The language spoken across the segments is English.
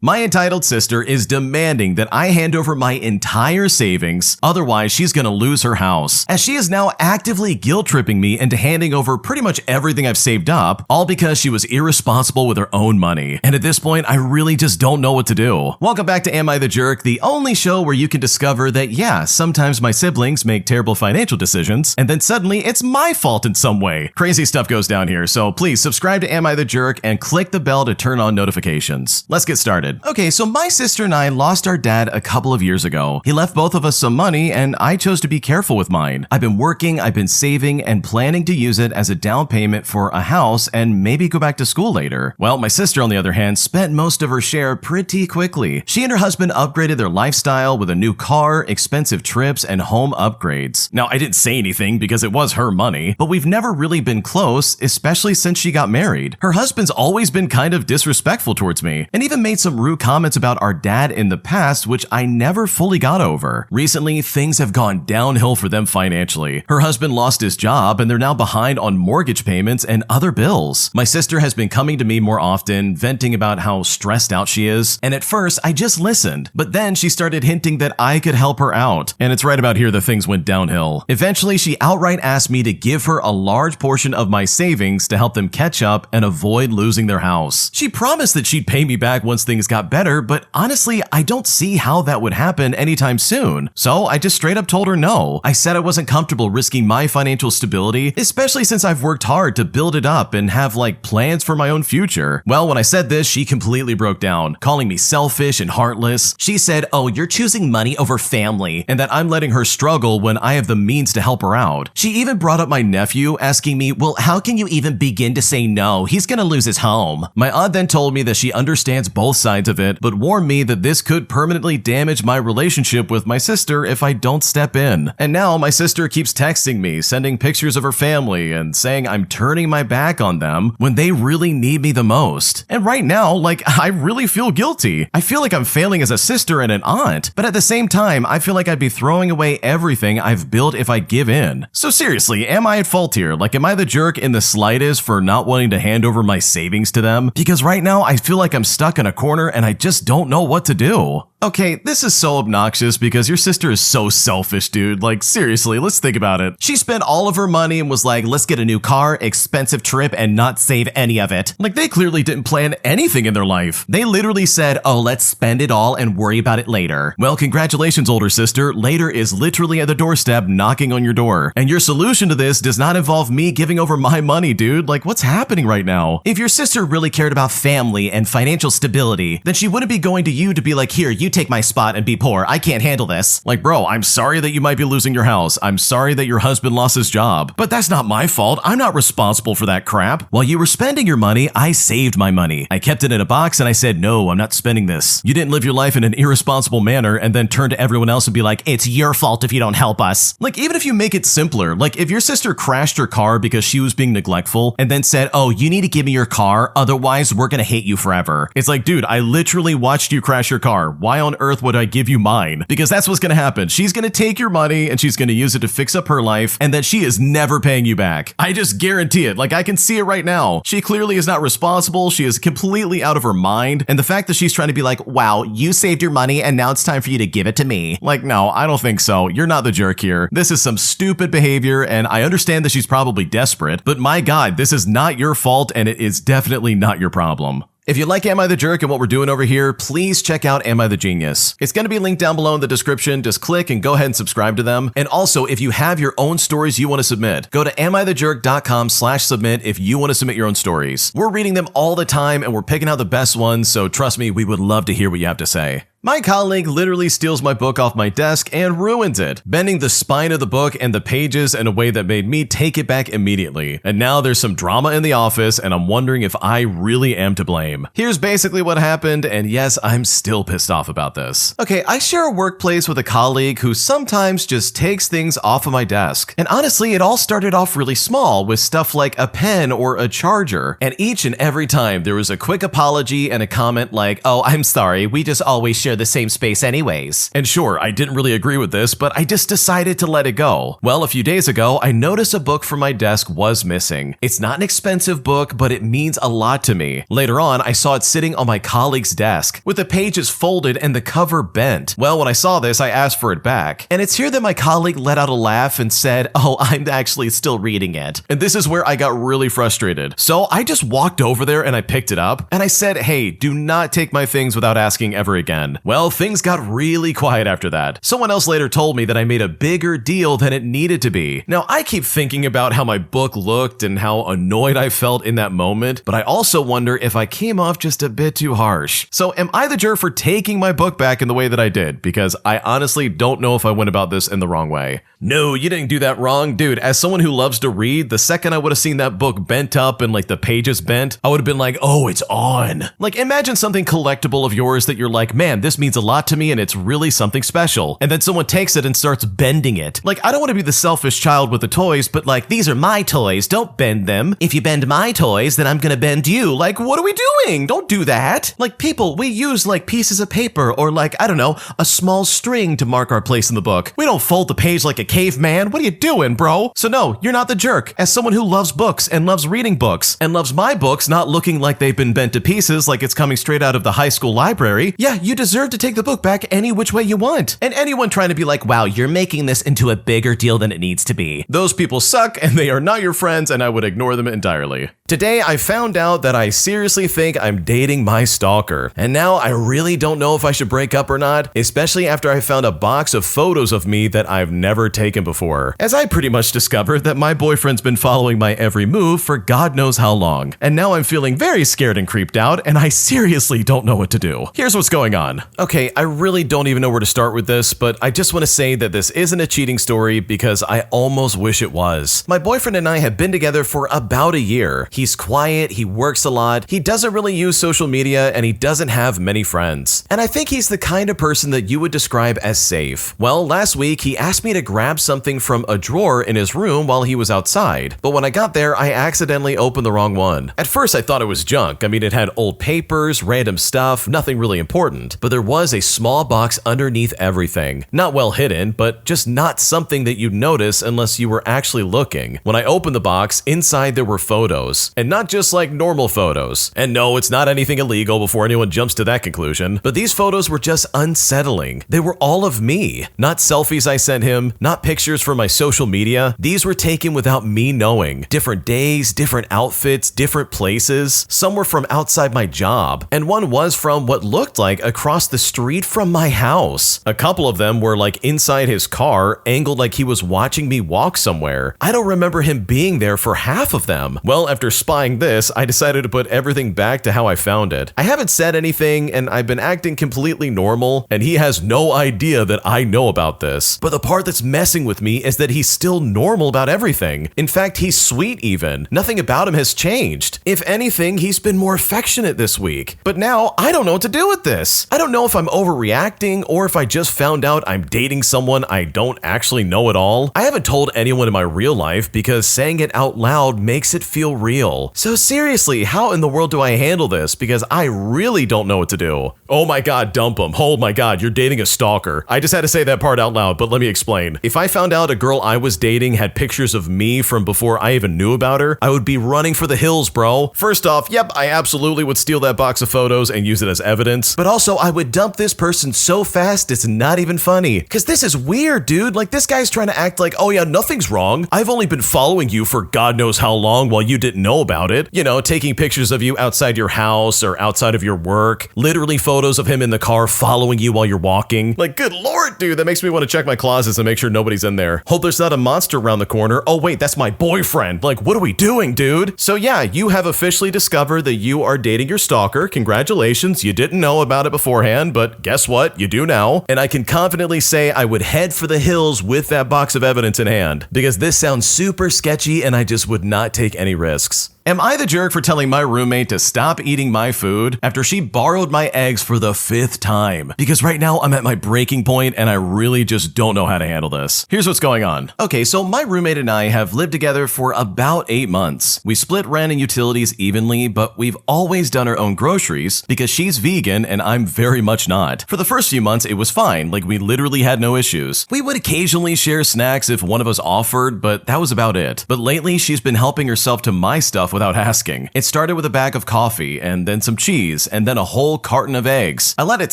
My entitled sister is demanding that I hand over my entire savings, otherwise she's gonna lose her house, as she is now actively guilt-tripping me into handing over pretty much everything I've saved up, all because she was irresponsible with her own money. And at this point, I really just don't know what to do. Welcome back to Am I the Jerk, the only show where you can discover that yeah, sometimes my siblings make terrible financial decisions, and then suddenly it's my fault in some way. Crazy stuff goes down here, so please subscribe to Am I the Jerk and click the bell to turn on notifications. Let's get started. Okay, so my sister and I lost our dad a couple of years ago. He left both of us some money, and I chose to be careful with mine. I've been working, I've been saving, and planning to use it as a down payment for a house and maybe go back to school later. Well, my sister, on the other hand, spent most of her share pretty quickly. She and her husband upgraded their lifestyle with a new car, expensive trips, and home upgrades. Now, I didn't say anything because it was her money, but we've never really been close, especially since she got married. Her husband's always been kind of disrespectful towards me, and even made some rude comments about our dad in the past, which I never fully got over. Recently, things have gone downhill for them financially. Her husband lost his job, and they're now behind on mortgage payments and other bills. My sister has been coming to me more often, venting about how stressed out she is, and at first, I just listened, but then she started hinting that I could help her out, and it's right about here that things went downhill. Eventually, she outright asked me to give her a large portion of my savings to help them catch up and avoid losing their house. She promised that she'd pay me back once things got better, but honestly, I don't see how that would happen anytime soon. So I just straight up told her no. I said I wasn't comfortable risking my financial stability, especially since I've worked hard to build it up and have plans for my own future. Well, when I said this, she completely broke down, calling me selfish and heartless. She said, "Oh, you're choosing money over family," and that I'm letting her struggle when I have the means to help her out. She even brought up my nephew, asking me, "Well, how can you even begin to say no? He's gonna lose his home." My aunt then told me that she understands both sides of it, but warned me that this could permanently damage my relationship with my sister if I don't step in. And now my sister keeps texting me, sending pictures of her family, and saying I'm turning my back on them when they really need me the most. And right now, I really feel guilty. I feel like I'm failing as a sister and an aunt, but at the same time, I feel like I'd be throwing away everything I've built if I give in. So seriously, am I at fault here? Am I the jerk in the slightest for not wanting to hand over my savings to them? Because right now, I feel like I'm stuck in a corner and I just don't know what to do. Okay, this is so obnoxious because your sister is so selfish, dude. Seriously, let's think about it. She spent all of her money and was like, let's get a new car, expensive trip, and not save any of it. They clearly didn't plan anything in their life. They literally said, oh, let's spend it all and worry about it later. Well, congratulations, older sister. Later is literally at the doorstep knocking on your door. And your solution to this does not involve me giving over my money, dude. What's happening right now? If your sister really cared about family and financial stability, then she wouldn't be going to you to be like, here, you take my spot and be poor. I can't handle this. Bro, I'm sorry that you might be losing your house. I'm sorry that your husband lost his job, but that's not my fault. I'm not responsible for that crap. While you were spending your money, I saved my money. I kept it in a box and I said, no, I'm not spending this. You didn't live your life in an irresponsible manner and then turn to everyone else and be like, it's your fault if you don't help us. Even if you make it simpler, if your sister crashed her car because she was being neglectful and then said, oh, you need to give me your car, otherwise we're gonna hate you forever. It's dude, I literally watched you crash your car. Why on earth would I give you mine? Because that's what's gonna happen. She's gonna take your money and she's gonna use it to fix up her life, and then she is never paying you back. I just guarantee it. I can see it right now. She clearly is not responsible. She is completely out of her mind. And the fact that she's trying to be like, wow, you saved your money and now it's time for you to give it to me. No, I don't think so. You're not the jerk here. This is some stupid behavior, and I understand that she's probably desperate, but my God, this is not your fault and it is definitely not your problem. If you like Am I the Jerk and what we're doing over here, please check out Am I the Genius. It's going to be linked down below in the description. Just click and go ahead and subscribe to them. And also, if you have your own stories you want to submit, go to AmITheJerk.com/submit if you want to submit your own stories. We're reading them all the time and we're picking out the best ones, so trust me, we would love to hear what you have to say. My colleague literally steals my book off my desk and ruins it, bending the spine of the book and the pages in a way that made me take it back immediately. And now there's some drama in the office and I'm wondering if I really am to blame. Here's basically what happened, and yes, I'm still pissed off about this. Okay, I share a workplace with a colleague who sometimes just takes things off of my desk. And honestly, it all started off really small with stuff like a pen or a charger. And each and every time there was a quick apology and a comment like, oh, I'm sorry, we just always share share the same space anyways. And sure, I didn't really agree with this, but I just decided to let it go. Well, a few days ago, I noticed a book from my desk was missing. It's not an expensive book, but it means a lot to me. Later on, I saw it sitting on my colleague's desk, with the pages folded and the cover bent. Well, when I saw this, I asked for it back. And it's here that my colleague let out a laugh and said, "Oh, I'm actually still reading it." And this is where I got really frustrated. So I just walked over there and I picked it up, and I said, "Hey, do not take my things without asking ever again." Well, things got really quiet after that. Someone else later told me that I made a bigger deal than it needed to be. Now, I keep thinking about how my book looked and how annoyed I felt in that moment, but I also wonder if I came off just a bit too harsh. So am I the jerk for taking my book back in the way that I did? Because I honestly don't know if I went about this in the wrong way. No, you didn't do that wrong. Dude, as someone who loves to read, the second I would have seen that book bent up and like the pages bent, I would have been like, oh, it's on. Like, imagine something collectible of yours that you're like, man, this means a lot to me and it's really something special. And then someone takes it and starts bending it. Like, I don't want to be the selfish child with the toys, but like, these are my toys, don't bend them. If you bend my toys, then I'm gonna bend you. Like, what are we doing? Don't do that. Like, people, we use like pieces of paper or like, I don't know, a small string to mark our place in the book. We don't fold the page like a caveman. What are you doing, bro? So no, you're not the jerk. As someone who loves books and loves reading books and loves my books not looking like they've been bent to pieces like it's coming straight out of the high school library, yeah, you deserve to take the book back any which way you want. And anyone trying to be like, wow, you're making this into a bigger deal than it needs to be, those people suck and they are not your friends, and I would ignore them entirely. Today, I found out that I seriously think I'm dating my stalker, and now I really don't know if I should break up or not, especially after I found a box of photos of me that I've never taken before, as I pretty much discovered that my boyfriend's been following my every move for God knows how long, and now I'm feeling very scared and creeped out, and I seriously don't know what to do. Here's what's going on. Okay, I really don't even know where to start with this, but I just want to say that this isn't a cheating story because I almost wish it was. My boyfriend and I have been together for about a year. He's quiet, he works a lot, he doesn't really use social media, and he doesn't have many friends. And I think he's the kind of person that you would describe as safe. Well, last week he asked me to grab something from a drawer in his room while he was outside, but when I got there, I accidentally opened the wrong one. At first I thought it was junk. I mean, it had old papers, random stuff, nothing really important, but there was a small box underneath everything. Not well hidden, but just not something that you'd notice unless you were actually looking. When I opened the box, inside there were photos, and not just like normal photos. And no, it's not anything illegal before anyone jumps to that conclusion, but these photos were just unsettling. They were all of me, not selfies I sent him, not pictures from my social media. These were taken without me knowing. Different days, different outfits, different places. Some were from outside my job, and one was from what looked like across the street from my house. A couple of them were like inside his car, angled like he was watching me walk somewhere. I don't remember him being there for half of them. Well, after spying this, I decided to put everything back to how I found it. I haven't said anything, and I've been acting completely normal, and he has no idea that I know about this. But the part that's messing with me is that he's still normal about everything. In fact, he's sweet even. Nothing about him has changed. If anything, he's been more affectionate this week. But now, I don't know what to do with this. I don't know if I'm overreacting or if I just found out I'm dating someone I don't actually know at all. I haven't told anyone in my real life because saying it out loud makes it feel real. So seriously, how in the world do I handle this? Because I really don't know what to do. Oh my God, dump him. Oh my God, you're dating a stalker. I just had to say that part out loud, but let me explain. If I found out a girl I was dating had pictures of me from before I even knew about her, I would be running for the hills, bro. First off, yep, I absolutely would steal that box of photos and use it as evidence, but also I would dump this person so fast it's not even funny. Cause this is weird, dude. Like, this guy's trying to act like, oh yeah, nothing's wrong. I've only been following you for God knows how long while you didn't know about it. You know, taking pictures of you outside your house or outside of your work, literally photos of him in the car following you while you're walking. Like, good Lord, dude, that makes me want to check my closets and make sure nobody's in there. Hope there's not a monster around the corner. Oh wait, that's my boyfriend. Like, what are we doing, dude? So yeah, you have officially discovered that you are dating your stalker. Congratulations, you didn't know about it beforehand, but guess what? You do now. And I can confidently say I would head for the hills with that box of evidence in hand, because this sounds super sketchy and I just would not take any risks. Am I the jerk for telling my roommate to stop eating my food after she borrowed my eggs for the 5th time? Because right now I'm at my breaking point and I really just don't know how to handle this. Here's what's going on. Okay, so my roommate and I have lived together for about 8 months. We split rent and utilities evenly, but we've always done our own groceries because she's vegan and I'm very much not. For the first few months, it was fine. Like, we literally had no issues. We would occasionally share snacks if one of us offered, but that was about it. But lately, she's been helping herself to my stuff without asking. It started with a bag of coffee, and then some cheese, and then a whole carton of eggs. I let it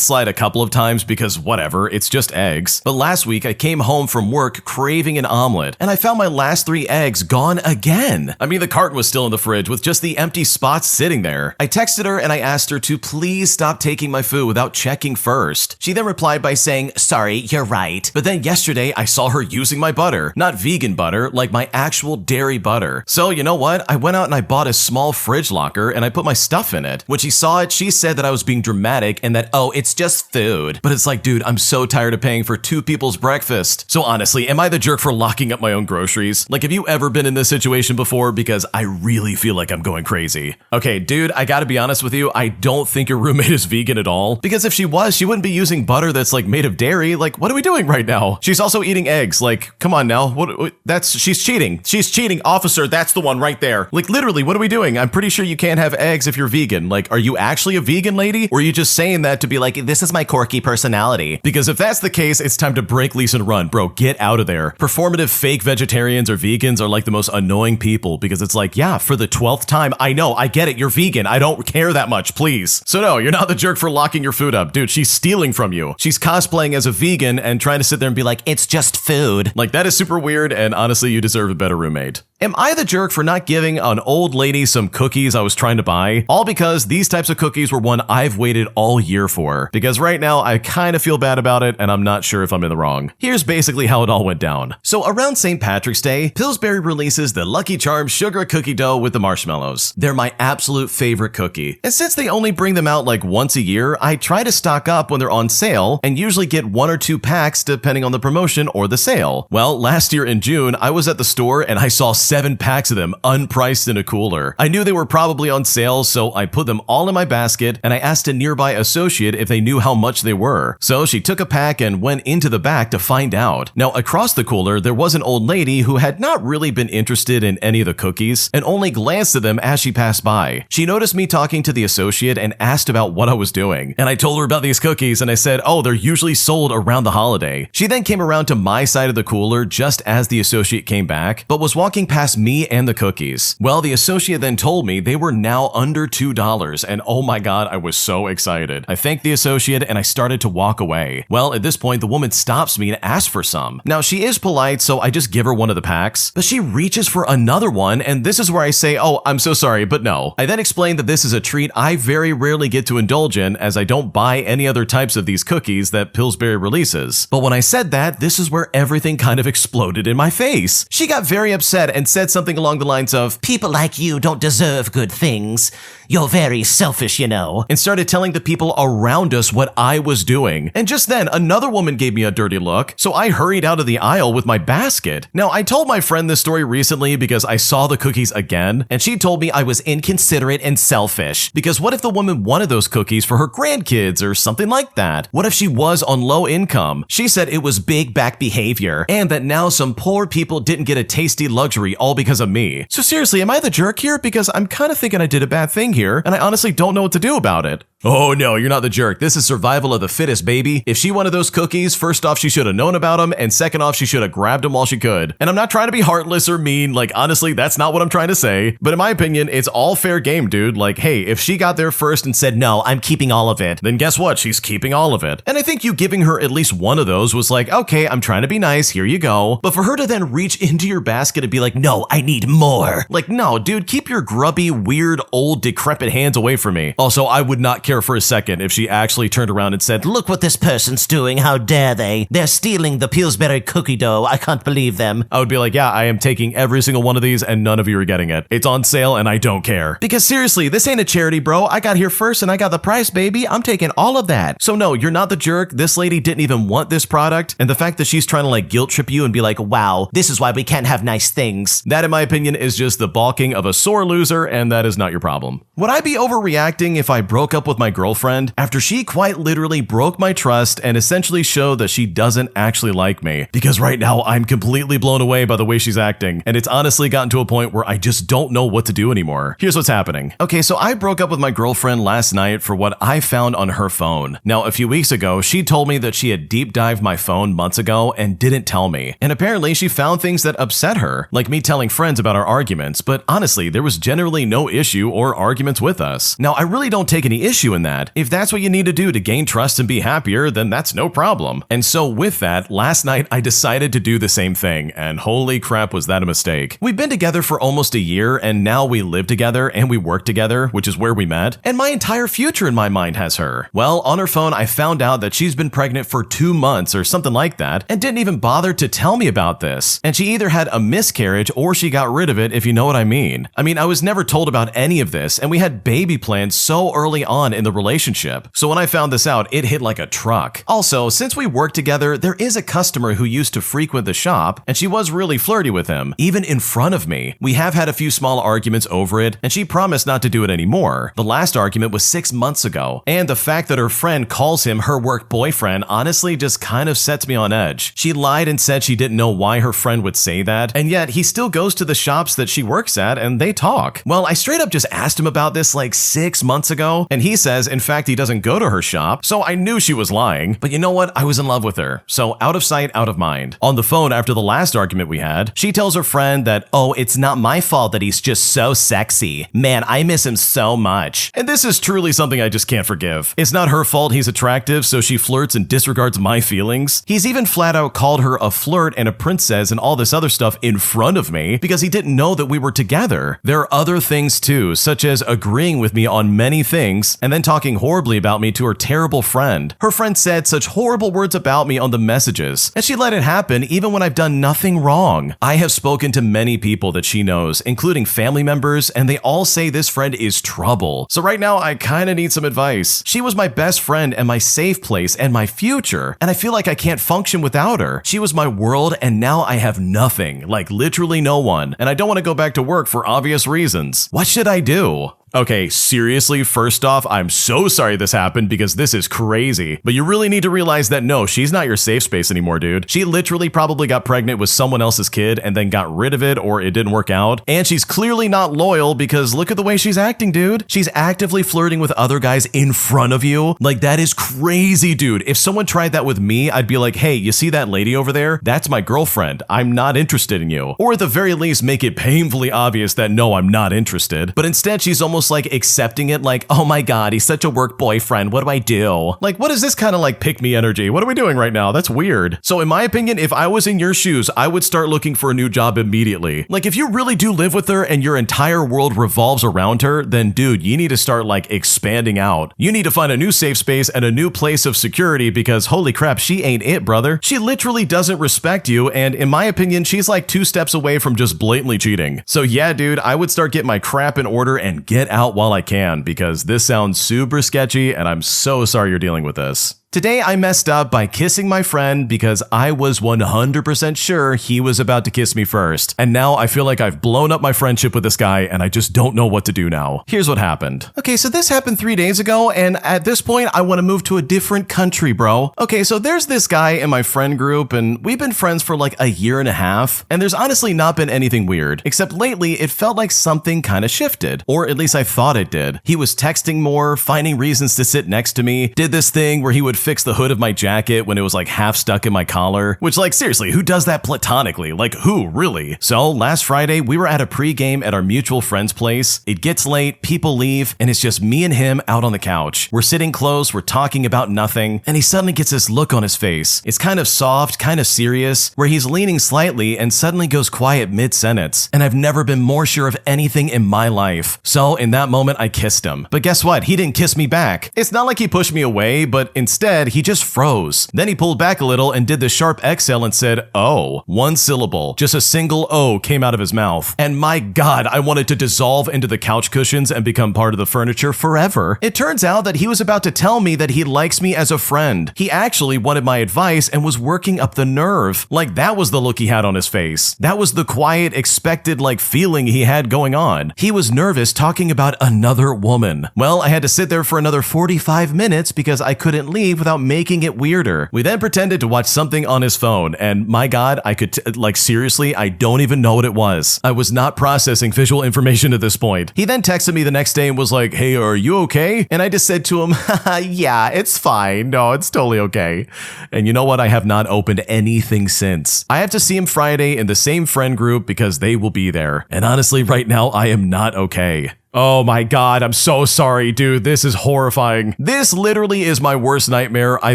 slide a couple of times because whatever, it's just eggs. But last week, I came home from work craving an omelet, and I found my last 3 eggs gone again. I mean, the carton was still in the fridge with just the empty spots sitting there. I texted her and I asked her to please stop taking my food without checking first. She then replied by saying, "Sorry, you're right." But then yesterday, I saw her using my butter. Not vegan butter, like my actual dairy butter. So you know what? I went out and I bought a small fridge locker and I put my stuff in it. When she saw it, she said that I was being dramatic and that, oh, it's just food. But it's like, dude, I'm so tired of paying for 2 people's breakfast. So honestly, am I the jerk for locking up my own groceries? Like, have you ever been in this situation before? Because I really feel like I'm going crazy. Okay, dude, I gotta be honest with you. I don't think your roommate is vegan at all. Because if she was, she wouldn't be using butter that's like made of dairy. Like, what are we doing right now? She's also eating eggs. Like, come on now. She's cheating. She's cheating. Officer, that's the one right there. Like, literally, what are we doing? I'm pretty sure you can't have eggs if you're vegan. Like, are you actually a vegan lady? Or are you just saying that to be like, this is my quirky personality? Because if that's the case, it's time to break loose and run. Bro, get out of there. Performative fake vegetarians or vegans are like the most annoying people because it's like, yeah, for the 12th time, I know, I get it, you're vegan. I don't care that much, please. So no, you're not the jerk for locking your food up. Dude, she's stealing from you. She's cosplaying as a vegan and trying to sit there and be like, it's just food. Like, that is super weird, and honestly, you deserve a better roommate. Am I the jerk for not giving an old lady some cookies I was trying to buy? All because these types of cookies were one I've waited all year for. Because right now, I kind of feel bad about it, and I'm not sure if I'm in the wrong. Here's basically how it all went down. So around St. Patrick's Day, Pillsbury releases the Lucky Charms sugar cookie dough with the marshmallows. They're my absolute favorite cookie. And since they only bring them out like once a year, I try to stock up when they're on sale and usually get 1 or 2 packs depending on the promotion or the sale. Well, last year in June, I was at the store and I saw 7 packs of them unpriced in a cooler. I knew they were probably on sale, so I put them all in my basket and I asked a nearby associate if they knew how much they were. So she took a pack and went into the back to find out. Now, across the cooler, there was an old lady who had not really been interested in any of the cookies and only glanced at them as she passed by. She noticed me talking to the associate and asked about what I was doing. And I told her about these cookies and I said, oh, they're usually sold around the holiday. She then came around to my side of the cooler just as the associate came back, but was walking past me and the cookies. Well, the associate then told me they were now under $2, and oh my god, I was so excited. I thanked the associate and I started to walk away. Well, at this point, the woman stops me and asks for some. Now, she is polite, so I just give her one of the packs, but she reaches for another one, and this is where I say, oh, I'm so sorry, but no. I then explained that this is a treat I very rarely get to indulge in, as I don't buy any other types of these cookies that Pillsbury releases. But when I said that, this is where everything kind of exploded in my face. She got very upset and said something along the lines of, people like you don't deserve good things. You're very selfish, you know, and started telling the people around us what I was doing. And just then, another woman gave me a dirty look, so I hurried out of the aisle with my basket. Now, I told my friend this story recently because I saw the cookies again, and she told me I was inconsiderate and selfish. Because what if the woman wanted those cookies for her grandkids or something like that? What if she was on low income? She said it was big back behavior, and that now some poor people didn't get a tasty luxury all because of me. So seriously, am I the jerk here? Because I'm kind of thinking I did a bad thing here, and I honestly don't know what to do about it. Oh no, you're not the jerk. This is survival of the fittest, baby. If she wanted those cookies, first off, she should have known about them, and second off, she should have grabbed them while she could. And I'm not trying to be heartless or mean, like honestly, that's not what I'm trying to say. But in my opinion, it's all fair game, dude. Like, hey, if she got there first and said, no, I'm keeping all of it, then guess what? She's keeping all of it. And I think you giving her at least one of those was like, okay, I'm trying to be nice, here you go. But for her to then reach into your basket and be like, no, I need more. Like, no, dude, keep your grubby, weird, old, decrepit hands away from me. Also, I would not care for a second if she actually turned around and said, Look what this person's doing, how dare they? They're stealing the Pillsbury cookie dough, I can't believe them. I would be like, yeah, I am taking every single one of these and none of you are getting it. It's on sale and I don't care. Because seriously, this ain't a charity, bro. I got here first and I got the price, baby. I'm taking all of that. So no, you're not the jerk. This lady didn't even want this product. And the fact that she's trying to like guilt trip you and be like, wow, this is why we can't have nice things. That in my opinion is just the balking of a sore loser, and that is not your problem. Would I be overreacting if I broke up with my girlfriend after she quite literally broke my trust and essentially showed that she doesn't actually like me? Because right now I'm completely blown away by the way she's acting, and it's honestly gotten to a point where I just don't know what to do anymore. Here's what's happening. Okay, so I broke up with my girlfriend last night for what I found on her phone. Now, a few weeks ago, she told me that she had deep dived my phone months ago and didn't tell me. And apparently she found things that upset her, like me telling friends about our arguments, but honestly, there was generally no issue or arguments with us. Now, I really don't take any issue in that. If that's what you need to do to gain trust and be happier, then that's no problem. And so with that, last night I decided to do the same thing, and holy crap was that a mistake. We've been together for almost a year, and now we live together and we work together, which is where we met, and my entire future in my mind has her. Well, on her phone I found out that she's been pregnant for 2 months or something like that, and didn't even bother to tell me about this. And she either had a miscarriage or she got rid of it, if you know what I mean. I was never told about any of this, and we had baby plans so early on in the relationship. So when I found this out, it hit like a truck. Also, since we work together, there is a customer who used to frequent the shop, and she was really flirty with him, even in front of me. We have had a few small arguments over it, and she promised not to do it anymore. The last argument was 6 months ago, and the fact that her friend calls him her work boyfriend honestly just kind of sets me on edge. She lied and said she didn't know why her friend would say that, and yet he still goes to the shops that she works at and they talk. Well, I straight up just asked him about this like 6 months ago, and he says in fact he doesn't go to her shop, so I knew she was lying. But you know what? I was in love with her, so out of sight, out of mind. On the phone after the last argument we had, she tells her friend that, oh, it's not my fault that he's just so sexy. Man, I miss him so much. And this is truly something I just can't forgive. It's not her fault he's attractive, so she flirts and disregards my feelings. He's even flat out called her a flirt and a princess and all this other stuff in front of me because he didn't know that we were together. There are other things too, such as agreeing with me on many things and then talking horribly about me to her terrible friend. Her friend said such horrible words about me on the messages, and she let it happen even when I've done nothing wrong. I have spoken to many people that she knows, including family members, and they all say this friend is trouble. So right now I kinda need some advice. She was my best friend and my safe place and my future, and I feel like I can't function without her. She was my world, and now I have nothing, like literally no one, and I don't want to go back to work for obvious reasons. What should I do? Okay, seriously, first off, I'm so sorry this happened because this is crazy. But you really need to realize that no, she's not your safe space anymore, dude. She literally probably got pregnant with someone else's kid and then got rid of it or it didn't work out. And she's clearly not loyal because look at the way she's acting, dude. She's actively flirting with other guys in front of you. Like, that is crazy, dude. If someone tried that with me, I'd be like, hey, you see that lady over there? That's my girlfriend. I'm not interested in you. Or at the very least, make it painfully obvious that no, I'm not interested. But instead, she's almost like accepting it like, oh my god, he's such a work boyfriend, what do I do? Like, what is this kind of like pick me energy? What are we doing right now? That's weird. So in my opinion, if I was in your shoes, I would start looking for a new job immediately. Like, if you really do live with her and your entire world revolves around her, then dude, you need to start like expanding out. You need to find a new safe space and a new place of security because holy crap, she ain't it, brother. She literally doesn't respect you, and in my opinion, she's like 2 steps away from just blatantly cheating. So yeah, dude, I would start getting my crap in order and get out while I can because this sounds super sketchy and I'm so sorry you're dealing with this. Today, I messed up by kissing my friend because I was 100% sure he was about to kiss me first. And now I feel like I've blown up my friendship with this guy and I just don't know what to do now. Here's what happened. Okay, so this happened 3 days ago, and at this point, I want to move to a different country, bro. Okay, so there's this guy in my friend group, and we've been friends for like a year and a half, and there's honestly not been anything weird, except lately it felt like something kind of shifted, or at least I thought it did. He was texting more, finding reasons to sit next to me, did this thing where he would would fix the hood of my jacket when it was like half stuck in my collar, which like seriously, who does that platonically? Like who, really? So last Friday, we were at a pregame at our mutual friend's place. It gets late, people leave, and it's just me and him out on the couch. We're sitting close, we're talking about nothing, and he suddenly gets this look on his face. It's kind of soft, kind of serious, where he's leaning slightly and suddenly goes quiet mid-sentence. And I've never been more sure of anything in my life. So in that moment, I kissed him. But guess what? He didn't kiss me back. It's not like he pushed me away, but instead, he just froze. Then he pulled back a little and did the sharp exhale and said, "Oh." One syllable. Just a single O came out of his mouth. And my God, I wanted to dissolve into the couch cushions and become part of the furniture forever. It turns out that he was about to tell me that he likes me as a friend. He actually wanted my advice and was working up the nerve. Like that was the look he had on his face. That was the quiet, expected like feeling he had going on. He was nervous talking about another woman. Well, I had to sit there for another 45 minutes because I couldn't leave without making it weirder. We then pretended to watch something on his phone, and my God, I could like seriously, I don't even know what it was. I was not processing visual information at this point. He then texted me the next day and was like, "Hey, are you okay?" And I just said to him, "Haha, yeah, it's fine. No, it's totally okay." And you know what? I have not opened anything since. I have to see him Friday in the same friend group because they will be there. And honestly, right now, I am not okay. Oh my God, I'm so sorry, dude. This is horrifying. This literally is my worst nightmare, I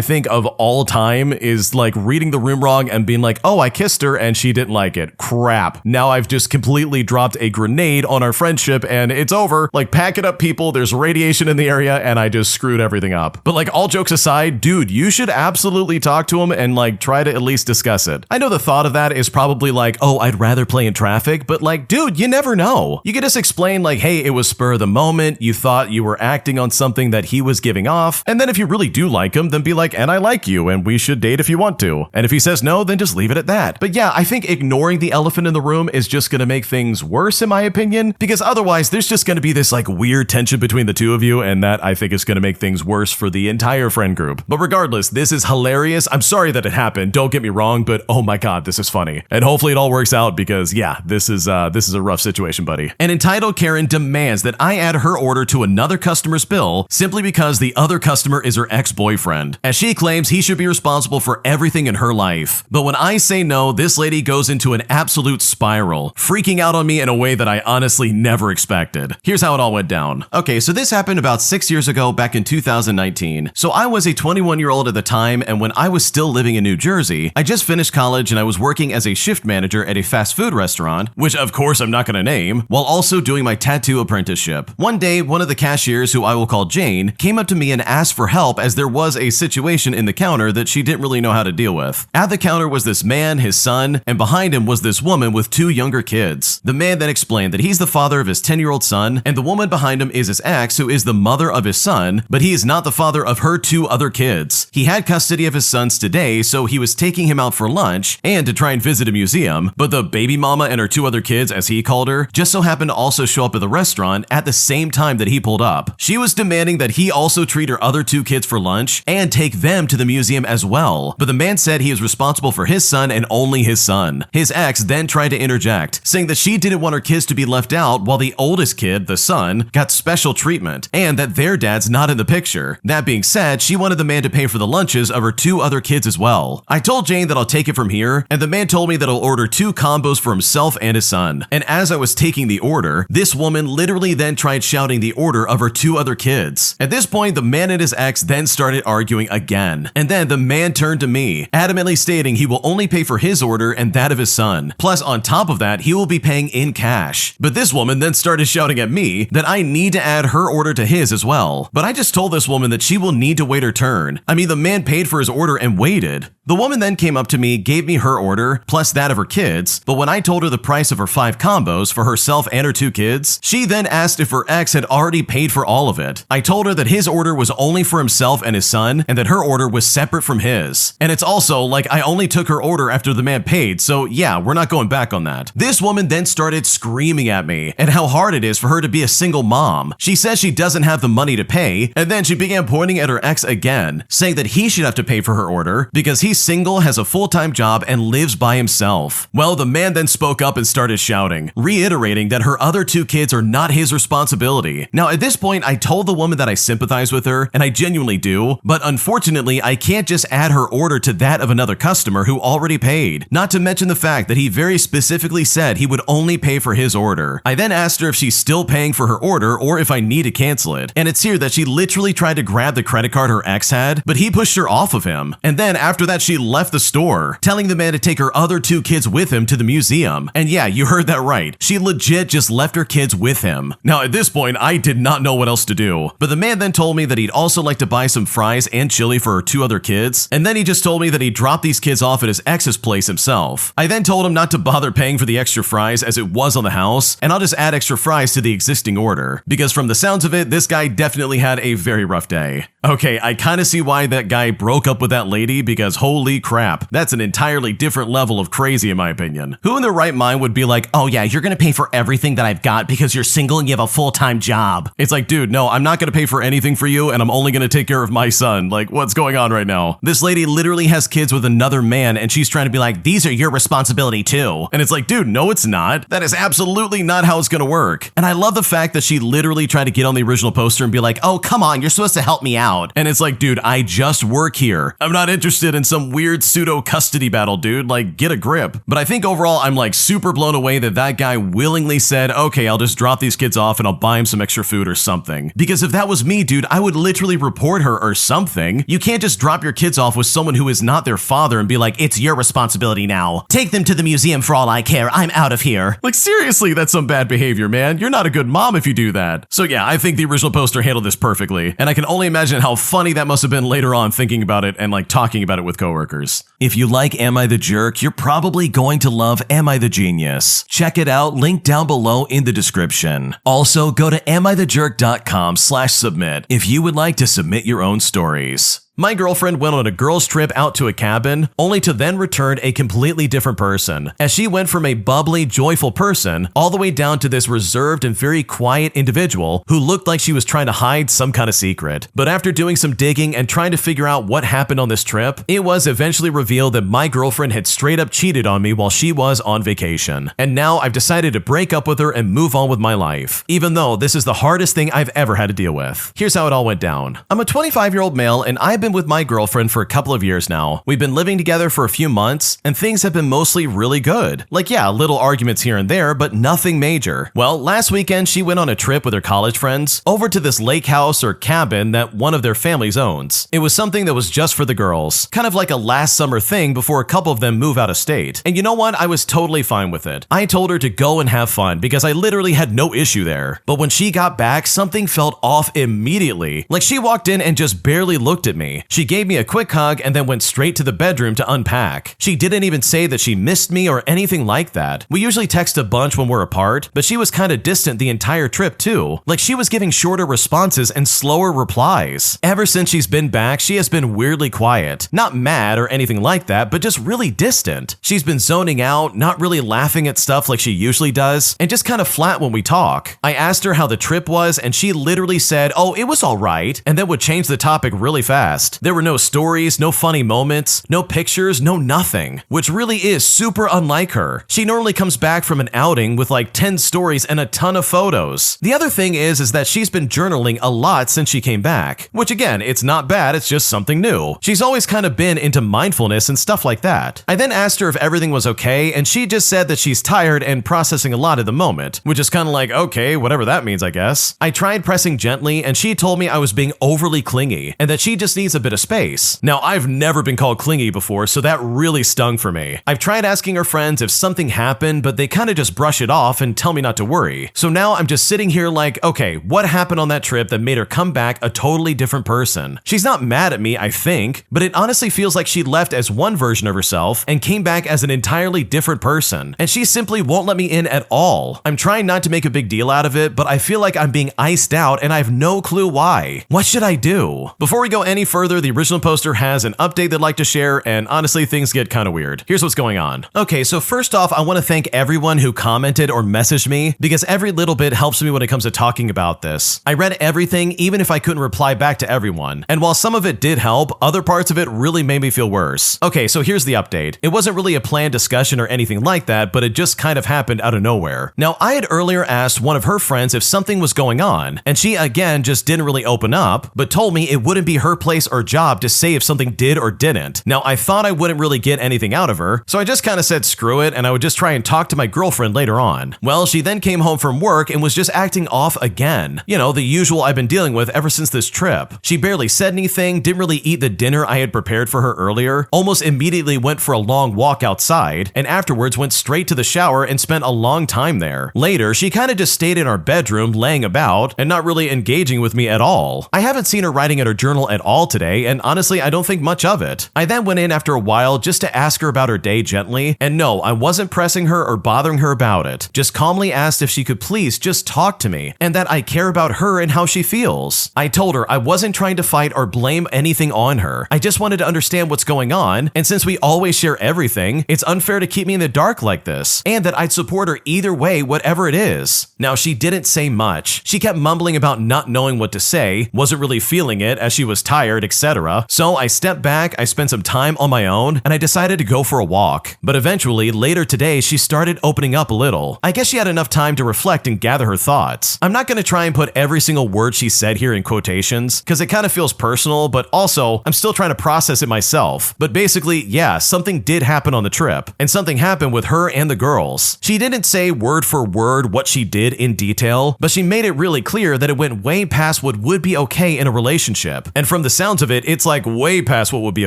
think, of all time, is like reading the room wrong and being like, "Oh, I kissed her and she didn't like it. Crap. Now I've just completely dropped a grenade on our friendship and it's over. Like, pack it up, people. There's radiation in the area and I just screwed everything up." But like, all jokes aside, dude, you should absolutely talk to him and like try to at least discuss it. I know the thought of that is probably like, "Oh, I'd rather play in traffic," but like, dude, you never know. You could just explain like, "Hey, it was spur of the moment, you thought you were acting on something that he was giving off," and then if you really do like him, then be like, "And I like you, and we should date if you want to." And if he says no, then just leave it at that. But yeah, I think ignoring the elephant in the room is just gonna make things worse, in my opinion, because otherwise there's just gonna be this like weird tension between the two of you, and that I think is gonna make things worse for the entire friend group. But regardless, this is hilarious. I'm sorry that it happened, don't get me wrong, but oh my God, this is funny. And hopefully it all works out because yeah, this is a rough situation, buddy. And entitled Karen demands that I add her order to another customer's bill simply because the other customer is her ex-boyfriend, as she claims he should be responsible for everything in her life. But when I say no, this lady goes into an absolute spiral, freaking out on me in a way that I honestly never expected. Here's how it all went down. Okay, so this happened about 6 years ago, back in 2019. So I was a 21-year-old at the time, and when I was still living in New Jersey, I just finished college and I was working as a shift manager at a fast food restaurant, which of course I'm not gonna name, while also doing my tattoo apprenticeship. One day, one of the cashiers, who I will call Jane, came up to me and asked for help as there was a situation in the counter that she didn't really know how to deal with. At the counter was this man, his son, and behind him was this woman with 2 younger kids. The man then explained that he's the father of his 10-year-old son, and the woman behind him is his ex, who is the mother of his son, but he is not the father of her 2 other kids. He had custody of his sons today, so he was taking him out for lunch and to try and visit a museum, but the baby mama and her 2 other kids, as he called her, just so happened to also show up at the restaurant at the same time that he pulled up. She was demanding that he also treat her other 2 kids for lunch and take them to the museum as well. But the man said he is responsible for his son and only his son. His ex then tried to interject, saying that she didn't want her kids to be left out while the oldest kid, the son, got special treatment and that their dad's not in the picture. That being said, she wanted the man to pay for the lunches of her 2 other kids as well. I told Jane that I'll take it from here, and the man told me that he'll order 2 combos for himself and his son. And as I was taking the order, this woman literally then tried shouting the order of her 2 other kids. At this point, the man and his ex then started arguing again. And then the man turned to me, adamantly stating he will only pay for his order and that of his son. Plus, on top of that, he will be paying in cash. But this woman then started shouting at me that I need to add her order to his as well. But I just told this woman that she will need to wait her turn. I mean, the man paid for his order and waited. The woman then came up to me, gave me her order, plus that of her kids, but when I told her the price of her 5 combos for herself and her 2 kids, she then asked if her ex had already paid for all of it. I told her that his order was only for himself and his son, and that her order was separate from his. And it's also like I only took her order after the man paid, so yeah, we're not going back on that. This woman then started screaming at me and how hard it is for her to be a single mom. She says she doesn't have the money to pay, and then she began pointing at her ex again, saying that he should have to pay for her order because he he's single, has a full-time job, and lives by himself. Well, the man then spoke up and started shouting, reiterating that her other 2 kids are not his responsibility. Now, at this point, I told the woman that I sympathize with her, and I genuinely do, but unfortunately, I can't just add her order to that of another customer who already paid. Not to mention the fact that he very specifically said he would only pay for his order. I then asked her if she's still paying for her order or if I need to cancel it. And it's here that she literally tried to grab the credit card her ex had, but he pushed her off of him. And then after that, she left the store, telling the man to take her other 2 kids with him to the museum. And yeah, you heard that right. She legit just left her kids with him. Now, at this point, I did not know what else to do. But the man then told me that he'd also like to buy some fries and chili for her 2 other kids. And then he just told me that he'd drop these kids off at his ex's place himself. I then told him not to bother paying for the extra fries as it was on the house, and I'll just add extra fries to the existing order. Because from the sounds of it, this guy definitely had a very rough day. Okay, I kind of see why that guy broke up with that lady, because holy crap, that's an entirely different level of crazy in my opinion. Who in their right mind would be like, oh yeah, you're gonna pay for everything that I've got because you're single and you have a full-time job? It's like, dude, no, I'm not gonna pay for anything for you, and I'm only gonna take care of my son. Like, what's going on right now? This lady literally has kids with another man, and she's trying to be like, these are your responsibility too. And it's like, dude, no, it's not. That is absolutely not how it's gonna work. And I love the fact that she literally tried to get on the original poster and be like, oh, come on, you're supposed to help me out. And it's like, dude, I just work here. I'm not interested in some weird pseudo custody battle, dude. Like, get a grip. But I think overall, I'm like super blown away that that guy willingly said, okay, I'll just drop these kids off and I'll buy him some extra food or something. Because if that was me, dude, I would literally report her or something. You can't just drop your kids off with someone who is not their father and be like, it's your responsibility now. Take them to the museum for all I care. I'm out of here. Like, seriously, that's some bad behavior, man. You're not a good mom if you do that. So yeah, I think the original poster handled this perfectly. And I can only imagine how funny that must have been later on thinking about it and like talking about it with coworkers. If you like Am I the Jerk, you're probably going to love Am I the Genius. Check it out, link down below in the description. Also, go to amithejerk.com/submit if you would like to submit your own stories. My girlfriend went on a girls' trip out to a cabin, only to then return a completely different person, as she went from a bubbly, joyful person all the way down to this reserved and very quiet individual who looked like she was trying to hide some kind of secret. But after doing some digging and trying to figure out what happened on this trip, it was eventually revealed that my girlfriend had straight up cheated on me while she was on vacation. And now I've decided to break up with her and move on with my life, even though this is the hardest thing I've ever had to deal with. Here's how it all went down. I'm a 25-year-old male, and I've been with my girlfriend for a couple of years now. We've been living together for a few months, and things have been mostly really good. Like, yeah, little arguments here and there, but nothing major. Well, last weekend she went on a trip with her college friends over to this lake house or cabin that one of their families owns. It was something that was just for the girls, kind of like a last summer thing before a couple of them move out of state. And you know what? I was totally fine with it. I told her to go and have fun because I literally had no issue there. But when she got back, something felt off immediately. Like, she walked in and just barely looked at me. She gave me a quick hug and then went straight to the bedroom to unpack. She didn't even say that she missed me or anything like that. We usually text a bunch when we're apart, but she was kind of distant the entire trip too. Like, she was giving shorter responses and slower replies. Ever since she's been back, she has been weirdly quiet. Not mad or anything like that, but just really distant. She's been zoning out, not really laughing at stuff like she usually does, and just kind of flat when we talk. I asked her how the trip was, and she literally said, oh, it was all right, and then would change the topic really fast. There were no stories, no funny moments, no pictures, no nothing, which really is super unlike her. She normally comes back from an outing with like 10 stories and a ton of photos. The other thing is that she's been journaling a lot since she came back, which again, it's not bad, it's just something new. She's always kind of been into mindfulness and stuff like that. I then asked her if everything was okay, and she just said that she's tired and processing a lot at the moment, which is kind of like, okay, whatever that means, I guess. I tried pressing gently, and she told me I was being overly clingy and that she just needs a bit of space. Now, I've never been called clingy before, so that really stung for me. I've tried asking her friends if something happened, but they kind of just brush it off and tell me not to worry. So now I'm just sitting here like, okay, what happened on that trip that made her come back a totally different person? She's not mad at me, I think, but it honestly feels like she left as one version of herself and came back as an entirely different person, and she simply won't let me in at all. I'm trying not to make a big deal out of it, but I feel like I'm being iced out and I have no clue why. What should I do? Before we go any further, further, the original poster has an update they'd like to share, and honestly, things get kind of weird. Here's what's going on. Okay, so first off, I want to thank everyone who commented or messaged me, because every little bit helps me when it comes to talking about this. I read everything, even if I couldn't reply back to everyone, and while some of it did help, other parts of it really made me feel worse. Okay, so here's the update. It wasn't really a planned discussion or anything like that, but it just kind of happened out of nowhere. Now, I had earlier asked one of her friends if something was going on, and she again just didn't really open up, but told me it wouldn't be her place or job to say if something did or didn't. Now, I thought I wouldn't really get anything out of her, so I just kind of said screw it, and I would just try and talk to my girlfriend later on. Well, she then came home from work and was just acting off again. You know, the usual I've been dealing with ever since this trip. She barely said anything, didn't really eat the dinner I had prepared for her earlier, almost immediately went for a long walk outside, and afterwards went straight to the shower and spent a long time there. Later, she kind of just stayed in our bedroom laying about and not really engaging with me at all. I haven't seen her writing in her journal at all today, and honestly, I don't think much of it. I then went in after a while just to ask her about her day gently, and no, I wasn't pressing her or bothering her about it. Just calmly asked if she could please just talk to me, and that I care about her and how she feels. I told her I wasn't trying to fight or blame anything on her. I just wanted to understand what's going on, and since we always share everything, it's unfair to keep me in the dark like this, and that I'd support her either way, whatever it is. Now, she didn't say much. She kept mumbling about not knowing what to say, wasn't really feeling it as she was tired, etc. So I stepped back, I spent some time on my own, and I decided to go for a walk. But eventually, later today, she started opening up a little. I guess she had enough time to reflect and gather her thoughts. I'm not going to try and put every single word she said here in quotations, because it kind of feels personal, but also, I'm still trying to process it myself. But basically, yeah, something did happen on the trip, and something happened with her and the girls. She didn't say word for word what she did in detail, but she made it really clear that it went way past what would be okay in a relationship. And from the sounds of it, it's like way past what would be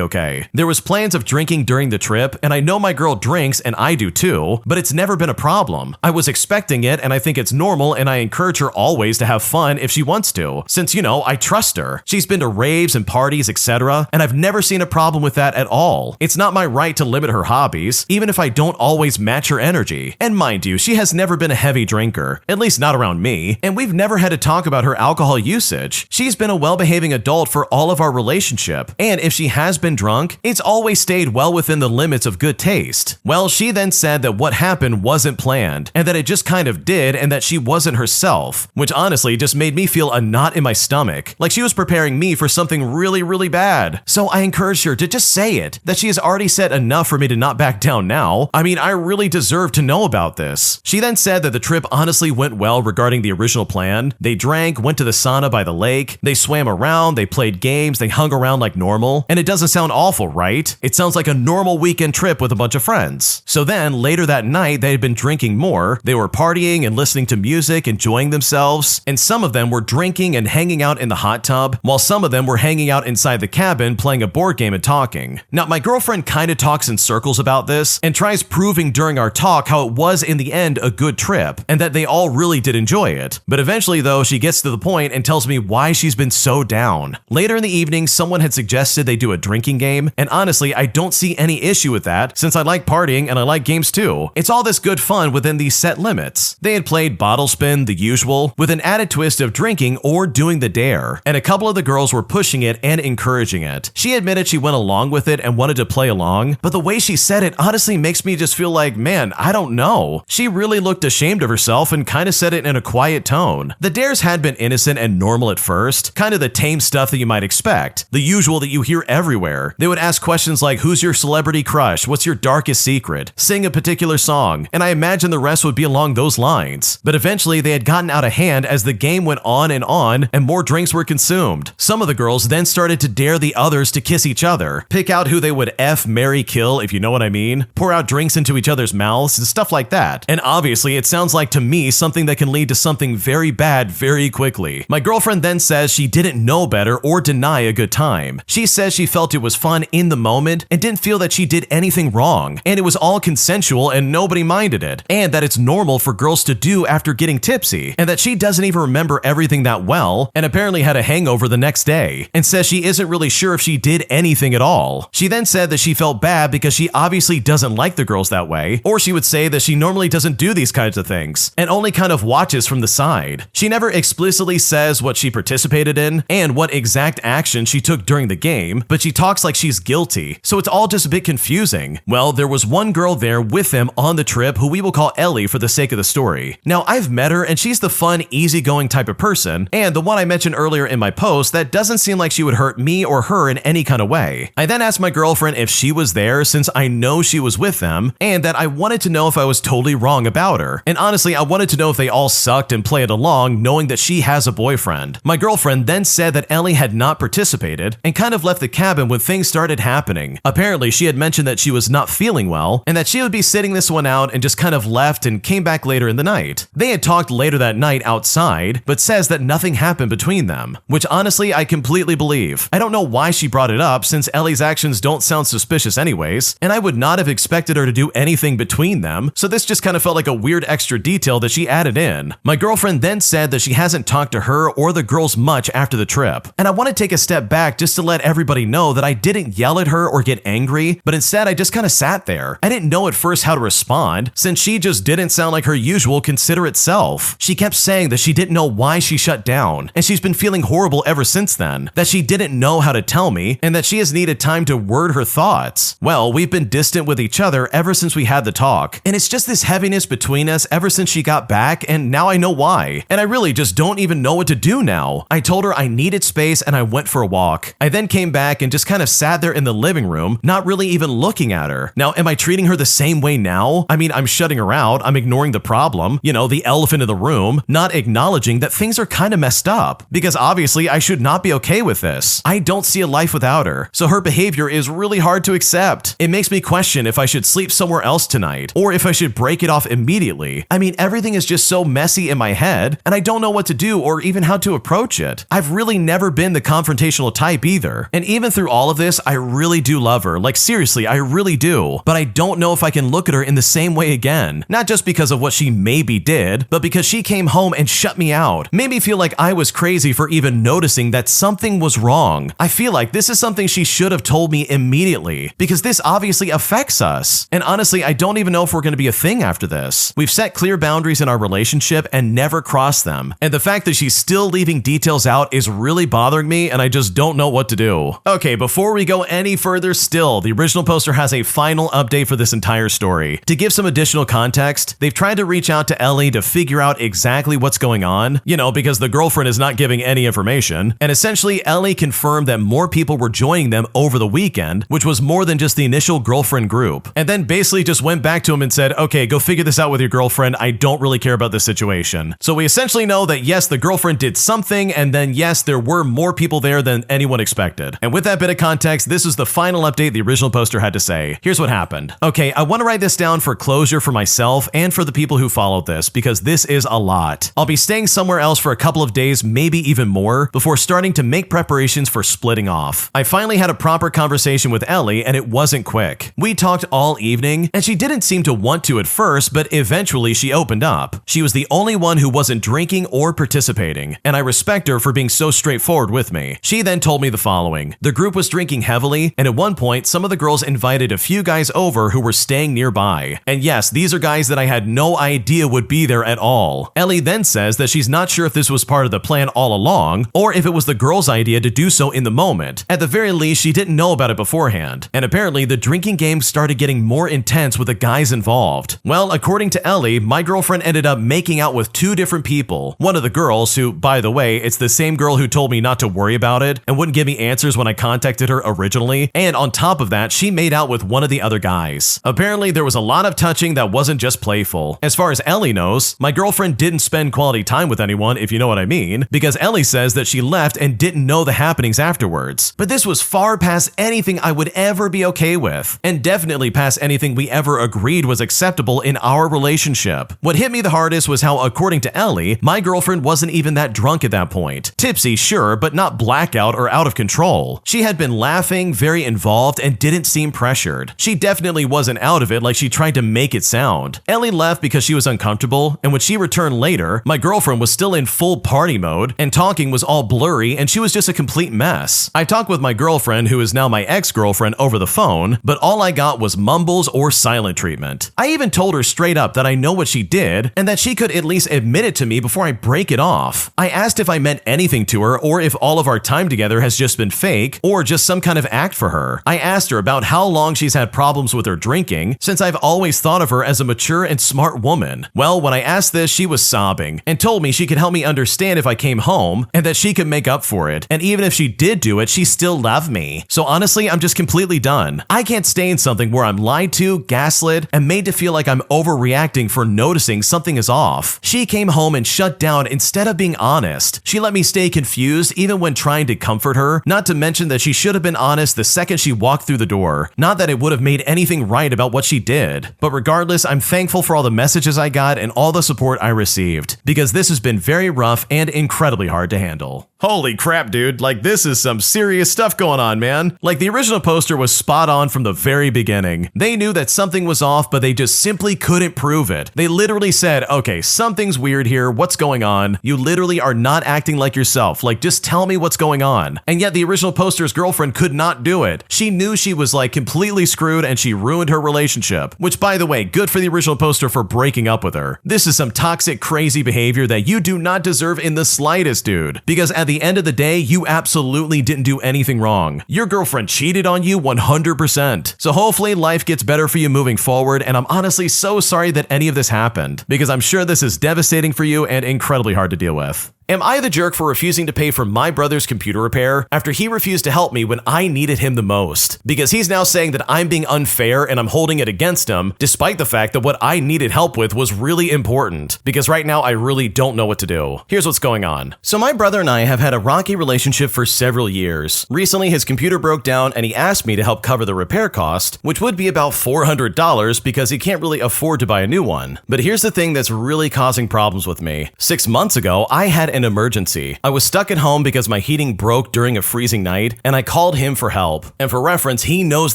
okay. There was plans of drinking during the trip, and I know my girl drinks and I do too, but it's never been a problem. I was expecting it, and I think it's normal, and I encourage her always to have fun if she wants to, since, you know, I trust her. She's been to raves and parties, etc., and I've never seen a problem with that at all. It's not my right to limit her hobbies, even if I don't always match her energy. And mind you, she has never been a heavy drinker, at least not around me, and we've never had to talk about her alcohol usage. She's been a well-behaving adult for all of our relationship, and if she has been drunk, it's always stayed well within the limits of good taste. Well, she then said that what happened wasn't planned, and that it just kind of did, and that she wasn't herself, which honestly just made me feel a knot in my stomach, like she was preparing me for something really, really bad. So I encouraged her to just say it, that she has already said enough for me to not back down now. I mean, I really deserve to know about this. She then said that the trip honestly went well regarding the original plan. They drank, went to the sauna by the lake, they swam around, they played games, they hung around like normal, and it doesn't sound awful, right? It sounds like a normal weekend trip with a bunch of friends. So then, later that night, they had been drinking more, they were partying and listening to music, enjoying themselves, and some of them were drinking and hanging out in the hot tub, while some of them were hanging out inside the cabin playing a board game and talking. Now, my girlfriend kind of talks in circles about this, and tries proving during our talk how it was in the end a good trip, and that they all really did enjoy it. But eventually though, she gets to the point and tells me why she's been so down. Later in the evening, someone had suggested they do a drinking game, and honestly, I don't see any issue with that, since I like partying and I like games too. It's all this good fun within these set limits. They had played bottle spin, the usual, with an added twist of drinking or doing the dare, and a couple of the girls were pushing it and encouraging it. She admitted she went along with it and wanted to play along, but the way she said it honestly makes me just feel like, man, I don't know. She really looked ashamed of herself and kind of said it in a quiet tone. The dares had been innocent and normal at first, kind of the tame stuff that you might expect, the usual that you hear everywhere. They would ask questions like, who's your celebrity crush? What's your darkest secret? Sing a particular song, and I imagine the rest would be along those lines. But eventually they had gotten out of hand as the game went on and more drinks were consumed. Some of the girls then started to dare the others to kiss each other, pick out who they would F, marry, kill, if you know what I mean, pour out drinks into each other's mouths and stuff like that. And obviously it sounds like to me something that can lead to something very bad very quickly. My girlfriend then says she didn't know better or deny a good time. She says she felt it was fun in the moment and didn't feel that she did anything wrong, and it was all consensual and nobody minded it, and that it's normal for girls to do after getting tipsy, and that she doesn't even remember everything that well, and apparently had a hangover the next day, and says she isn't really sure if she did anything at all. She then said that she felt bad because she obviously doesn't like the girls that way, or she would say that she normally doesn't do these kinds of things, and only kind of watches from the side. She never explicitly says what she participated in, and what exact action actions she took during the game, but she talks like she's guilty, so it's all just a bit confusing. Well, there was one girl there with them on the trip who we will call Ellie for the sake of the story. Now, I've met her and she's the fun, easygoing type of person, and the one I mentioned earlier in my post that doesn't seem like she would hurt me or her in any kind of way. I then asked my girlfriend if she was there since I know she was with them, and that I wanted to know if I was totally wrong about her. And honestly, I wanted to know if they all sucked and played along knowing that she has a boyfriend. My girlfriend then said that Ellie had not participated and kind of left the cabin when things started happening. Apparently, she had mentioned that she was not feeling well and that she would be sitting this one out and just kind of left and came back later in the night. They had talked later that night outside, but says that nothing happened between them, which honestly I completely believe. I don't know why she brought it up since Ellie's actions don't sound suspicious anyways, and I would not have expected her to do anything between them, so this just kind of felt like a weird extra detail that she added in. My girlfriend then said that she hasn't talked to her or the girls much after the trip, and I want to take a step back just to let everybody know that I didn't yell at her or get angry, but instead I just kind of sat there. I didn't know at first how to respond since she just didn't sound like her usual considerate self. She kept saying that she didn't know why she shut down, and she's been feeling horrible ever since then, that she didn't know how to tell me, and that she has needed time to word her thoughts. Well, we've been distant with each other ever since we had the talk, and it's just this heaviness between us ever since she got back, and now I know why. And I really just don't even know what to do now. I told her I needed space and I went for a walk. I then came back and just kind of sat there in the living room, not really even looking at her. Now, am I treating her the same way now? I mean, I'm shutting her out, I'm ignoring the problem, you know, the elephant in the room, not acknowledging that things are kind of messed up, because obviously I should not be okay with this. I don't see a life without her, so her behavior is really hard to accept. It makes me question if I should sleep somewhere else tonight, or if I should break it off immediately. I mean, everything is just so messy in my head, and I don't know what to do or even how to approach it. I've really never been the confrontational type either, and even through all of this, I really do love her. Like seriously, I really do, but I don't know if I can look at her in the same way again. Not just because of what she maybe did, but because she came home and shut me out. Made me feel like I was crazy for even noticing that something was wrong. I feel like this is something she should have told me immediately, because this obviously affects us. And honestly, I don't even know if we're going to be a thing after this. We've set clear boundaries in our relationship and never crossed them. And the fact that she's still leaving details out is really bothering me, and I just don't know what to do. Okay, before we go any further still, the original poster has a final update for this entire story. To give some additional context, they've tried to reach out to Ellie to figure out exactly what's going on, you know, because the girlfriend is not giving any information. And essentially, Ellie confirmed that more people were joining them over the weekend, which was more than just the initial girlfriend group. And then basically just went back to him and said, okay, go figure this out with your girlfriend. I don't really care about this situation. So we essentially know that yes, the girlfriend did something, and then yes, there were more people there than anyone expected. And with that bit of context, this is the final update the original poster had to say. Here's what happened. Okay, I want to write this down for closure for myself and for the people who followed this, because this is a lot. I'll be staying somewhere else for a couple of days, maybe even more, before starting to make preparations for splitting off. I finally had a proper conversation with Ellie, and it wasn't quick. We talked all evening, and she didn't seem to want to at first, but eventually she opened up. She was the only one who wasn't drinking or participating, and I respect her for being so straightforward with me. She then told me the following. The group was drinking heavily, and at one point, some of the girls invited a few guys over who were staying nearby. And yes, these are guys that I had no idea would be there at all. Ellie then says that she's not sure if this was part of the plan all along, or if it was the girls' idea to do so in the moment. At the very least, she didn't know about it beforehand. And apparently, the drinking game started getting more intense with the guys involved. Well, according to Ellie, my girlfriend ended up making out with two different people. One of the girls, who, by the way, it's the same girl who told me not to worry about it and wouldn't give me answers when I contacted her originally, and on top of that, she made out with one of the other guys. Apparently, there was a lot of touching that wasn't just playful. As far as Ellie knows, my girlfriend didn't spend quality time with anyone, if you know what I mean, because Ellie says that she left and didn't know the happenings afterwards. But this was far past anything I would ever be okay with, and definitely past anything we ever agreed was acceptable in our relationship. What hit me the hardest was how, according to Ellie, my girlfriend wasn't even that drunk at that point. Tipsy, sure, but not blackout or out of control. She had been laughing, very involved, and didn't seem pressured. She definitely wasn't out of it like she tried to make it sound. Ellie left because she was uncomfortable, and when she returned later, my girlfriend was still in full party mode, and talking was all blurry, and she was just a complete mess. I talked with my girlfriend, who is now my ex-girlfriend, over the phone, but all I got was mumbles or silent treatment. I even told her straight up that I know what she did, and that she could at least admit it to me before I break it off. I asked if I meant anything to her, or if all of our time time together has just been fake or just some kind of act for her. I asked her about how long she's had problems with her drinking, since I've always thought of her as a mature and smart woman. Well, when I asked this, she was sobbing and told me she could help me understand if I came home and that she could make up for it. And even if she did do it, she still loved me. So honestly, I'm just completely done. I can't stay in something where I'm lied to, gaslit, and made to feel like I'm overreacting for noticing something is off. She came home and shut down instead of being honest. She let me stay confused even when trying to comfort her, not to mention that she should have been honest the second she walked through the door. Not that it would have made anything right about what she did. But regardless, I'm thankful for all the messages I got and all the support I received, because this has been very rough and incredibly hard to handle. Holy crap, dude. Like, this is some serious stuff going on, man. Like, the original poster was spot on from the very beginning. They knew that something was off, but they just simply couldn't prove it. They literally said, okay, something's weird here. What's going on? You literally are not acting like yourself. Like, just tell me what's going on. And yet the original poster's girlfriend could not do it. She knew she was like completely screwed and she ruined her relationship, which, by the way, good for the original poster for breaking up with her. This is some toxic, crazy behavior that you do not deserve in the slightest, dude. Because at the end of the day, you absolutely didn't do anything wrong. Your girlfriend cheated on you 100%. So hopefully life gets better for you moving forward, and I'm honestly so sorry that any of this happened, because I'm sure this is devastating for you and incredibly hard to deal with. Am I the jerk for refusing to pay for my brother's computer repair after he refused to help me when I needed him the most? Because he's now saying that I'm being unfair and I'm holding it against him, despite the fact that what I needed help with was really important. Because right now I really don't know what to do. Here's what's going on. So my brother and I have had a rocky relationship for several years. Recently his computer broke down and he asked me to help cover the repair cost, which would be about $400 because he can't really afford to buy a new one. But here's the thing that's really causing problems with me. 6 months ago, I had an emergency. I was stuck at home because my heating broke during a freezing night, and I called him for help. And for reference, he knows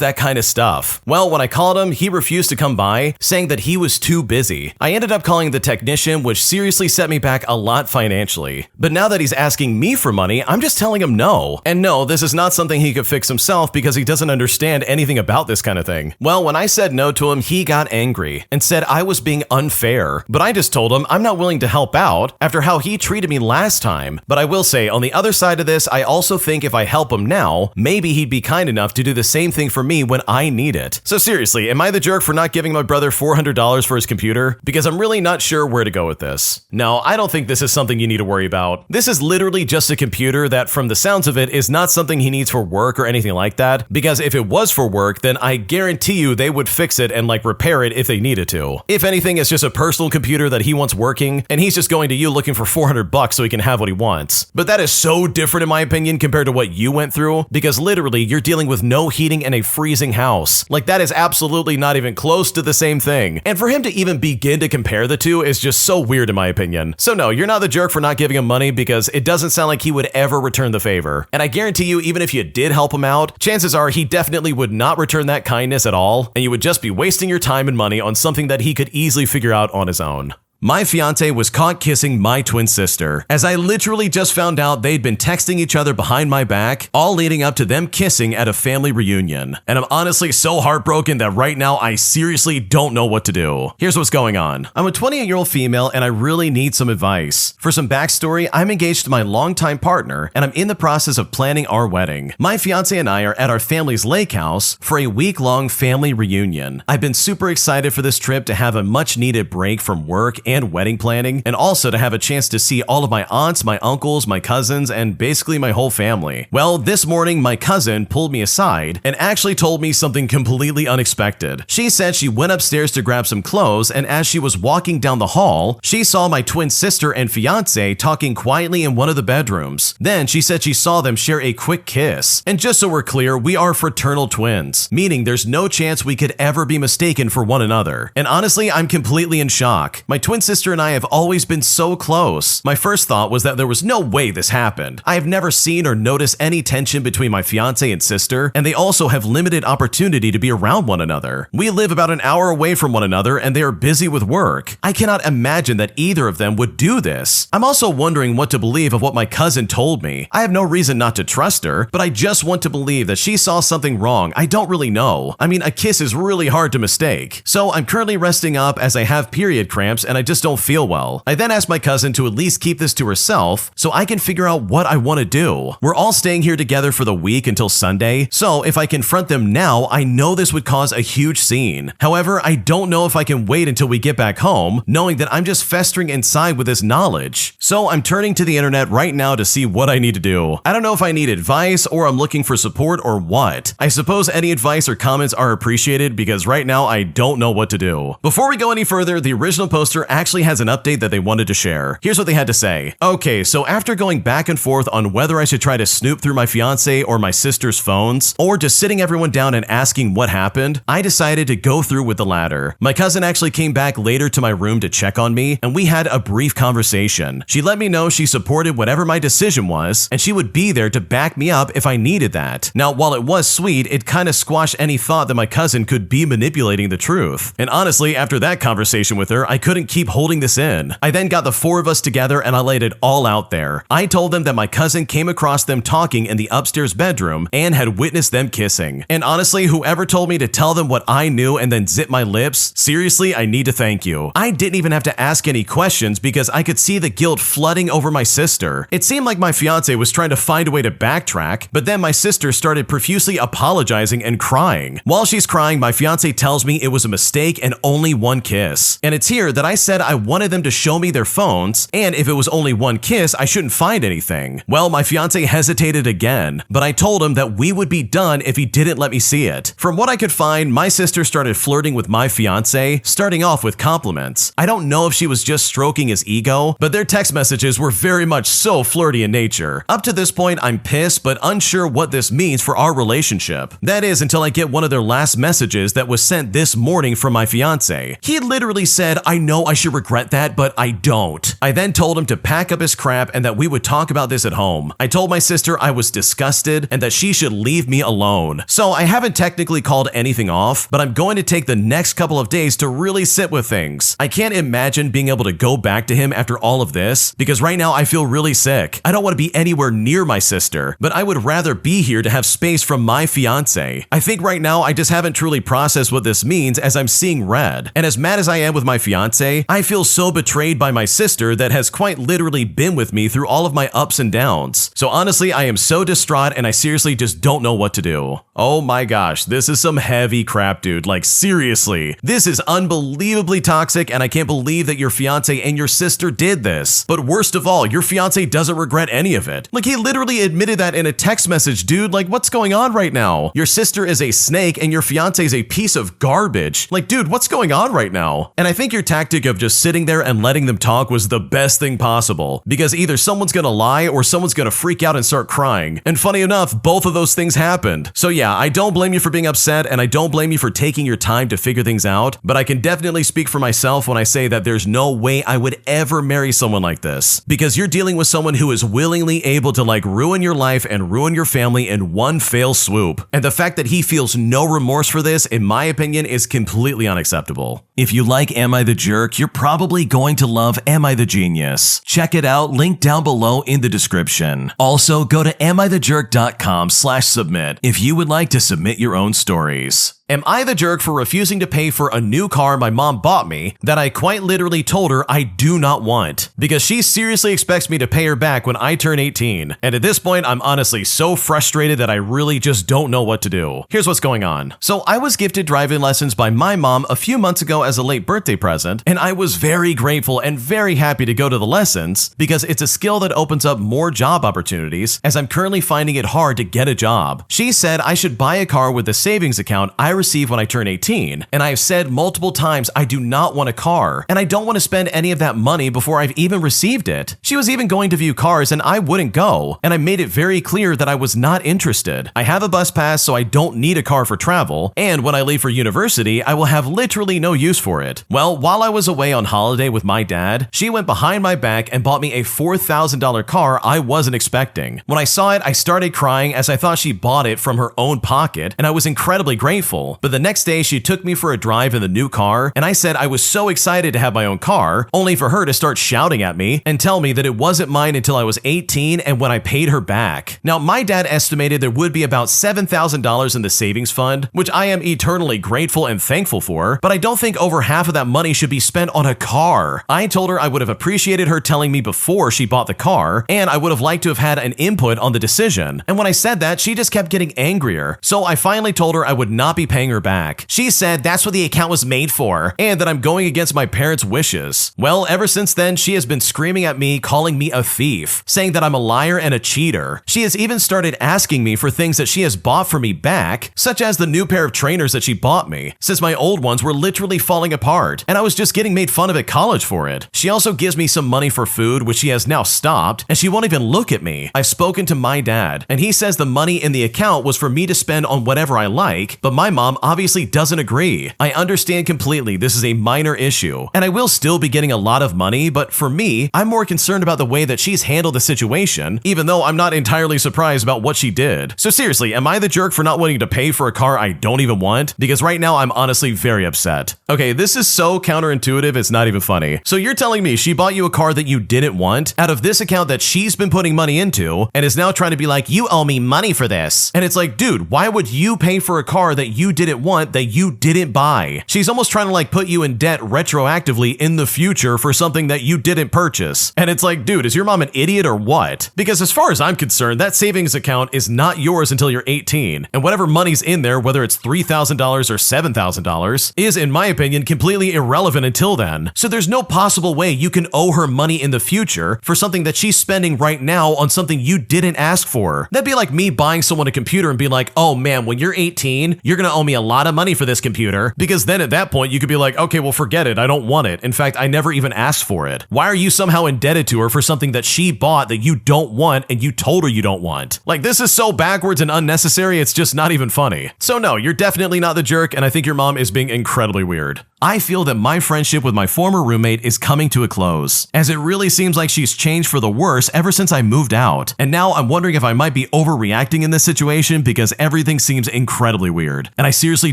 that kind of stuff. Well, when I called him, he refused to come by, saying that he was too busy. I ended up calling the technician, which seriously set me back a lot financially. But now that he's asking me for money, I'm just telling him no. And no, this is not something he could fix himself because he doesn't understand anything about this kind of thing. Well, when I said no to him, he got angry and said I was being unfair. But I just told him I'm not willing to help out after how he treated me last time. But I will say, on the other side of this, I also think if I help him now, maybe he'd be kind enough to do the same thing for me when I need it. So seriously, am I the jerk for not giving my brother $400 for his computer? Because I'm really not sure where to go with this. No, I don't think this is something you need to worry about. This is literally just a computer that, from the sounds of it, is not something he needs for work or anything like that. Because if it was for work, then I guarantee you they would fix it and like repair it if they needed to. If anything, it's just a personal computer that he wants working, and he's just going to you looking for $400 so he can have what he wants. But that is so different in my opinion compared to what you went through, because literally you're dealing with no heating and a freezing house. Like, that is absolutely not even close to the same thing. And for him to even begin to compare the two is just so weird in my opinion. So no, you're not the jerk for not giving him money, because it doesn't sound like he would ever return the favor. And I guarantee you, even if you did help him out, chances are he definitely would not return that kindness at all, and you would just be wasting your time and money on something that he could easily figure out on his own. My fiance was caught kissing my twin sister, as I literally just found out they'd been texting each other behind my back, all leading up to them kissing at a family reunion. And I'm honestly so heartbroken that right now I seriously don't know what to do. Here's what's going on. I'm a 28-year-old female and I really need some advice. For some backstory, I'm engaged to my longtime partner and I'm in the process of planning our wedding. My fiance and I are at our family's lake house for a week-long family reunion. I've been super excited for this trip to have a much-needed break from work and wedding planning, and also to have a chance to see all of my aunts, my uncles, my cousins, and basically my whole family. Well, this morning my cousin pulled me aside and actually told me something completely unexpected. She said she went upstairs to grab some clothes, and as she was walking down the hall, she saw my twin sister and fiance talking quietly in one of the bedrooms. Then she said she saw them share a quick kiss. And just so we're clear, we are fraternal twins, meaning there's no chance we could ever be mistaken for one another. And honestly, I'm completely in shock. My twin sister and I have always been so close. My first thought was that there was no way this happened. I have never seen or noticed any tension between my fiance and sister, and they also have limited opportunity to be around one another. We live about an hour away from one another and they are busy with work. I cannot imagine that either of them would do this. I'm also wondering what to believe of what my cousin told me. I have no reason not to trust her, but I just want to believe that she saw something wrong. I don't really know. I mean, a kiss is really hard to mistake. So I'm currently resting up as I have period cramps, and I just just don't feel well. I then asked my cousin to at least keep this to herself so I can figure out what I want to do. We're all staying here together for the week until Sunday, so if I confront them now, I know this would cause a huge scene. However, I don't know if I can wait until we get back home, knowing that I'm just festering inside with this knowledge. So I'm turning to the internet right now to see what I need to do. I don't know if I need advice or I'm looking for support or what. I suppose any advice or comments are appreciated because right now I don't know what to do. Before we go any further, the original poster actually has an update that they wanted to share. Here's what they had to say. Okay, so after going back and forth on whether I should try to snoop through my fiance or my sister's phones, or just sitting everyone down and asking what happened, I decided to go through with the latter. My cousin actually came back later to my room to check on me, and we had a brief conversation. She let me know she supported whatever my decision was, and she would be there to back me up if I needed that. Now, while it was sweet, it kind of squashed any thought that my cousin could be manipulating the truth. And honestly, after that conversation with her, I couldn't keep holding this in. I then got the four of us together and I laid it all out there. I told them that my cousin came across them talking in the upstairs bedroom and had witnessed them kissing. And honestly, whoever told me to tell them what I knew and then zip my lips, seriously, I need to thank you. I didn't even have to ask any questions because I could see the guilt flooding over my sister. It seemed like my fiance was trying to find a way to backtrack, but then my sister started profusely apologizing and crying. While she's crying, my fiance tells me it was a mistake and only one kiss. And it's here that I said I wanted them to show me their phones, and if it was only one kiss, I shouldn't find anything. Well, my fiance hesitated again, but I told him that we would be done if he didn't let me see it. From what I could find, my sister started flirting with my fiance, starting off with compliments. I don't know if she was just stroking his ego, but their text messages were very much so flirty in nature. Up to this point, I'm pissed but unsure what this means for our relationship. That is until I get one of their last messages that was sent this morning from my fiance. He literally said, "I know I should regret that, but I don't." I then told him to pack up his crap and that we would talk about this at home. I told my sister I was disgusted and that she should leave me alone. So I haven't technically called anything off, but I'm going to take the next couple of days to really sit with things. I can't imagine being able to go back to him after all of this because right now I feel really sick. I don't want to be anywhere near my sister, but I would rather be here to have space from my fiance. I think right now I just haven't truly processed what this means as I'm seeing red. And as mad as I am with my fiance, I feel so betrayed by my sister that has quite literally been with me through all of my ups and downs. So honestly, I am so distraught and I seriously just don't know what to do. Oh my gosh, this is some heavy crap, dude. Like seriously, this is unbelievably toxic and I can't believe that your fiance and your sister did this. But worst of all, your fiance doesn't regret any of it. Like he literally admitted that in a text message, dude. Like what's going on right now? Your sister is a snake and your fiance is a piece of garbage. Like dude, what's going on right now? And I think your tactic of just sitting there and letting them talk was the best thing possible because either someone's gonna lie or someone's gonna freak out and start crying. And funny enough, both of those things happened. So yeah, I don't blame you for being upset and I don't blame you for taking your time to figure things out, but I can definitely speak for myself when I say that there's no way I would ever marry someone like this because you're dealing with someone who is willingly able to like ruin your life and ruin your family in one fell swoop. And the fact that he feels no remorse for this, in my opinion, is completely unacceptable. If you like Am I the Jerk, you're probably going to love Am I the Genius. Check it out, link down below in the description. Also, go to AmITheJerk.com/submit if you would like to submit your own stories. Am I the jerk for refusing to pay for a new car my mom bought me that I quite literally told her I do not want? Because she seriously expects me to pay her back when I turn 18. And at this point, I'm honestly so frustrated that I really just don't know what to do. Here's what's going on. So I was gifted driving lessons by my mom a few months ago as a late birthday present, and I was very grateful and very happy to go to the lessons because it's a skill that opens up more job opportunities as I'm currently finding it hard to get a job. She said I should buy a car with the savings account I receive when I turn 18, and I have said multiple times I do not want a car, and I don't want to spend any of that money before I've even received it. She was even going to view cars and I wouldn't go, and I made it very clear that I was not interested. I have a bus pass so I don't need a car for travel, and when I leave for university, I will have literally no use for it. Well, while I was away on holiday with my dad, she went behind my back and bought me a $4,000 car I wasn't expecting. When I saw it, I started crying as I thought she bought it from her own pocket, and I was incredibly grateful. deal. But the next day, she took me for a drive in the new car, and I said I was so excited to have my own car, only for her to start shouting at me and tell me that it wasn't mine until I was 18 and when I paid her back. Now, my dad estimated there would be about $7,000 in the savings fund, which I am eternally grateful and thankful for, but I don't think over half of that money should be spent on a car. I told her I would have appreciated her telling me before she bought the car, and I would have liked to have had an input on the decision. And when I said that, she just kept getting angrier. So I finally told her I would not be paying her back. She said that's what the account was made for, and that I'm going against my parents' wishes. Well, ever since then, she has been screaming at me, calling me a thief, saying that I'm a liar and a cheater. She has even started asking me for things that she has bought for me back, such as the new pair of trainers that she bought me, since my old ones were literally falling apart, and I was just getting made fun of at college for it. She also gives me some money for food, which she has now stopped, and she won't even look at me. I've spoken to my dad, and he says the money in the account was for me to spend on whatever I like, but my mom obviously doesn't agree. I understand completely this is a minor issue, and I will still be getting a lot of money, but for me, I'm more concerned about the way that she's handled the situation, even though I'm not entirely surprised about what she did. So seriously, am I the jerk for not wanting to pay for a car I don't even want? Because right now I'm honestly very upset. Okay, this is so counterintuitive, it's not even funny. So you're telling me she bought you a car that you didn't want out of this account that she's been putting money into and is now trying to be like, you owe me money for this. And it's like, dude, why would you pay for a car that you didn't want, that you didn't buy? She's almost trying to like put you in debt retroactively in the future for something that you didn't purchase. And it's like, dude, is your mom an idiot or what? Because as far as I'm concerned, that savings account is not yours until you're 18. And whatever money's in there, whether it's $3,000 or $7,000, is, in my opinion, completely irrelevant until then. So there's no possible way you can owe her money in the future for something that she's spending right now on something you didn't ask for. That'd be like me buying someone a computer and being like, oh man, when you're 18, you're gonna owe me a lot of money for this computer, because then at that point you could be like, okay, well forget it, I don't want it. In fact, I never even asked for it. Why are you somehow indebted to her for something that she bought that you don't want and you told her you don't want? Like, this is so backwards and unnecessary, it's just not even funny. So no, you're definitely not the jerk, and I think your mom is being incredibly weird. I feel that my friendship with my former roommate is coming to a close, as it really seems like she's changed for the worse ever since I moved out. And now I'm wondering if I might be overreacting in this situation because everything seems incredibly weird, and I seriously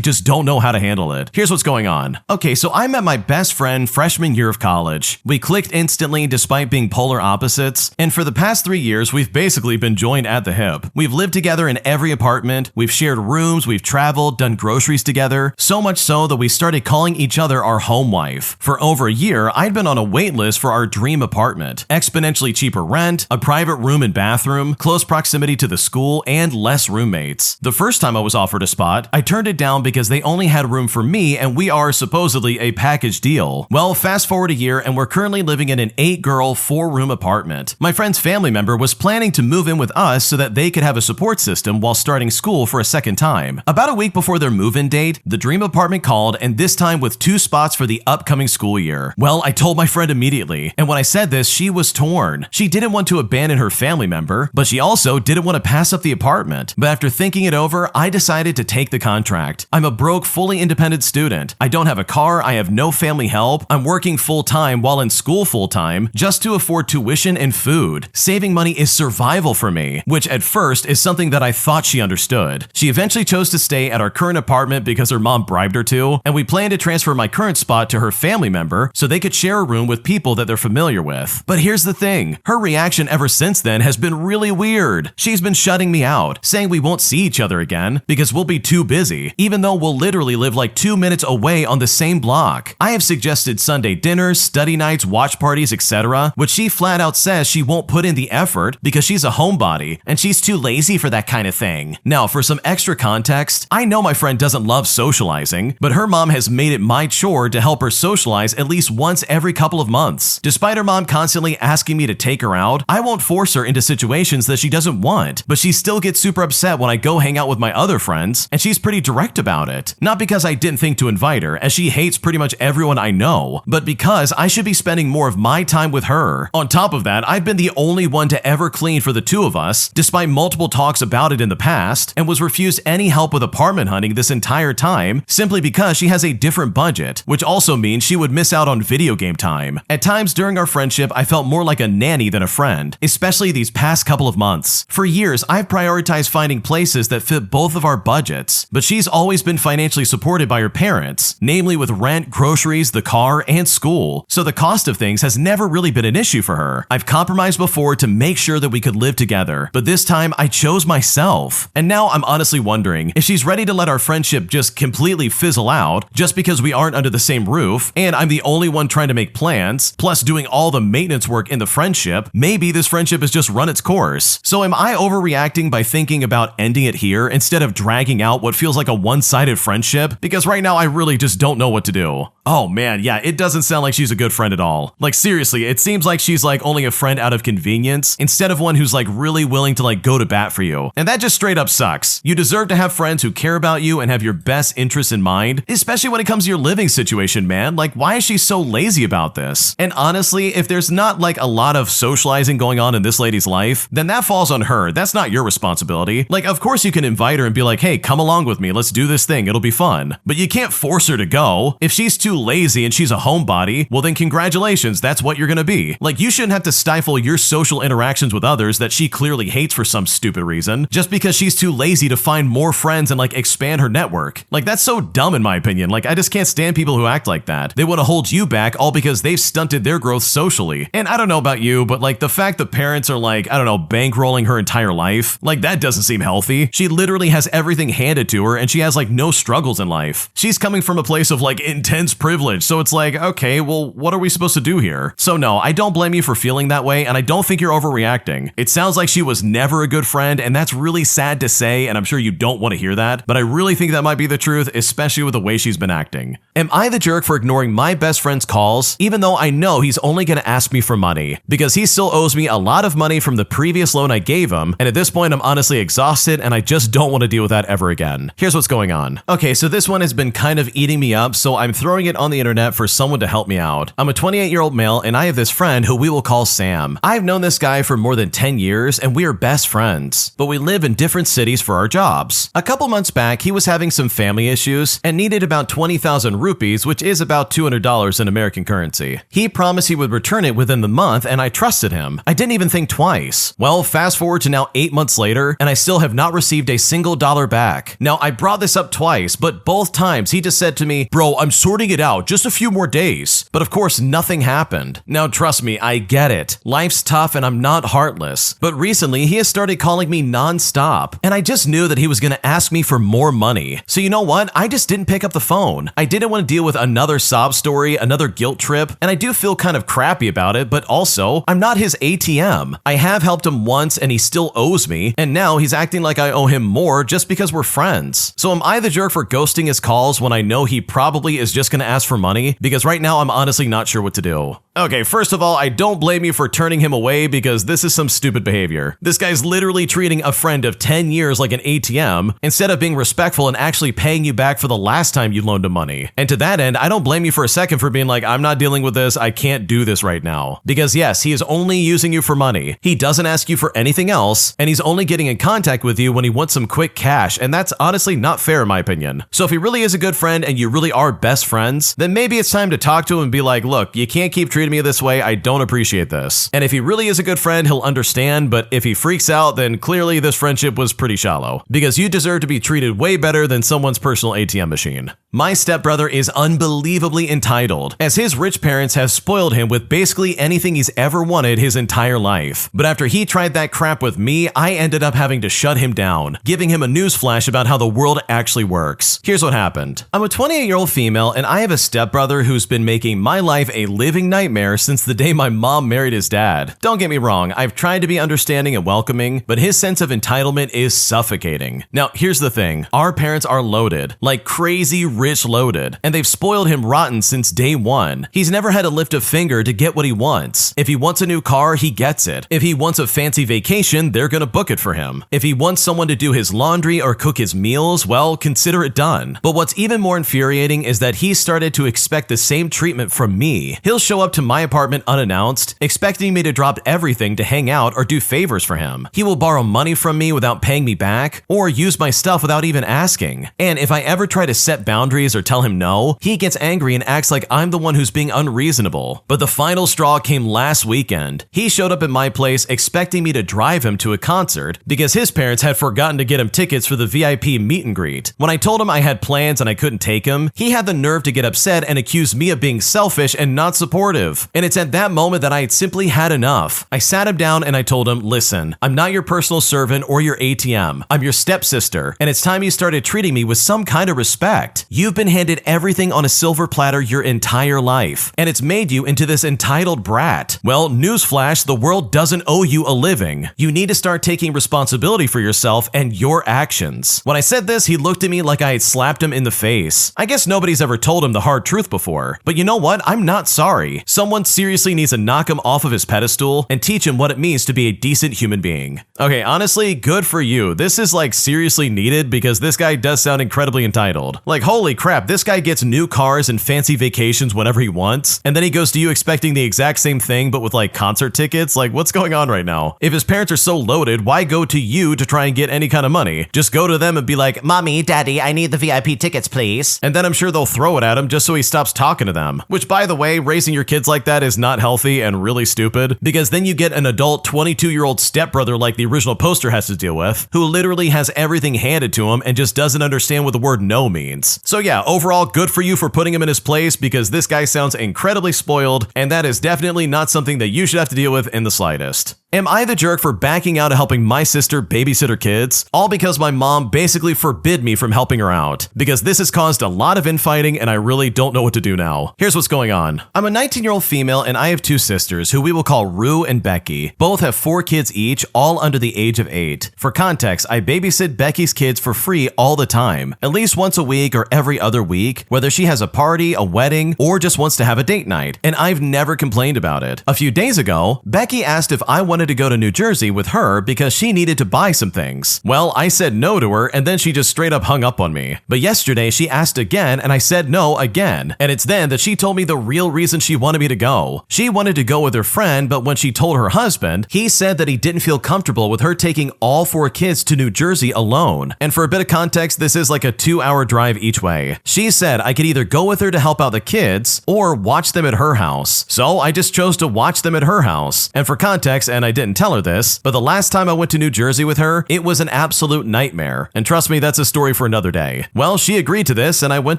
just don't know how to handle it. Here's what's going on. Okay, so I met my best friend freshman year of college. We clicked instantly despite being polar opposites, and for the past 3 years, we've basically been joined at the hip. We've lived together in every apartment, we've shared rooms, we've traveled, done groceries together, so much so that we started calling each other our home wife. For over a year, I'd been on a wait list for our dream apartment. Exponentially cheaper rent, a private room and bathroom, close proximity to the school, and less roommates. The first time I was offered a spot, I turned it down because they only had room for me and we are supposedly a package deal. Well, fast forward a year and we're currently living in an 8-girl, 4-room apartment. My friend's family member was planning to move in with us so that they could have a support system while starting school for a second time. About a week before their move-in date, the dream apartment called, and this time with 2 spots for the upcoming school year. Well, I told my friend immediately, and when I said this, she was torn. She didn't want to abandon her family member, but she also didn't want to pass up the apartment. But after thinking it over, I decided to take the contract. I'm a broke, fully independent student. I don't have a car, I have no family help, I'm working full-time while in school full-time just to afford tuition and food. Saving money is survival for me, which at first is something that I thought she understood. She eventually chose to stay at our current apartment because her mom bribed her to, and we plan to transfer my current spot to her family member so they could share a room with people that they're familiar with. But here's the thing, her reaction ever since then has been really weird. She's been shutting me out, saying we won't see each other again because we'll be too busy, even though we'll literally live like 2 minutes away on the same block. I have suggested Sunday dinners, study nights, watch parties, etc., which she flat out says she won't put in the effort because she's a homebody and she's too lazy for that kind of thing. Now, for some extra context, I know my friend doesn't love socializing, but her mom has made it my chore to help her socialize at least once every couple of months. Despite her mom constantly asking me to take her out, I won't force her into situations that she doesn't want, but she still gets super upset when I go hang out with my other friends, and she's pretty direct about it. Not because I didn't think to invite her, as she hates pretty much everyone I know, but because I should be spending more of my time with her. On top of that, I've been the only one to ever clean for the 2 of us, despite multiple talks about it in the past, and was refused any help with apartment hunting this entire time, simply because she has a different budget, which also means she would miss out on video game time. At times during our friendship, I felt more like a nanny than a friend, especially these past couple of months. For years, I've prioritized finding places that fit both of our budgets, but she's she's always been financially supported by her parents, namely with rent, groceries, the car, and school. So the cost of things has never really been an issue for her. I've compromised before to make sure that we could live together, but this time I chose myself. And now I'm honestly wondering if she's ready to let our friendship just completely fizzle out just because we aren't under the same roof and I'm the only one trying to make plans, plus doing all the maintenance work in the friendship. Maybe this friendship has just run its course. So am I overreacting by thinking about ending it here instead of dragging out what feels like a one-sided friendship? Because right now I really just don't know what to do. Oh man, yeah, it doesn't sound like she's a good friend at all. Like seriously, it seems like she's like only a friend out of convenience instead of one who's like really willing to like go to bat for you. And that just straight up sucks. You deserve to have friends who care about you and have your best interests in mind, especially when it comes to your living situation, man. Like why is she so lazy about this? And honestly, if there's not like a lot of socializing going on in this lady's life, then that falls on her. That's not your responsibility. Like of course you can invite her and be like, hey, come along with me, let's do this thing, it'll be fun. But you can't force her to go. If she's too lazy and she's a homebody, well then congratulations, that's what you're gonna be. Like you shouldn't have to stifle your social interactions with others that she clearly hates for some stupid reason, just because she's too lazy to find more friends and like expand her network. Like that's so dumb in my opinion. Like I just can't stand people who act like that. They want to hold you back all because they've stunted their growth socially. And I don't know about you, but like the fact the parents are like, I don't know, bankrolling her entire life, like that doesn't seem healthy. She literally has everything handed to her and she has like no struggles in life. She's coming from a place of like intense privilege. So it's like, okay, well, what are we supposed to do here? So no, I don't blame you for feeling that way, and I don't think you're overreacting. It sounds like she was never a good friend, and that's really sad to say, and I'm sure you don't want to hear that, but I really think that might be the truth, especially with the way she's been acting. Am I the jerk for ignoring my best friend's calls, even though I know he's only gonna ask me for money? Because he still owes me a lot of money from the previous loan I gave him, and at this point I'm honestly exhausted and I just don't want to deal with that ever again. Here's what's going on. Okay, so this one has been kind of eating me up, so I'm throwing it on the internet for someone to help me out. I'm a 28-year-old male and I have this friend who we will call Sam. I've known this guy for more than 10 years and we are best friends, but we live in different cities for our jobs. A couple months back, he was having some family issues and needed about 20,000 rupees, which is about $200 in American currency. He promised he would return it within the month and I trusted him. I didn't even think twice. Well, fast forward to now 8 months later and I still have not received a single dollar back. Now, I brought this up twice, but both times he just said to me, bro, I'm sorting it out, just a few more days. But of course, nothing happened. Now, trust me, I get it. Life's tough and I'm not heartless. But recently, he has started calling me non-stop, and I just knew that he was gonna ask me for more money. So you know what? I just didn't pick up the phone. I didn't want to deal with another sob story, another guilt trip, and I do feel kind of crappy about it, but also, I'm not his ATM. I have helped him once and he still owes me, and now he's acting like I owe him more just because we're friends. So am I the jerk for ghosting his calls when I know he probably is just gonna ask for money? Because right now I'm honestly not sure what to do. Okay, first of all, I don't blame you for turning him away because this is some stupid behavior. This guy's literally treating a friend of 10 years like an ATM instead of being respectful and actually paying you back for the last time you loaned him money. And to that end, I don't blame you for a second for being like, I'm not dealing with this, I can't do this right now. Because yes, he is only using you for money. He doesn't ask you for anything else, and he's only getting in contact with you when he wants some quick cash, and that's honestly not fair in my opinion. So if he really is a good friend and you really are best friends, then maybe it's time to talk to him and be like, look, you can't keep treating me this way, I don't appreciate this. And if he really is a good friend, he'll understand, but if he freaks out, then clearly this friendship was pretty shallow. Because you deserve to be treated way better than someone's personal ATM machine. My stepbrother is unbelievably entitled, as his rich parents have spoiled him with basically anything he's ever wanted his entire life. But after he tried that crap with me, I ended up having to shut him down, giving him a newsflash about how the world actually works. Here's what happened. I'm a 28-year-old female and I have a stepbrother who's been making my life a living nightmare since the day my mom married his dad. Don't get me wrong, I've tried to be understanding and welcoming, but his sense of entitlement is suffocating. Now, here's the thing. Our parents are loaded, like crazy rich loaded, and they've spoiled him rotten since day one. He's never had to lift a finger to get what he wants. If he wants a new car, he gets it. If he wants a fancy vacation, they're gonna book it for him. If he wants someone to do his laundry or cook his meals, well, consider it done. But what's even more infuriating is that he started to expect the same treatment from me. He'll show up to my apartment unannounced, expecting me to drop everything to hang out or do favors for him. He will borrow money from me without paying me back, or use my stuff without even asking. And if I ever try to set boundaries boundaries or tell him no, he gets angry and acts like I'm the one who's being unreasonable. But the final straw came last weekend. He showed up at my place expecting me to drive him to a concert because his parents had forgotten to get him tickets for the VIP meet and greet. When I told him I had plans and I couldn't take him, he had the nerve to get upset and accuse me of being selfish and not supportive. And it's at that moment that I had simply had enough. I sat him down and I told him, listen, I'm not your personal servant or your ATM. I'm your stepsister, and it's time you started treating me with some kind of respect. You've been handed everything on a silver platter your entire life, and it's made you into this entitled brat. Well, newsflash, the world doesn't owe you a living. You need to start taking responsibility for yourself and your actions. When I said this, he looked at me like I had slapped him in the face. I guess nobody's ever told him the hard truth before, but you know what? I'm not sorry. Someone seriously needs to knock him off of his pedestal and teach him what it means to be a decent human being. Okay, honestly, good for you. This is like seriously needed because this guy does sound incredibly entitled. Like, holy crap, this guy gets new cars and fancy vacations whenever he wants, and then he goes to you expecting the exact same thing but with like concert tickets? Like, what's going on right now? If his parents are so loaded, why go to you to try and get any kind of money? Just go to them and be like, Mommy, Daddy, I need the VIP tickets, please. And then I'm sure they'll throw it at him just so he stops talking to them. Which, by the way, raising your kids like that is not healthy and really stupid, because then you get an adult 22-year-old stepbrother like the original poster has to deal with, who literally has everything handed to him and just doesn't understand what the word no means. So yeah, overall, good for you for putting him in his place, because this guy sounds incredibly spoiled, and that is definitely not something that you should have to deal with in the slightest. Am I the jerk for backing out of helping my sister babysit her kids? All because my mom basically forbid me from helping her out. Because this has caused a lot of infighting and I really don't know what to do now. Here's what's going on. I'm a 19-year-old female and I have two sisters who we will call Rue and Becky. Both have 4 kids each, all under the age of 8. For context, I babysit Becky's kids for free all the time, at least once a week or every other week, whether she has a party, a wedding, or just wants to have a date night, and I've never complained about it. A few days ago, Becky asked if I wanted to go to New Jersey with her because she needed to buy some things. Well, I said no to her and then she just straight up hung up on me. But yesterday she asked again and I said no again. And it's then that she told me the real reason she wanted me to go. She wanted to go with her friend, but when she told her husband, he said that he didn't feel comfortable with her taking all 4 kids to New Jersey alone. And for a bit of context, this is like a 2-hour drive each way. She said I could either go with her to help out the kids or watch them at her house. So I just chose to watch them at her house. And for context, and I didn't tell her this, but the last time I went to New Jersey with her, it was an absolute nightmare. And trust me, that's a story for another day. Well, she agreed to this and I went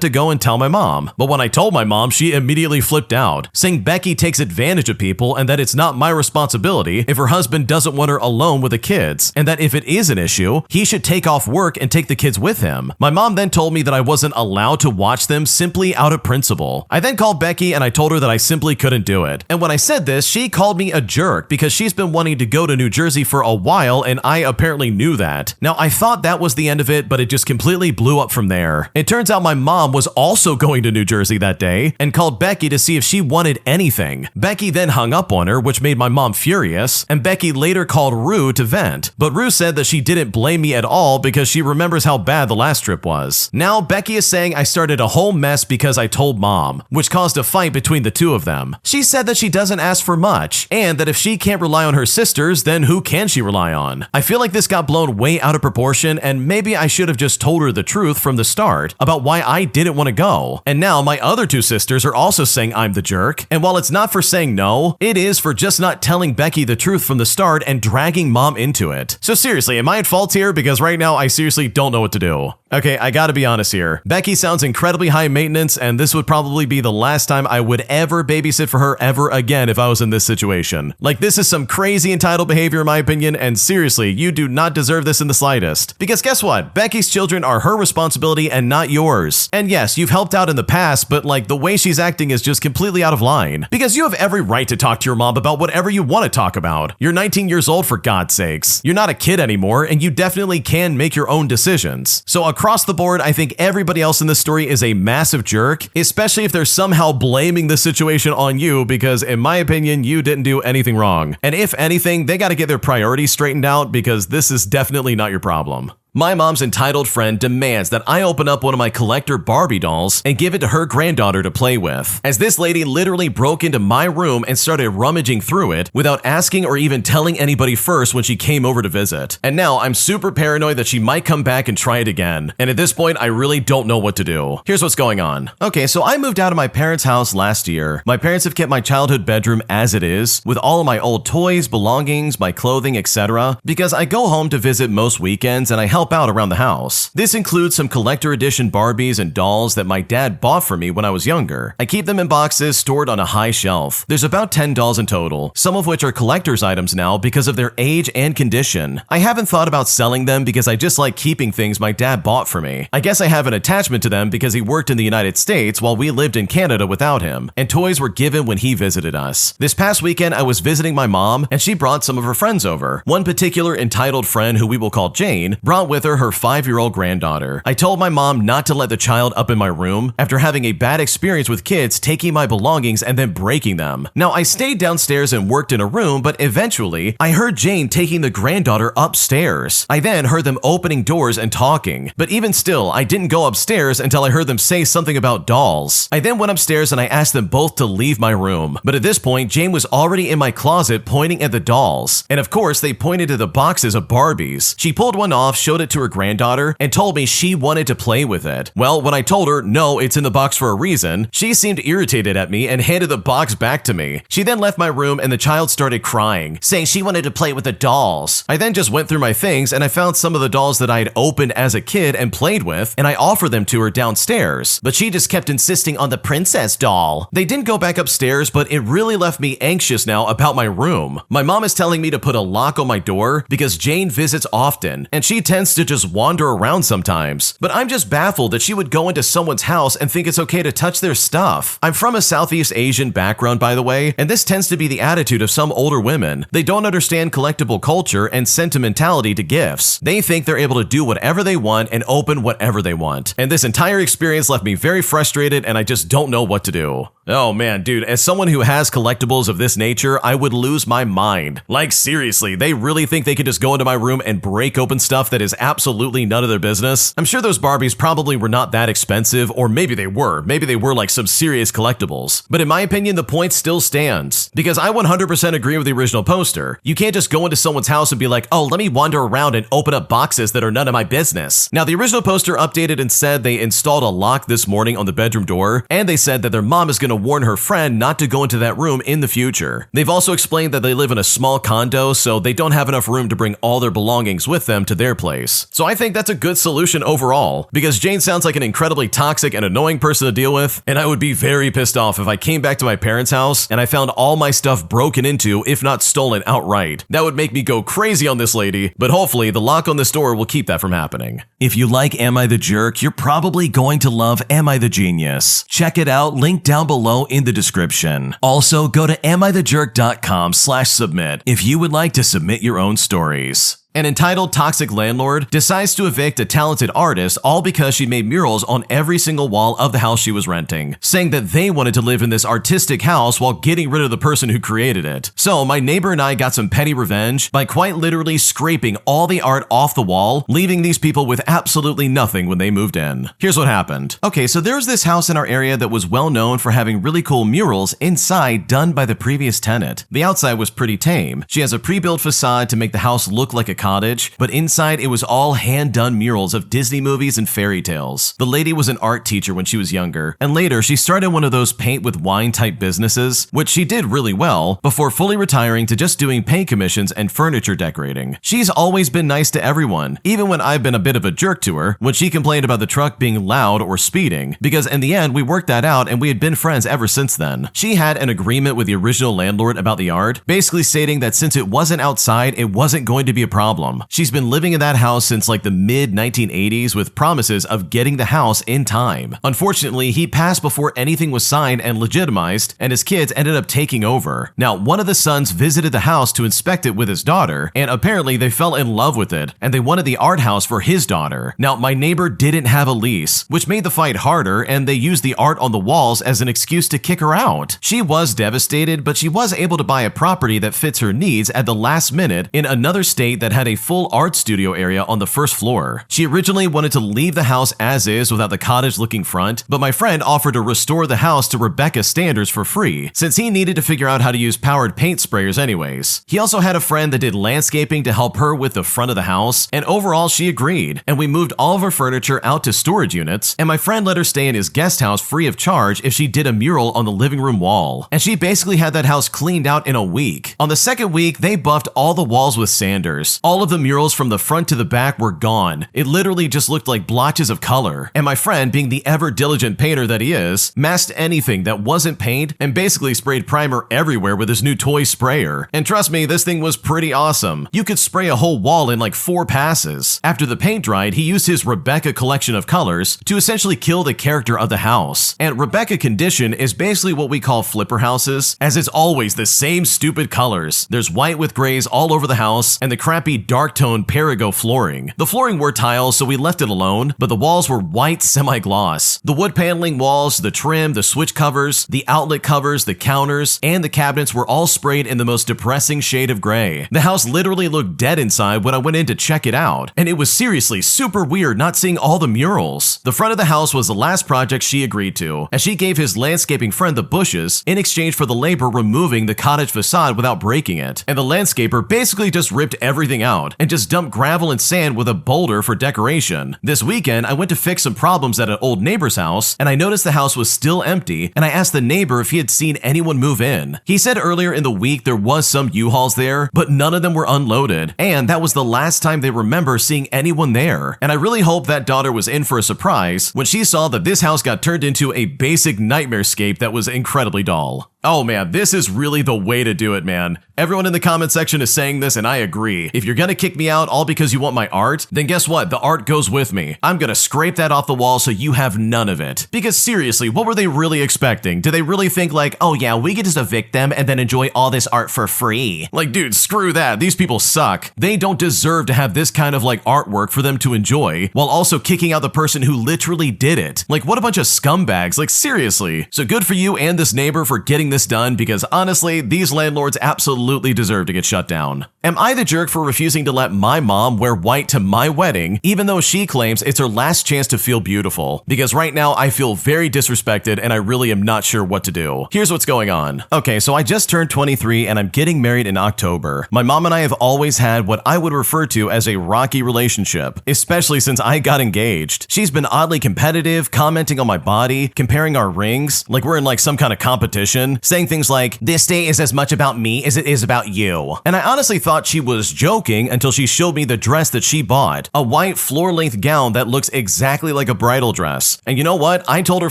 to go and tell my mom. But when I told my mom, she immediately flipped out, saying Becky takes advantage of people and that it's not my responsibility if her husband doesn't want her alone with the kids, and that if it is an issue, he should take off work and take the kids with him. My mom then told me that I wasn't allowed to watch them simply out of principle. I then called Becky and I told her that I simply couldn't do it. And when I said this, she called me a jerk because she's been wanting to go to New Jersey for a while and I apparently knew that. Now, I thought that was the end of it, but it just completely blew up from there. It turns out my mom was also going to New Jersey that day and called Becky to see if she wanted anything. Becky then hung up on her, which made my mom furious, and Becky later called Rue to vent. But Rue said that she didn't blame me at all because she remembers how bad the last trip was. Now, Becky is saying I started a whole mess because I told mom, which caused a fight between the two of them. She said that she doesn't ask for much, and that if she can't rely on her sisters, then who can she rely on? I feel like this got blown way out of proportion, and maybe I should have just told her the truth from the start about why I didn't want to go. And now my other 2 sisters are also saying I'm the jerk, and while it's not for saying no, it is for just not telling Becky the truth from the start and dragging mom into it. So seriously, am I at fault here? Because right now I seriously don't know what to do. Okay, I gotta be honest here. Becky sounds incredibly high maintenance, and this would probably be the last time I would ever babysit for her ever again if I was in this situation. Like, this is some crazy entitled behavior in my opinion, and seriously, you do not deserve this in the slightest. Because guess what? Becky's children are her responsibility and not yours. And yes, you've helped out in the past, but like, the way she's acting is just completely out of line. Because you have every right to talk to your mom about whatever you want to talk about. You're 19 years old, for God's sakes. You're not a kid anymore, and you definitely can make your own decisions. So across the board, I think everybody else in this story is a massive jerk, especially if they're somehow blaming the situation on you, because in my opinion, you didn't do anything wrong. And if anything, they gotta get their priorities straightened out, because this is definitely not your problem. My mom's entitled friend demands that I open up one of my collector Barbie dolls and give it to her granddaughter to play with, as this lady literally broke into my room and started rummaging through it without asking or even telling anybody first when she came over to visit. And now I'm super paranoid that she might come back and try it again. And at this point, I really don't know what to do. Here's what's going on. Okay, so I moved out of my parents' house last year. My parents have kept my childhood bedroom as it is, with all of my old toys, belongings, my clothing, etc., because I go home to visit most weekends and I help out around the house. This includes some collector edition Barbies and dolls that my dad bought for me when I was younger. I keep them in boxes stored on a high shelf. There's about 10 dolls in total, some of which are collector's items now because of their age and condition. I haven't thought about selling them because I just like keeping things my dad bought for me. I guess I have an attachment to them because he worked in the United States while we lived in Canada without him, and toys were given when he visited us. This past weekend, I was visiting my mom, and she brought some of her friends over. One particular entitled friend, who we will call Jane, brought with her 5-year-old granddaughter. I told my mom not to let the child up in my room after having a bad experience with kids taking my belongings and then breaking them. Now, I stayed downstairs and worked in a room, but eventually, I heard Jane taking the granddaughter upstairs. I then heard them opening doors and talking, but even still, I didn't go upstairs until I heard them say something about dolls. I then went upstairs and I asked them both to leave my room, but at this point, Jane was already in my closet pointing at the dolls, and of course, they pointed to the boxes of Barbies. She pulled one off, showed it to her granddaughter, and told me she wanted to play with it. Well, when I told her, no, it's in the box for a reason, she seemed irritated at me and handed the box back to me. She then left my room and the child started crying, saying she wanted to play with the dolls. I then just went through my things and I found some of the dolls that I had opened as a kid and played with, and I offered them to her downstairs, but she just kept insisting on the princess doll. They didn't go back upstairs, but it really left me anxious now about my room. My mom is telling me to put a lock on my door because Jane visits often, and she tends to just wander around sometimes, but I'm just baffled that she would go into someone's house and think it's okay to touch their stuff. I'm from a Southeast Asian background, by the way, and this tends to be the attitude of some older women. They don't understand collectible culture and sentimentality to gifts. They think they're able to do whatever they want and open whatever they want. And this entire experience left me very frustrated, and I just don't know what to do. Oh man, dude, as someone who has collectibles of this nature, I would lose my mind. Like seriously, they really think they could just go into my room and break open stuff that is absolutely none of their business? I'm sure those Barbies probably were not that expensive, or maybe they were. Maybe they were like some serious collectibles. But in my opinion, the point still stands, because I 100% agree with the original poster. You can't just go into someone's house and be like, oh, let me wander around and open up boxes that are none of my business. Now, the original poster updated and said they installed a lock this morning on the bedroom door, and they said that their mom is going to warn her friend not to go into that room in the future. They've also explained that they live in a small condo, so they don't have enough room to bring all their belongings with them to their place. So I think that's a good solution overall, because Jane sounds like an incredibly toxic and annoying person to deal with, and I would be very pissed off if I came back to my parents' house and I found all my stuff broken into, if not stolen outright. That would make me go crazy on this lady, but hopefully the lock on this door will keep that from happening. If you like Am I the Jerk, you're probably going to love Am I the Genius. Check it out, link down below in the description. Also, go to AmITheJerk.com/submit if you would like to submit your own stories. An entitled toxic landlord decides to evict a talented artist all because she made murals on every single wall of the house she was renting, saying that they wanted to live in this artistic house while getting rid of the person who created it. So my neighbor and I got some petty revenge by quite literally scraping all the art off the wall, leaving these people with absolutely nothing when they moved in. Here's what happened. Okay, so there was this house in our area that was well known for having really cool murals inside done by the previous tenant. The outside was pretty tame. She has a pre-built facade to make the house look like a cottage, but inside it was all hand-done murals of Disney movies and fairy tales. The lady was an art teacher when she was younger, and later she started one of those paint with wine type businesses, which she did really well, before fully retiring to just doing paint commissions and furniture decorating. She's always been nice to everyone, even when I've been a bit of a jerk to her when she complained about the truck being loud or speeding, because in the end we worked that out and we had been friends ever since then. She had an agreement with the original landlord about the art, basically stating that since it wasn't outside, it wasn't going to be a problem. She's been living in that house since like the mid-1980s with promises of getting the house in time. Unfortunately, he passed before anything was signed and legitimized, and his kids ended up taking over. Now, one of the sons visited the house to inspect it with his daughter, and apparently they fell in love with it, and they wanted the art house for his daughter. Now, my neighbor didn't have a lease, which made the fight harder, and they used the art on the walls as an excuse to kick her out. She was devastated, but she was able to buy a property that fits her needs at the last minute in another state that had had a full art studio area on the first floor. She originally wanted to leave the house as is without the cottage-looking front, but my friend offered to restore the house to Rebecca's standards for free, since he needed to figure out how to use powered paint sprayers anyways. He also had a friend that did landscaping to help her with the front of the house, and overall she agreed, and we moved all of her furniture out to storage units, and my friend let her stay in his guest house free of charge if she did a mural on the living room wall, and she basically had that house cleaned out in a week. On the second week, they buffed all the walls with sanders. All of the murals from the front to the back were gone. It literally just looked like blotches of color, and my friend, being the ever-diligent painter that he is, masked anything that wasn't paint and basically sprayed primer everywhere with his new toy sprayer. And trust me, this thing was pretty awesome. You could spray a whole wall in like 4 passes. After the paint dried, he used his Rebecca collection of colors to essentially kill the character of the house. And Rebecca condition is basically what we call flipper houses, as it's always the same stupid colors. There's white with grays all over the house and the crappy dark tone Perigo flooring. The flooring were tiles, so we left it alone, but the walls were white semi-gloss. The wood paneling walls, the trim, the switch covers, the outlet covers, the counters, and the cabinets were all sprayed in the most depressing shade of gray. The house literally looked dead inside when I went in to check it out, and it was seriously super weird not seeing all the murals. The front of the house was the last project she agreed to, as she gave his landscaping friend the bushes in exchange for the labor removing the cottage facade without breaking it, and the landscaper basically just ripped everything out and just dumped gravel and sand with a boulder for decoration. This weekend, I went to fix some problems at an old neighbor's house, and I noticed the house was still empty, and I asked the neighbor if he had seen anyone move in. He said earlier in the week there was some U-Hauls there, but none of them were unloaded, and that was the last time they remember seeing anyone there. And I really hope that daughter was in for a surprise when she saw that this house got turned into a basic nightmarescape that was incredibly dull. Oh man, this is really the way to do it, man. Everyone in the comment section is saying this, and I agree. If you're gonna kick me out all because you want my art, then guess what? The art goes with me. I'm gonna scrape that off the wall so you have none of it. Because seriously, what were they really expecting? Did they really think like, oh yeah, we could just evict them and then enjoy all this art for free? Like, dude, screw that. These people suck. They don't deserve to have this kind of like artwork for them to enjoy, while also kicking out the person who literally did it. Like, what a bunch of scumbags. Like, seriously. So good for you and this neighbor for getting this done, because honestly, these landlords absolutely deserve to get shut down. Am I the jerk for refusing to let my mom wear white to my wedding, even though she claims it's her last chance to feel beautiful? Because right now I feel very disrespected and I really am not sure what to do. Here's what's going on. Okay, so I just turned 23 and I'm getting married in October. My mom and I have always had what I would refer to as a rocky relationship, especially since I got engaged. She's been oddly competitive, commenting on my body, comparing our rings, like we're in like some kind of competition, saying things like, "This day is as much about me as it is about you." And I honestly thought she was joking until she showed me the dress that she bought, a white floor-length gown that looks exactly like a bridal dress. And you know what? I told her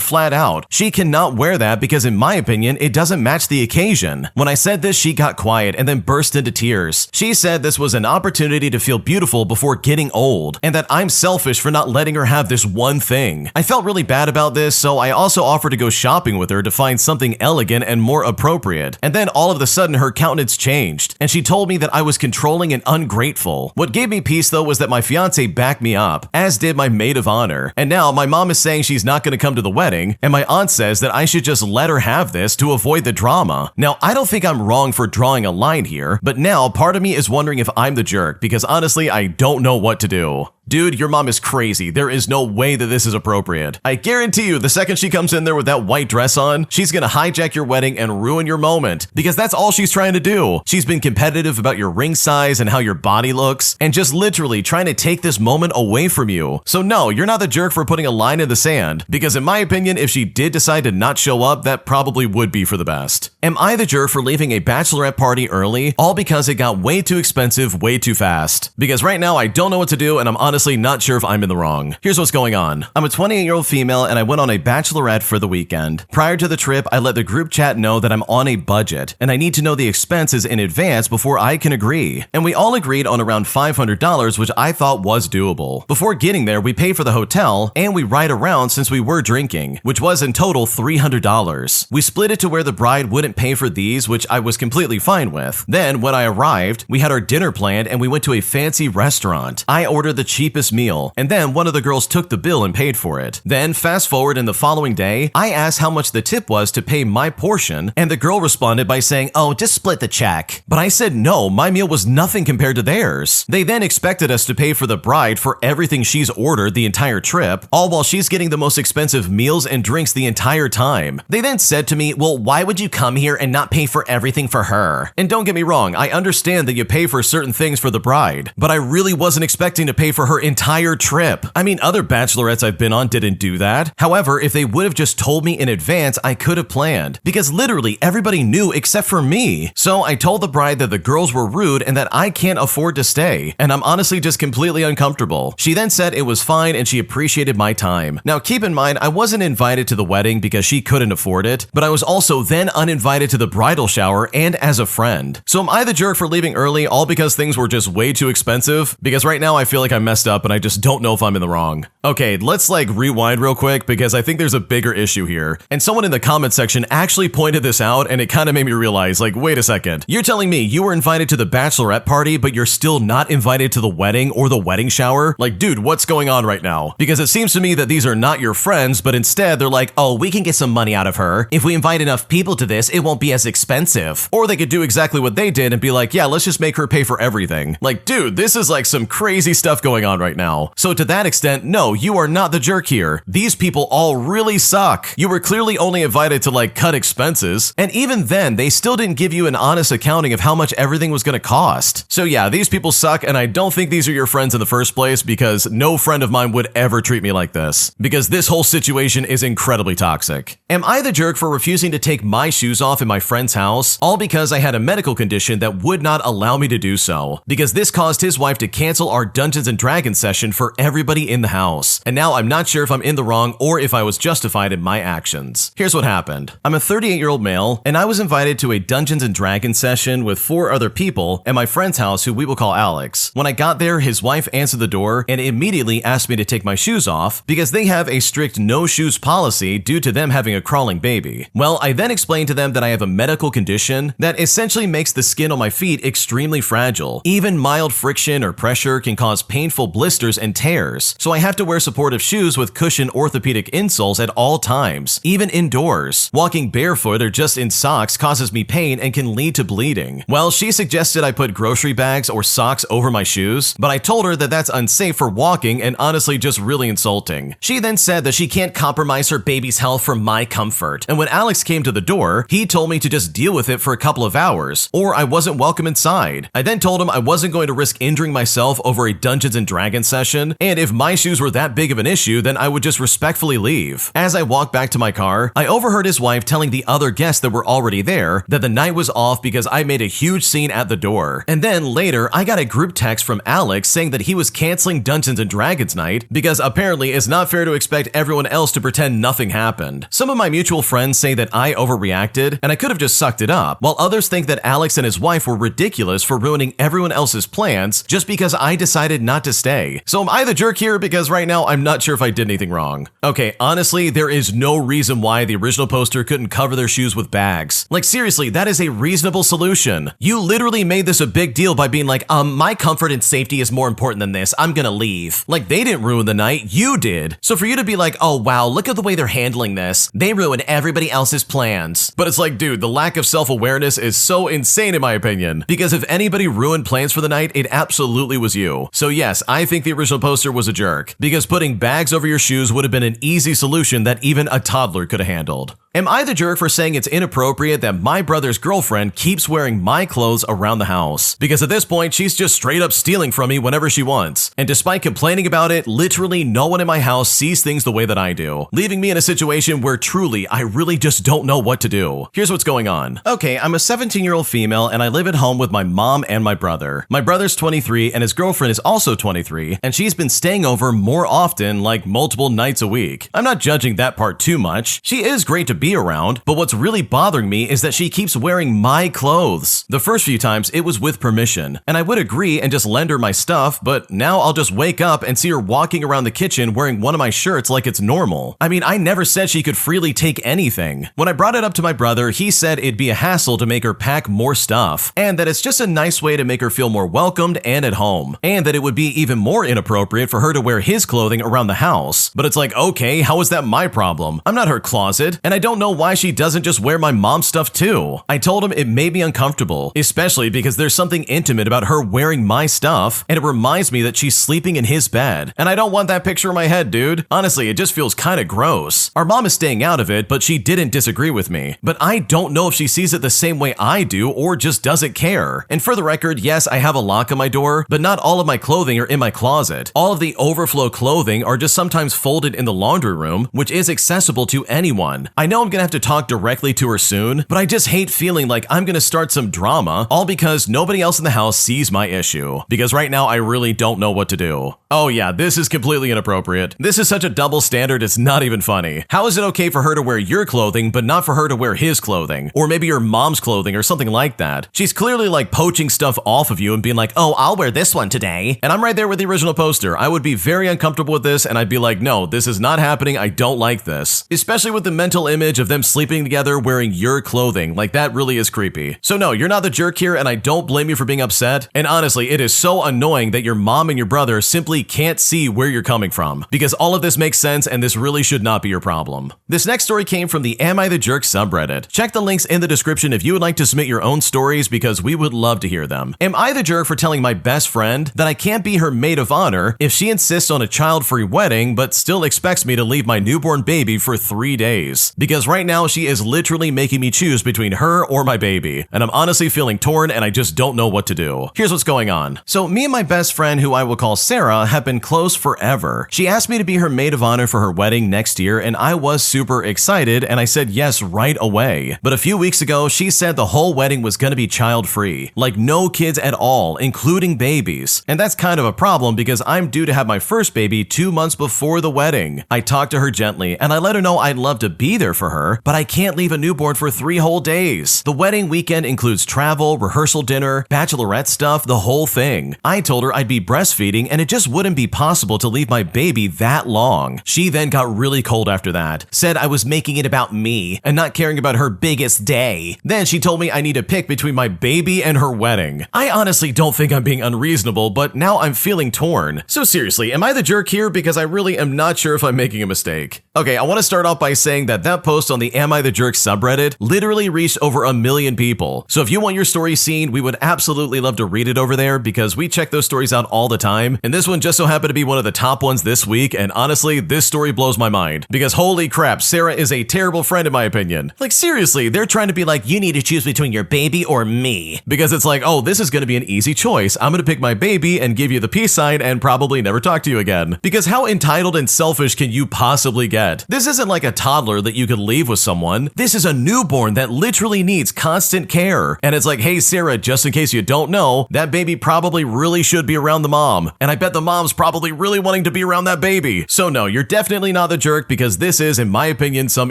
flat out, she cannot wear that because in my opinion, it doesn't match the occasion. When I said this, she got quiet and then burst into tears. She said this was an opportunity to feel beautiful before getting old, and that I'm selfish for not letting her have this one thing. I felt really bad about this, so I also offered to go shopping with her to find something elegant and more appropriate. And then all of a sudden her countenance changed, and she told me that I was controlling and ungrateful. What gave me peace though was that my fiance backed me up, as did my maid of honor. And now my mom is saying she's not going to come to the wedding, and my aunt says that I should just let her have this to avoid the drama. Now, I don't think I'm wrong for drawing a line here, but now part of me is wondering if I'm the jerk, because honestly, I don't know what to do. Dude, your mom is crazy. There is no way that this is appropriate. I guarantee you, the second she comes in there with that white dress on, she's gonna hijack your wedding and ruin your moment, because that's all she's trying to do. She's been competitive about your ring size and how your body looks, and just literally trying to take this moment away from you. So no, you're not the jerk for putting a line in the sand, because in my opinion, if she did decide to not show up, that probably would be for the best. Am I the jerk for leaving a bachelorette party early, all because it got way too expensive way too fast? Because right now I don't know what to do, and I'm honestly not sure if I'm in the wrong. Here's what's going on. I'm a 28-year-old female and I went on a bachelorette for the weekend. Prior to the trip, I let the group chat know that I'm on a budget and I need to know the expenses in advance before I can agree. And we all agreed on around $500, which I thought was doable. Before getting there, we paid for the hotel and we ride around since we were drinking, which was in total $300. We split it to where the bride wouldn't pay for these, which I was completely fine with. Then when I arrived, we had our dinner planned and we went to a fancy restaurant. I ordered the cheapest cheapest meal, and then one of the girls took the bill and paid for it. Then, fast forward in the following day, I asked how much the tip was to pay my portion, and the girl responded by saying, "Oh, just split the check." But I said no, my meal was nothing compared to theirs. They then expected us to pay for the bride for everything she's ordered the entire trip, all while she's getting the most expensive meals and drinks the entire time. They then said to me, "Well, why would you come here and not pay for everything for her?" And don't get me wrong, I understand that you pay for certain things for the bride, but I really wasn't expecting to pay for her entire trip. I mean, other bachelorettes I've been on didn't do that. However, if they would have just told me in advance, I could have planned, because literally everybody knew except for me. So I told the bride that the girls were rude and that I can't afford to stay, and I'm honestly just completely uncomfortable. She then said it was fine and she appreciated my time. Now keep in mind, I wasn't invited to the wedding because she couldn't afford it, but I was also then uninvited to the bridal shower and as a friend. So am I the jerk for leaving early all because things were just way too expensive? Because right now I feel like I messed up and I just don't know if I'm in the wrong. Okay, let's rewind real quick because I think there's a bigger issue here. And someone in the comment section actually pointed this out and it kind of made me realize, wait a second. You're telling me you were invited to the bachelorette party, but you're still not invited to the wedding or the wedding shower? Dude, what's going on right now? Because it seems to me that these are not your friends, but instead they're like, "Oh, we can get some money out of her. If we invite enough people to this, it won't be as expensive." Or they could do exactly what they did and be like, "Yeah, let's just make her pay for everything." Dude, this is some crazy stuff going on right now. So to that extent, no, you are not the jerk here. These people all really suck. You were clearly only invited to cut expenses, and even then, they still didn't give you an honest accounting of how much everything was gonna cost. So yeah, these people suck, and I don't think these are your friends in the first place because no friend of mine would ever treat me like this. Because this whole situation is incredibly toxic. Am I the jerk for refusing to take my shoes off in my friend's house, all because I had a medical condition that would not allow me to do so? Because this caused his wife to cancel our Dungeons & Dragons session for everybody in the house. And now I'm not sure if I'm in the wrong or if I was justified in my actions. Here's what happened. I'm a 38-year-old male, and I was invited to a Dungeons & Dragons session with 4 other people at my friend's house who we will call Alex. When I got there, his wife answered the door and immediately asked me to take my shoes off because they have a strict no shoes policy due to them having a crawling baby. Well, I then explained to them that I have a medical condition that essentially makes the skin on my feet extremely fragile. Even mild friction or pressure can cause painful blisters and tears, so I have to wear supportive shoes with cushioned orthopedic insoles at all times, even indoors. Walking barefoot or just in socks causes me pain and can lead to bleeding. Well, she suggested I put grocery bags or socks over my shoes, but I told her that that's unsafe for walking and honestly just really insulting. She then said that she can't compromise her baby's health for my comfort, and when Alex came to the door, he told me to just deal with it for a couple of hours, or I wasn't welcome inside. I then told him I wasn't going to risk injuring myself over a Dungeons & Dragons session, and if my shoes were that big of an issue, then I would just respectfully leave. As I walked back to my car, I overheard his wife telling the other guests that were already there that the night was off because I made a huge scene at the door. And then later, I got a group text from Alex saying that he was canceling Dungeons & Dragons night because apparently it's not fair to expect everyone else to pretend nothing happened. Some of my mutual friends say that I overreacted and I could have just sucked it up, while others think that Alex and his wife were ridiculous for ruining everyone else's plans just because I decided not to stay. So am I the jerk here? Because right now I'm not sure if I did anything wrong. Okay, honestly, there is no reason why the original poster couldn't cover their shoes with bags. Seriously, that is a reasonable solution. You literally made this a big deal by being like, my comfort and safety is more important than this, I'm gonna leave. They didn't ruin the night, you did. So for you to be like, "Oh wow, look at the way they're handling this, they ruined everybody else's plans." But it's dude, the lack of self-awareness is so insane in my opinion. Because if anybody ruined plans for the night, it absolutely was you. So yes, I think the original poster was a jerk, because putting bags over your shoes would have been an easy solution that even a toddler could have handled. Am I the jerk for saying it's inappropriate that my brother's girlfriend keeps wearing my clothes around the house? Because at this point, she's just straight up stealing from me whenever she wants. And despite complaining about it, literally no one in my house sees things the way that I do, leaving me in a situation where truly I really just don't know what to do. Here's what's going on. Okay, I'm a 17-year-old female and I live at home with my mom and my brother. My brother's 23 and his girlfriend is also 23, and she's been staying over more often, multiple nights a week. I'm not judging that part too much. She is great to be around, but what's really bothering me is that she keeps wearing my clothes. The first few times it was with permission, and I would agree and just lend her my stuff, but now I'll just wake up and see her walking around the kitchen wearing one of my shirts like it's normal. I mean, I never said she could freely take anything. When I brought it up to my brother, he said it'd be a hassle to make her pack more stuff, and that it's just a nice way to make her feel more welcomed and at home, and that it would be even more inappropriate for her to wear his clothing around the house. But it's like, okay, how is that my problem? I'm not her closet, and I don't know why she doesn't just wear my mom's stuff too. I told him it made me uncomfortable, especially because there's something intimate about her wearing my stuff, and it reminds me that she's sleeping in his bed, and I don't want that picture in my head, dude. Honestly, it just feels kinda gross. Our mom is staying out of it, but she didn't disagree with me. But I don't know if she sees it the same way I do or just doesn't care. And for the record, yes, I have a lock on my door, but not all of my clothing are in my closet. All of the overflow clothing are just sometimes folded in the laundry room, which is accessible to anyone. I know I'm gonna have to talk directly to her soon, but I just hate feeling like I'm gonna start some drama, all because nobody else in the house sees my issue. Because right now I really don't know what to do. Oh yeah, this is completely inappropriate. This is such a double standard, it's not even funny. How is it okay for her to wear your clothing, but not for her to wear his clothing? Or maybe your mom's clothing or something like that. She's clearly like poaching stuff off of you and being like, oh, I'll wear this one today. And I'm right there with the original poster. I would be very uncomfortable with this, and I'd be like, no, this is not happening, I don't like this. Especially with the mental image of them sleeping together wearing your clothing. Like, that really is creepy. So no, you're not the jerk here, and I don't blame you for being upset. And honestly, it is so annoying that your mom and your brother simply can't see where you're coming from. Because all of this makes sense, and this really should not be your problem. This next story came from the Am I the Jerk subreddit. Check the links in the description if you would like to submit your own stories, because we would love to hear them. Am I the jerk for telling my best friend that I can't be her maid of honor if she insists on a child-free wedding but still expects me to leave my newborn baby for 3 days? Because right now she is literally making me choose between her or my baby, and I'm honestly feeling torn and I just don't know what to do. Here's what's going on. So me and my best friend, who I will call Sarah, have been close forever. She asked me to be her maid of honor for her wedding next year, and I was super excited, and I said yes right away. But a few weeks ago, she said the whole wedding was gonna be child-free, like no kids at all, including babies. And that's kind of a problem because I'm due to have my first baby 2 months before the wedding. I talked to her gently, and I let her know I'd love to be there for her, but I can't leave a newborn for 3 whole days. The wedding weekend includes travel, rehearsal dinner, bachelorette stuff, the whole thing. I told her I'd be breastfeeding, and it just wouldn't be possible to leave my baby that long. She then got really cold after that, said I was making it about me and not caring about her biggest day. Then she told me I need to pick between my baby and her wedding. I honestly don't think I'm being unreasonable, but now I'm feeling torn. So seriously, am I the jerk here? Because I really am not sure if I'm making a mistake. Okay, I want to start off by saying that post on the Am I the Jerk subreddit literally reached over 1 million people. So if you want your story seen, we would absolutely love to read it over there because we check those stories out all the time. And this one just so happened to be one of the top ones this week. And honestly, this story blows my mind because holy crap, Sarah is a terrible friend in my opinion. Like seriously, they're trying to be like, you need to choose between your baby or me. Because it's like, oh, this is going to be an easy choice. I'm going to pick my baby and give you the peace sign and probably never talk to you again. Because how entitled and selfish can you possibly get? This isn't like a toddler that you could leave with someone. This is a newborn that literally needs constant care. And it's like, hey, Sarah, just in case you don't know, that baby probably really should be around the mom. And I bet the mom's probably really wanting to be around that baby. So no, you're definitely not the jerk because this is, in my opinion, some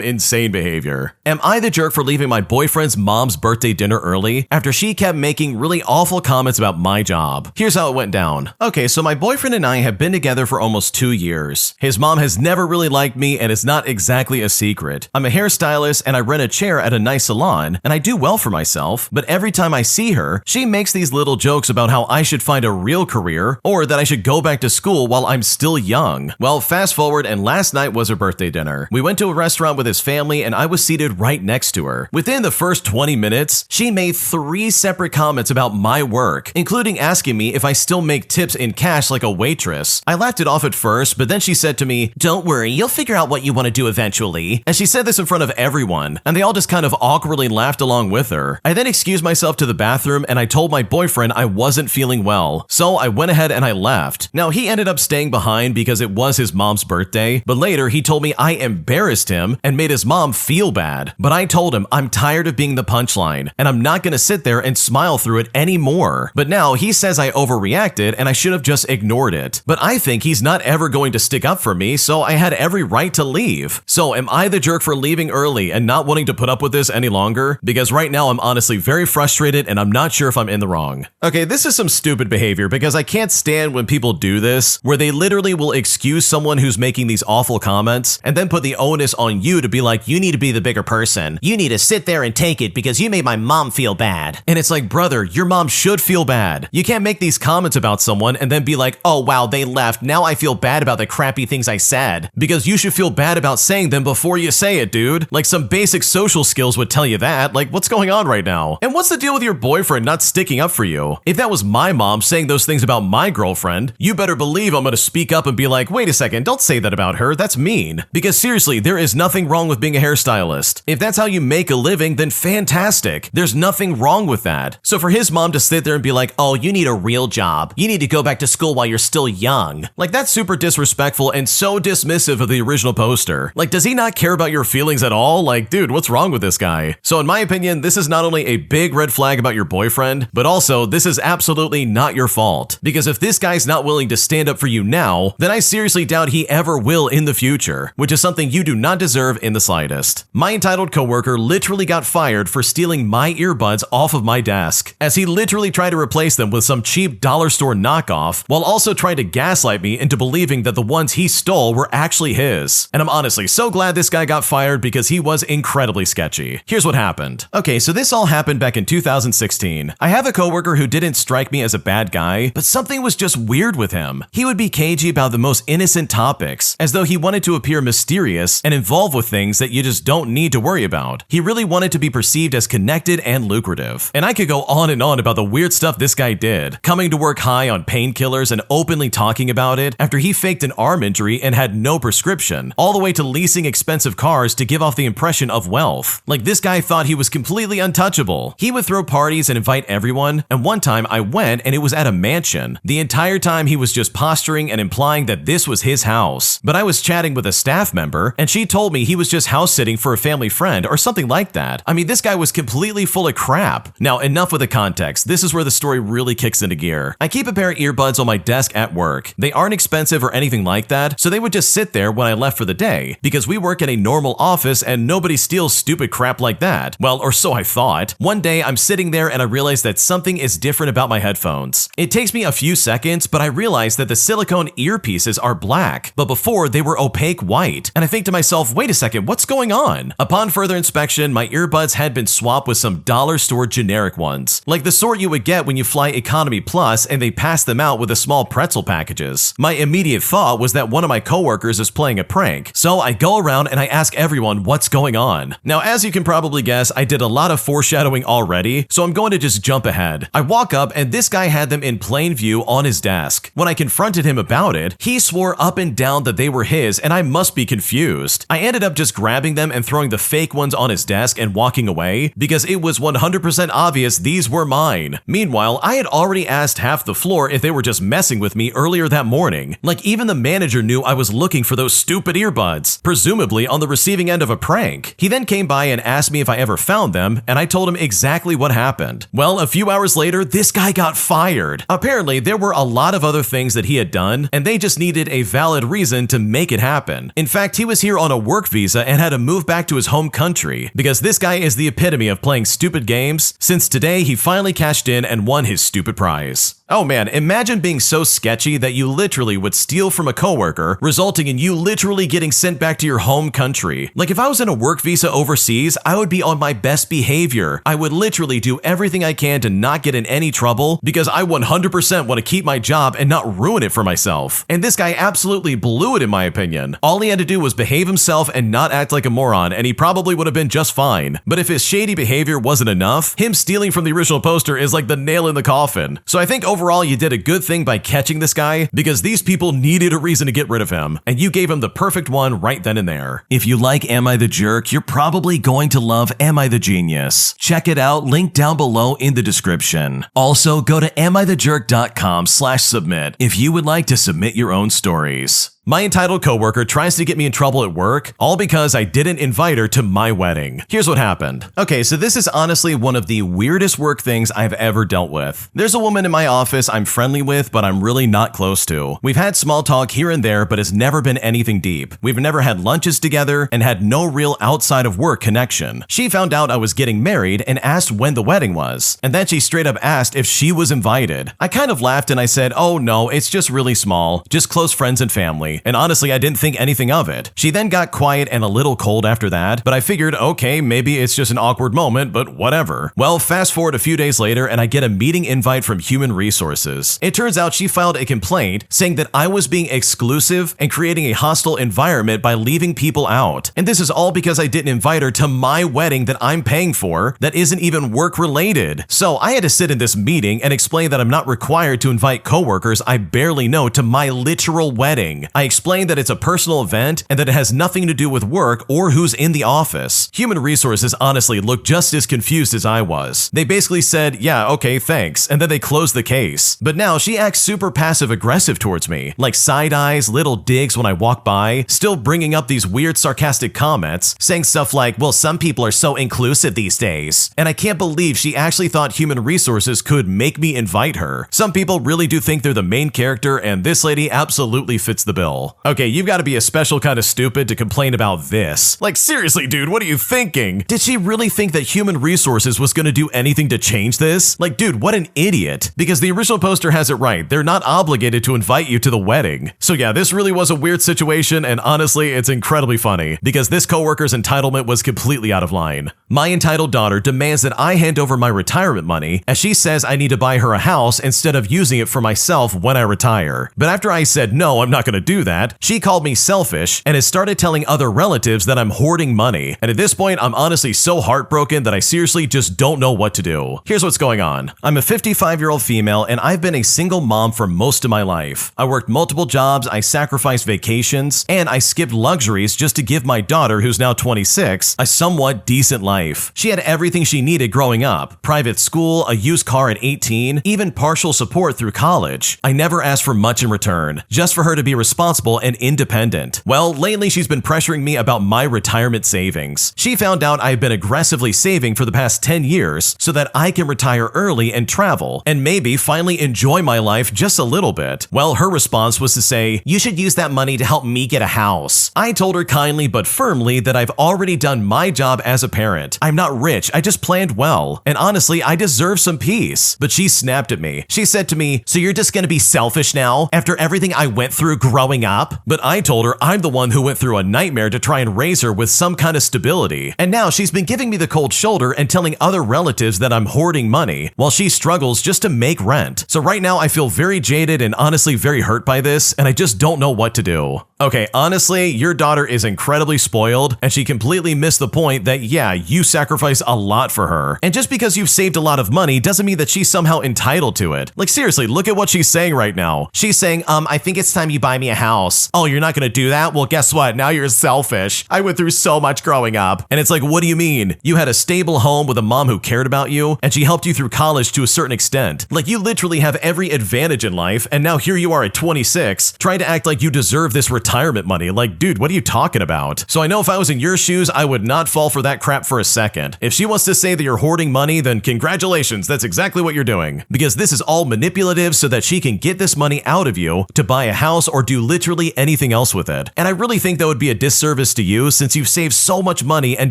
insane behavior. Am I the jerk for leaving my boyfriend's mom's birthday dinner early after she kept making really awful comments about my job? Here's how it went down. Okay, so my boyfriend and I have been together for almost 2 years. His mom has never really liked me, and it's not exactly a secret. I'm a hairstylist and I rent a chair at a nice salon, and I do well for myself, but every time I see her, she makes these little jokes about how I should find a real career or that I should go back to school while I'm still young. Well, fast forward, and last night was her birthday dinner. We went to a restaurant with his family and I was seated right next to her. Within the first 20 minutes, she made 3 separate comments about my work, including asking me if I still make tips in cash like a waitress. I laughed it off at first, but then she said to me, "Don't worry, you'll figure out what you want to do eventually." And she said this in front of everyone, and they all just kind of awkwardly laughed along with her. I then excused myself to the bathroom and I told my boyfriend I wasn't feeling well. So I went ahead and I left. Now he ended up staying behind because it was his mom's birthday, but later he told me I embarrassed him and made his mom feel bad. But I told him I'm tired of being the punchline and I'm not gonna sit there and smile through it anymore. But now he says I overreacted and I should have just ignored it. But I think he's not ever going to stick up for me, so I had every right to leave. So am I the jerk for leaving early and not wanting to put up with this any longer, because right now I'm honestly very frustrated and I'm not sure if I'm in the wrong. Okay, this is some stupid behavior because I can't stand when people do this, where they literally will excuse someone who's making these awful comments and then put the onus on you to be like, you need to be the bigger person. You need to sit there and take it because you made my mom feel bad. And it's like, brother, your mom should feel bad. You can't make these comments about someone and then be like, oh wow, they left. Now I feel bad about the crappy things I said. Because you should feel bad about saying them before you say it, dude. Like some basic social skills would tell you that. Like, what's going on right now? And what's the deal with your boyfriend not sticking up for you? If that was my mom saying those things about my girlfriend, you better believe I'm gonna speak up and be like, wait a second, don't say that about her. That's mean. Because seriously, there is nothing wrong with being a hairstylist. If that's how you make a living, then fantastic. There's nothing wrong with that. So for his mom to sit there and be like, oh, you need a real job. You need to go back to school while you're still young. Like, that's super disrespectful and so dismissive of the original poster. Like, does he not care about your feelings at all? Like, dude, what's wrong with this guy? So in my opinion, this is not only a big red flag about your boyfriend, but also this is absolutely not your fault. Because if this guy's not willing to stand up for you now, then I seriously doubt he ever will in the future, which is something you do not deserve in the slightest. My entitled coworker literally got fired for stealing my earbuds off of my desk, as he literally tried to replace them with some cheap dollar store knockoff, while also trying to gaslight me into believing that the ones he stole were actually his. And I'm honestly so glad this guy got fired because he was incredibly sketchy. Here's what happened. Okay, so this all happened back in 2016. I have a coworker who didn't strike me as a bad guy, but something was just weird with him. He would be cagey about the most innocent topics, as though he wanted to appear mysterious and involved with things that you just don't need to worry about. He really wanted to be perceived as connected and lucrative. And I could go on and on about the weird stuff this guy did, coming to work high on painkillers and openly talking about it after he faked an arm injury and had no prescription, all the way to leasing expensive cars to give off the impression of wealth. Like, this guy thought he was completely untouchable. He would throw parties and invite everyone, and one time I went and it was at a mansion. The entire time he was just posturing and implying that this was his house. But I was chatting with a staff member and she told me he was just house sitting for a family friend or something like that. I mean, this guy was completely full of crap. Now, enough with the context. This is where the story really kicks into gear. I keep a pair of earbuds on my desk at work. They aren't expensive or anything like that, so they would just sit there when I left for the day, because we work in a normal office and nobody steals stupid crap like that. Well, or so I thought. One day I'm sitting there and I realize that something is different about my headphones. It takes me a few seconds, but I realize that the silicone earpieces are black, but before they were opaque white. And I think to myself, wait a second, what's going on? Upon further inspection, my earbuds had been swapped with some dollar store generic ones, like the sort you would get when you fly Economy Plus and they pass them out with the small pretzel packages. My immediate thought was that one of my coworkers is playing a prank, so I go around and I ask everyone what's going on. Now, as you can probably guess, I did a lot of foreshadowing already, so I'm going to just jump ahead. I walk up and this guy had them in plain view on his desk. When I confronted him about it, he swore up and down that they were his and I must be confused. I ended up just grabbing them and throwing the fake ones on his desk and walking away because it was 100% obvious these were mine. Meanwhile, I had already asked half the floor if they were just messing with me earlier that morning. Like, even the manager knew I was looking for those stupid earbuds, presumably on the receiving end of a prank. He then came by and asked me if I ever found them, and I told him exactly what happened. Well, a few hours later, this guy got fired. Apparently, there were a lot of other things that he had done, and they just needed a valid reason to make it happen. In fact, he was here on a work visa and had to move back to his home country, because this guy is the epitome of playing stupid games, since today he finally cashed in and won his stupid prize. Oh man, imagine being so sketchy that you literally would steal from a coworker, resulting in you literally getting sent back to your home country. Like, if I was in a work visa overseas, I would be on my best behavior. I would literally do everything I can to not get in any trouble because I 100% want to keep my job and not ruin it for myself. And this guy absolutely blew it in my opinion. All he had to do was behave himself and not act like a moron, and he probably would have been just fine. But if his shady behavior wasn't enough, him stealing from the original poster is like the nail in the coffin. So I think overall you did a good thing by catching this guy, because these people needed a reason to get rid of him, and you gave him the perfect one right then and there. If you like Am I the Jerk, you're probably going to love Am I the Genius. Check it out, link down below in the description. Also, go to amithejerk.com/submit if you would like to submit your own stories. My entitled coworker tries to get me in trouble at work, all because I didn't invite her to my wedding. Here's what happened. Okay, so this is honestly one of the weirdest work things I've ever dealt with. There's a woman in my office I'm friendly with, but I'm really not close to. We've had small talk here and there, but it's never been anything deep. We've never had lunches together and had no real outside of work connection. She found out I was getting married and asked when the wedding was, and then she straight up asked if she was invited. I kind of laughed and I said, oh no, it's just really small, just close friends and family, and honestly I didn't think anything of it. She then got quiet and a little cold after that, but I figured, okay, maybe it's just an awkward moment, but whatever. Well, fast forward a few days later and I get a meeting invite from Human Resources. It turns out she filed a complaint saying that I was being exclusive and creating a hostile environment by leaving people out. And this is all because I didn't invite her to my wedding that I'm paying for that isn't even work related. So I had to sit in this meeting and explain that I'm not required to invite coworkers I barely know to my literal wedding. I explained that it's a personal event and that it has nothing to do with work or who's in the office. Human Resources honestly looked just as confused as I was. They basically said, yeah, okay, thanks, and then they closed the case. But now she acts super passive-aggressive towards me, like side eyes, little digs when I walk by, still bringing up these weird sarcastic comments, saying stuff like, well, some people are so inclusive these days. And I can't believe she actually thought Human Resources could make me invite her. Some people really do think they're the main character, and this lady absolutely fits the bill. Okay, you've got to be a special kind of stupid to complain about this. Like, seriously, dude, what are you thinking? Did she really think that Human Resources was going to do anything to change this? Like, dude, what an idiot. Because the original poster has it right. They're not obligated to invite you to the wedding. So yeah, this really was a weird situation, and honestly, it's incredibly funny because this coworker's entitlement was completely out of line. My entitled daughter demands that I hand over my retirement money, as she says I need to buy her a house instead of using it for myself when I retire. But after I said no, I'm not going to do that, she called me selfish and has started telling other relatives that I'm hoarding money. And at this point, I'm honestly so heartbroken that I seriously just don't know what to do. Here's what's going on. I'm a 55-year-old female and I've been a single mom for most of my life. I worked multiple jobs, I sacrificed vacations, and I skipped luxuries just to give my daughter, who's now 26, a somewhat decent life. She had everything she needed growing up: private school, a used car at 18, even partial support through college. I never asked for much in return, just for her to be responsible and independent. Well, lately she's been pressuring me about my retirement savings. She found out I've been aggressively saving for the past 10 years so that I can retire early and travel, and maybe finally enjoy my life just a little bit. Well, her response was to say, you should use that money to help me get a house. I told her kindly but firmly that I've already done my job as a parent. I'm not rich, I just planned well. And honestly, I deserve some peace. But she snapped at me. She said to me, so you're just gonna be selfish now after everything I went through growing up? But I told her I'm the one who went through a nightmare to try and raise her with some kind of stability. And now she's been giving me the cold shoulder and telling other relatives that I'm hoarding money while she struggles just to make rent. So right now I feel very jaded and honestly very hurt by this, and I just don't know what to do. Okay, honestly, your daughter is incredibly spoiled, and she completely missed the point that, yeah, you sacrifice a lot for her. And just because you've saved a lot of money doesn't mean that she's somehow entitled to it. Like, seriously, look at what she's saying right now. She's saying, I think it's time you buy me a house. Oh, you're not gonna do that? Well, guess what? Now you're selfish. I went through so much growing up. And it's like, what do you mean? You had a stable home with a mom who cared about you, and she helped you through college to a certain extent. Like, you literally have every advantage in life, and now here you are at 26, trying to act like you deserve this retirement money. Like, dude, what are you talking about? So I know if I was in your shoes, I would not fall for that crap for a second. If she wants to say that you're hoarding money, then congratulations, that's exactly what you're doing. Because this is all manipulative so that she can get this money out of you to buy a house or do literally anything else with it. And I really think that would be a disservice to you since you've saved so much money and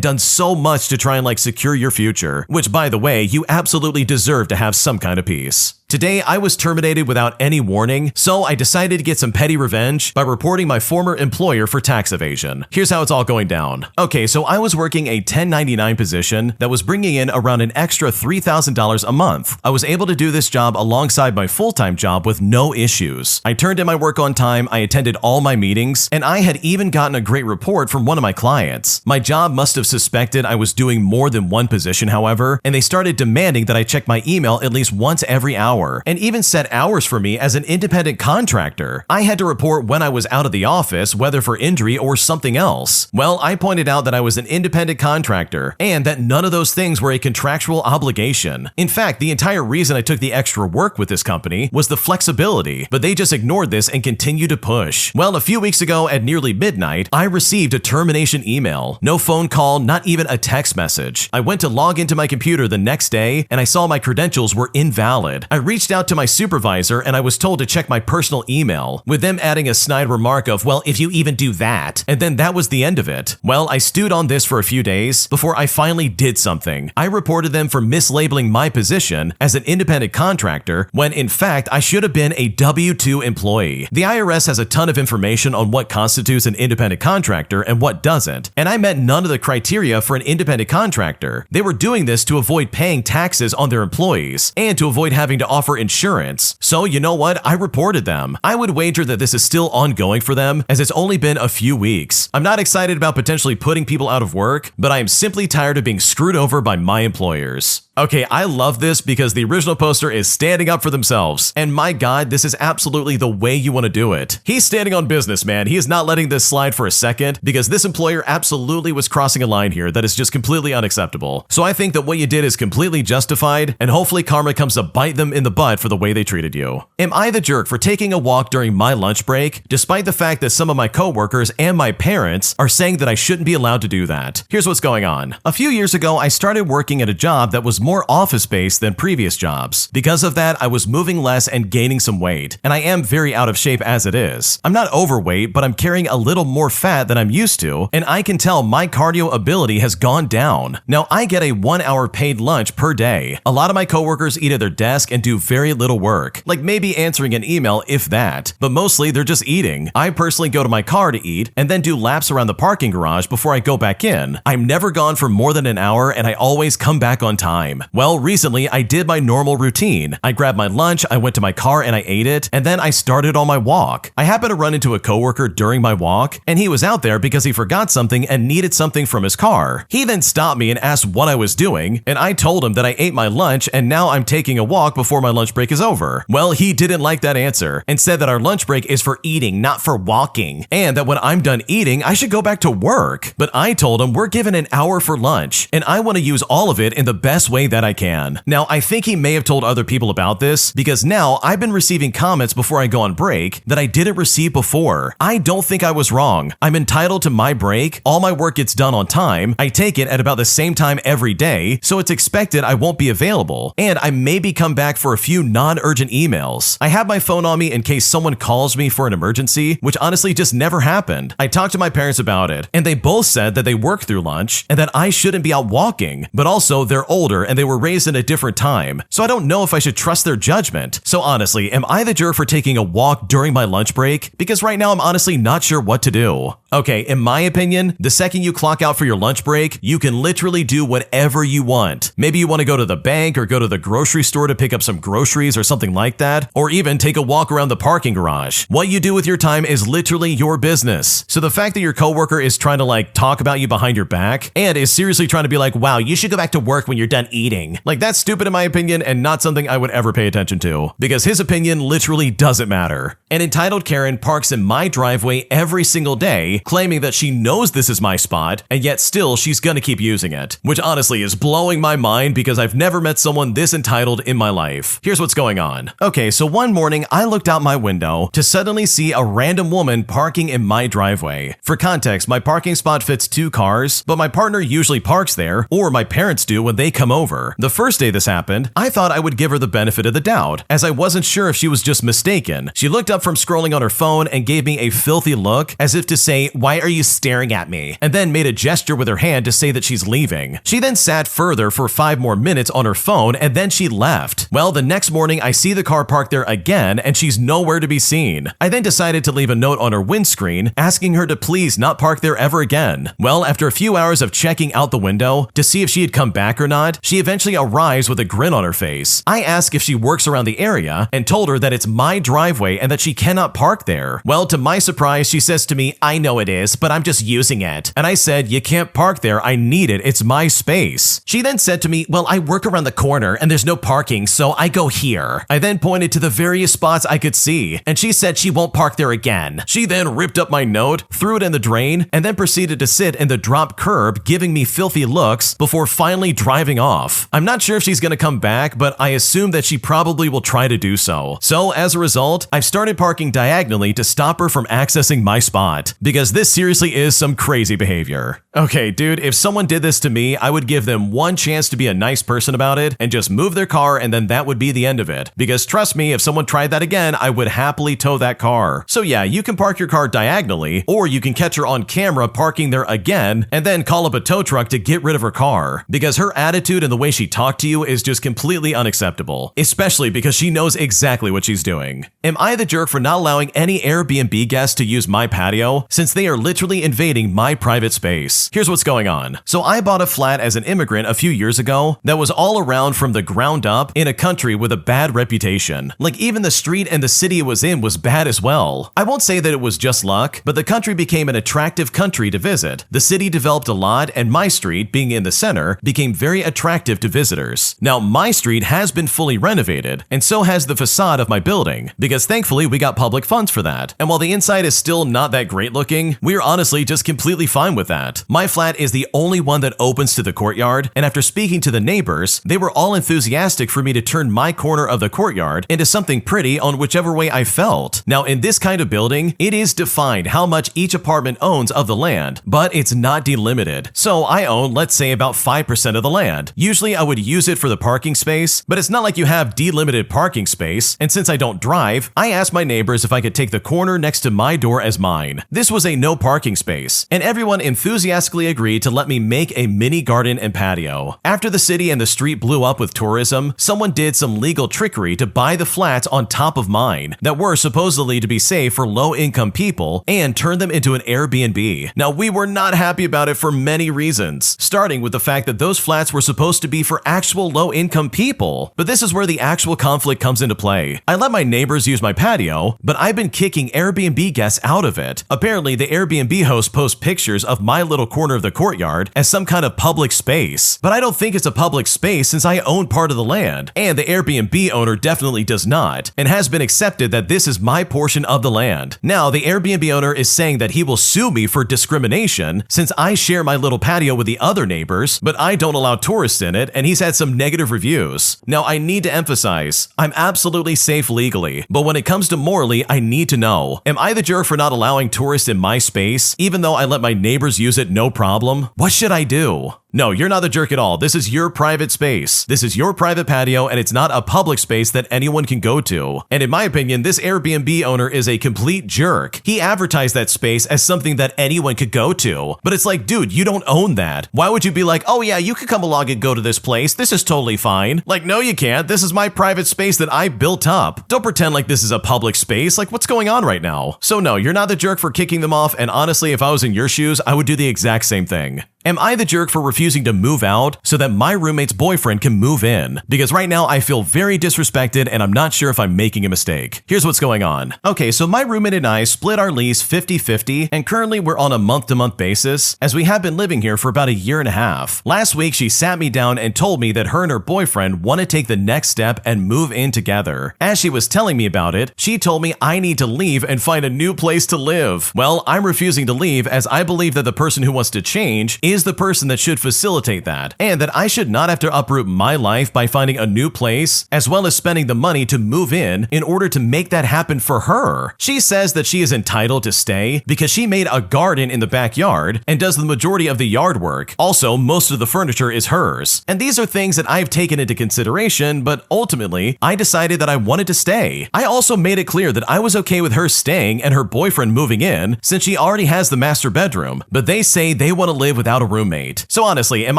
done so much to try and secure your future. Which, by the way, you absolutely deserve to have some kind of peace. Today, I was terminated without any warning, so I decided to get some petty revenge by reporting my former employer for tax evasion. Here's how it's all going down. Okay, so I was working a 1099 position that was bringing in around an extra $3,000 a month. I was able to do this job alongside my full-time job with no issues. I turned in my work on time, I attended all my meetings, and I had even gotten a great report from one of my clients. My job must have suspected I was doing more than one position, however, and they started demanding that I check my email at least once every hour. hour and even set hours for me as an independent contractor. I had to report when I was out of the office, whether for injury or something else. Well, I pointed out that I was an independent contractor and that none of those things were a contractual obligation. In fact, the entire reason I took the extra work with this company was the flexibility, but they just ignored this and continued to push. Well, a few weeks ago at nearly midnight, I received a termination email. No phone call, not even a text message. I went to log into my computer the next day and I saw my credentials were invalid. I reached out to my supervisor and I was told to check my personal email, with them adding a snide remark of, well, if you even do that, and then that was the end of it. Well, I stewed on this for a few days before I finally did something. I reported them for mislabeling my position as an independent contractor when in fact I should have been a W-2 employee. The IRS has a ton of information on what constitutes an independent contractor and what doesn't, and I met none of the criteria for an independent contractor. They were doing this to avoid paying taxes on their employees and to avoid having to offer insurance. So you know what? I reported them. I would wager that this is still ongoing for them as it's only been a few weeks. I'm not excited about potentially putting people out of work, but I am simply tired of being screwed over by my employers. Okay, I love this because the original poster is standing up for themselves, and my god, this is absolutely the way you want to do it. He's standing on business, man. He is not letting this slide for a second because this employer absolutely was crossing a line here that is just completely unacceptable. So I think that what you did is completely justified, and hopefully karma comes to bite them in the butt for the way they treated you. Am I the jerk for taking a walk during my lunch break, despite the fact that some of my coworkers and my parents are saying that I shouldn't be allowed to do that? Here's what's going on. A few years ago, I started working at a job that was more office-based than previous jobs. Because of that, I was moving less and gaining some weight, and I am very out of shape as it is. I'm not overweight, but I'm carrying a little more fat than I'm used to, and I can tell my cardio ability has gone down. Now, I get a 1-hour paid lunch per day. A lot of my coworkers eat at their desk and do very little work, like maybe answering an email if that, but mostly they're just eating. I personally go to my car to eat and then do laps around the parking garage before I go back in. I'm never gone for more than an hour and I always come back on time. Well, recently I did my normal routine. I grabbed my lunch, I went to my car and I ate it, and then I started on my walk. I happened to run into a coworker during my walk, and he was out there because he forgot something and needed something from his car. He then stopped me and asked what I was doing, and I told him that I ate my lunch and now I'm taking a walk before my lunch break is over. Well, he didn't like that answer and said that our lunch break is for eating, not for walking, and that when I'm done eating, I should go back to work. But I told him we're given an hour for lunch, and I want to use all of it in the best way that I can. Now, I think he may have told other people about this because now I've been receiving comments before I go on break that I didn't receive before. I don't think I was wrong. I'm entitled to my break. All my work gets done on time. I take it at about the same time every day, so it's expected I won't be available. And I maybe come back for a few non-urgent emails. I have my phone on me in case someone calls me for an emergency, which honestly just never happened. I talked to my parents about it, and they both said that they work through lunch and that I shouldn't be out walking, but also they're older and they were raised in a different time, so I don't know if I should trust their judgment. So honestly, am I the jerk for taking a walk during my lunch break? Because right now I'm honestly not sure what to do. Okay, in my opinion, the second you clock out for your lunch break, you can literally do whatever you want. Maybe you want to go to the bank or go to the grocery store to pick up some groceries or something like that, or even take a walk around the parking garage. What you do with your time is literally your business. So the fact that your coworker is trying to talk about you behind your back and is seriously trying to be like, wow, you should go back to work when you're done eating. That's stupid in my opinion and not something I would ever pay attention to, because his opinion literally doesn't matter. An entitled Karen parks in my driveway every single day, claiming that she knows this is my spot, and yet still she's gonna keep using it, which honestly is blowing my mind because I've never met someone this entitled in my life. Here's what's going on. Okay, so one morning I looked out my window to suddenly see a random woman parking in my driveway. For context, my parking spot fits 2 cars, but my partner usually parks there, or my parents do when they come over. The first day this happened, I thought I would give her the benefit of the doubt, as I wasn't sure if she was just mistaken. She looked up from scrolling on her phone and gave me a filthy look as if to say, "Why are you staring at me?" and then made a gesture with her hand to say that she's leaving. She then sat further for 5 more minutes on her phone and then she left. Well, the next morning I see the car parked there again and she's nowhere to be seen. I then decided to leave a note on her windscreen asking her to please not park there ever again. Well, after a few hours of checking out the window to see if she had come back or not, she eventually arrives with a grin on her face. I asked if she works around the area and told her that it's my driveway and that she cannot park there. Well, to my surprise, she says to me, "I know it is, but I'm just using it." And I said, "You can't park there. I need it. It's my space." She then said to me, "Well, I work around the corner and there's no parking, so I go here. I then pointed to the various spots I could see, and she said she won't park there again. She then ripped up my note, threw it in the drain, and then proceeded to sit in the drop curb, giving me filthy looks before finally driving off. I'm not sure if she's gonna come back, but I assume that she probably will try to do so. So as a result, I've started parking diagonally to stop her from accessing my spot, because this seriously is some crazy behavior. Okay, dude, if someone did this to me, I would give them one chance to be a nice person about it and just move their car, and then that would be the end of it. Because trust me, if someone tried that again, I would happily tow that car. So yeah, you can park your car diagonally, or you can catch her on camera parking there again, and then call up a tow truck to get rid of her car. Because her attitude and the way she talked to you is just completely unacceptable, especially because she knows exactly what she's doing. Am I the jerk for not allowing any Airbnb guests to use my patio, since they are literally invading my private space? Here's what's going on. So I bought a flat as an immigrant a few years ago that was all around from the ground up in a country with a bad reputation. Like, even the street and the city it was in was bad as well. I won't say that it was just luck, but the country became an attractive country to visit. The city developed a lot, and my street, being in the center, became very attractive to visitors. Now, my street has been fully renovated, and so has the facade of my building, because thankfully we got public funds for that. And while the inside is still not that great looking, we're honestly just completely fine with that. My flat is the only one that opens to the courtyard, and after speaking to the neighbors, they were all enthusiastic for me to turn my corner of the courtyard into something pretty on whichever way I felt. Now, in this kind of building, it is defined how much each apartment owns of the land, but it's not delimited. So I own, let's say, about 5% of the land. Usually I would use it for the parking space, but it's not like you have delimited parking space, and since I don't drive, I asked my neighbors if I could take the corner next to my door as mine. This was a no parking space, and everyone enthusiastically agreed to let me make a mini garden and patio. After the city and the street blew up with tourism, someone did some legal trickery to buy the flats on top of mine that were supposedly to be safe for low-income people and turn them into an Airbnb. Now, we were not happy about it for many reasons, starting with the fact that those flats were supposed to be for actual low-income people. But this is where the actual conflict comes into play. I let my neighbors use my patio, but I've been kicking Airbnb guests out of it. Apparently, the Airbnb host posts pictures of my little corner of the courtyard as some kind of public space. But I don't think it's a public space since I own part of the land, and the Airbnb owner definitely does not, and has been accepted that this is my portion of the land. Now, the Airbnb owner is saying that he will sue me for discrimination since I share my little patio with the other neighbors, but I don't allow tourists in it, and he's had some negative reviews. Now, I need to emphasize, I'm absolutely safe legally, but when it comes to morally, I need to know, am I the jerk for not allowing tourists in my space, even though I let my neighbors use it no problem? What should I do? No, you're not the jerk at all. This is your private space. This is your private patio, and it's not a public space that anyone can go to. And in my opinion, this Airbnb owner is a complete jerk. He advertised that space as something that anyone could go to. But it's like, dude, you don't own that. Why would you be like, oh yeah, you could come along and go to this place. This is totally fine. Like, no, you can't. This is my private space that I built up. Don't pretend like this is a public space. Like, what's going on right now? So no, you're not the jerk for kicking them off, and honestly, if I was in your shoes, I would do the exact same thing. Am I the jerk for refusing to move out so that my roommate's boyfriend can move in? Because right now I feel very disrespected and I'm not sure if I'm making a mistake. Here's what's going on. Okay, so my roommate and I split our lease 50-50, and currently we're on a month-to-month basis as we have been living here for about a year and a half. Last week she sat me down and told me that her and her boyfriend want to take the next step and move in together. As she was telling me about it, she told me I need to leave and find a new place to live. Well, I'm refusing to leave as I believe that the person who wants to change is the person that should facilitate that, and that I should not have to uproot my life by finding a new place, as well as spending the money to move in order to make that happen for her. She says that she is entitled to stay because she made a garden in the backyard and does the majority of the yard work. Also, most of the furniture is hers. And these are things that I've taken into consideration, but ultimately, I decided that I wanted to stay. I also made it clear that I was okay with her staying and her boyfriend moving in since she already has the master bedroom, but they say they want to live without a roommate. So honestly, am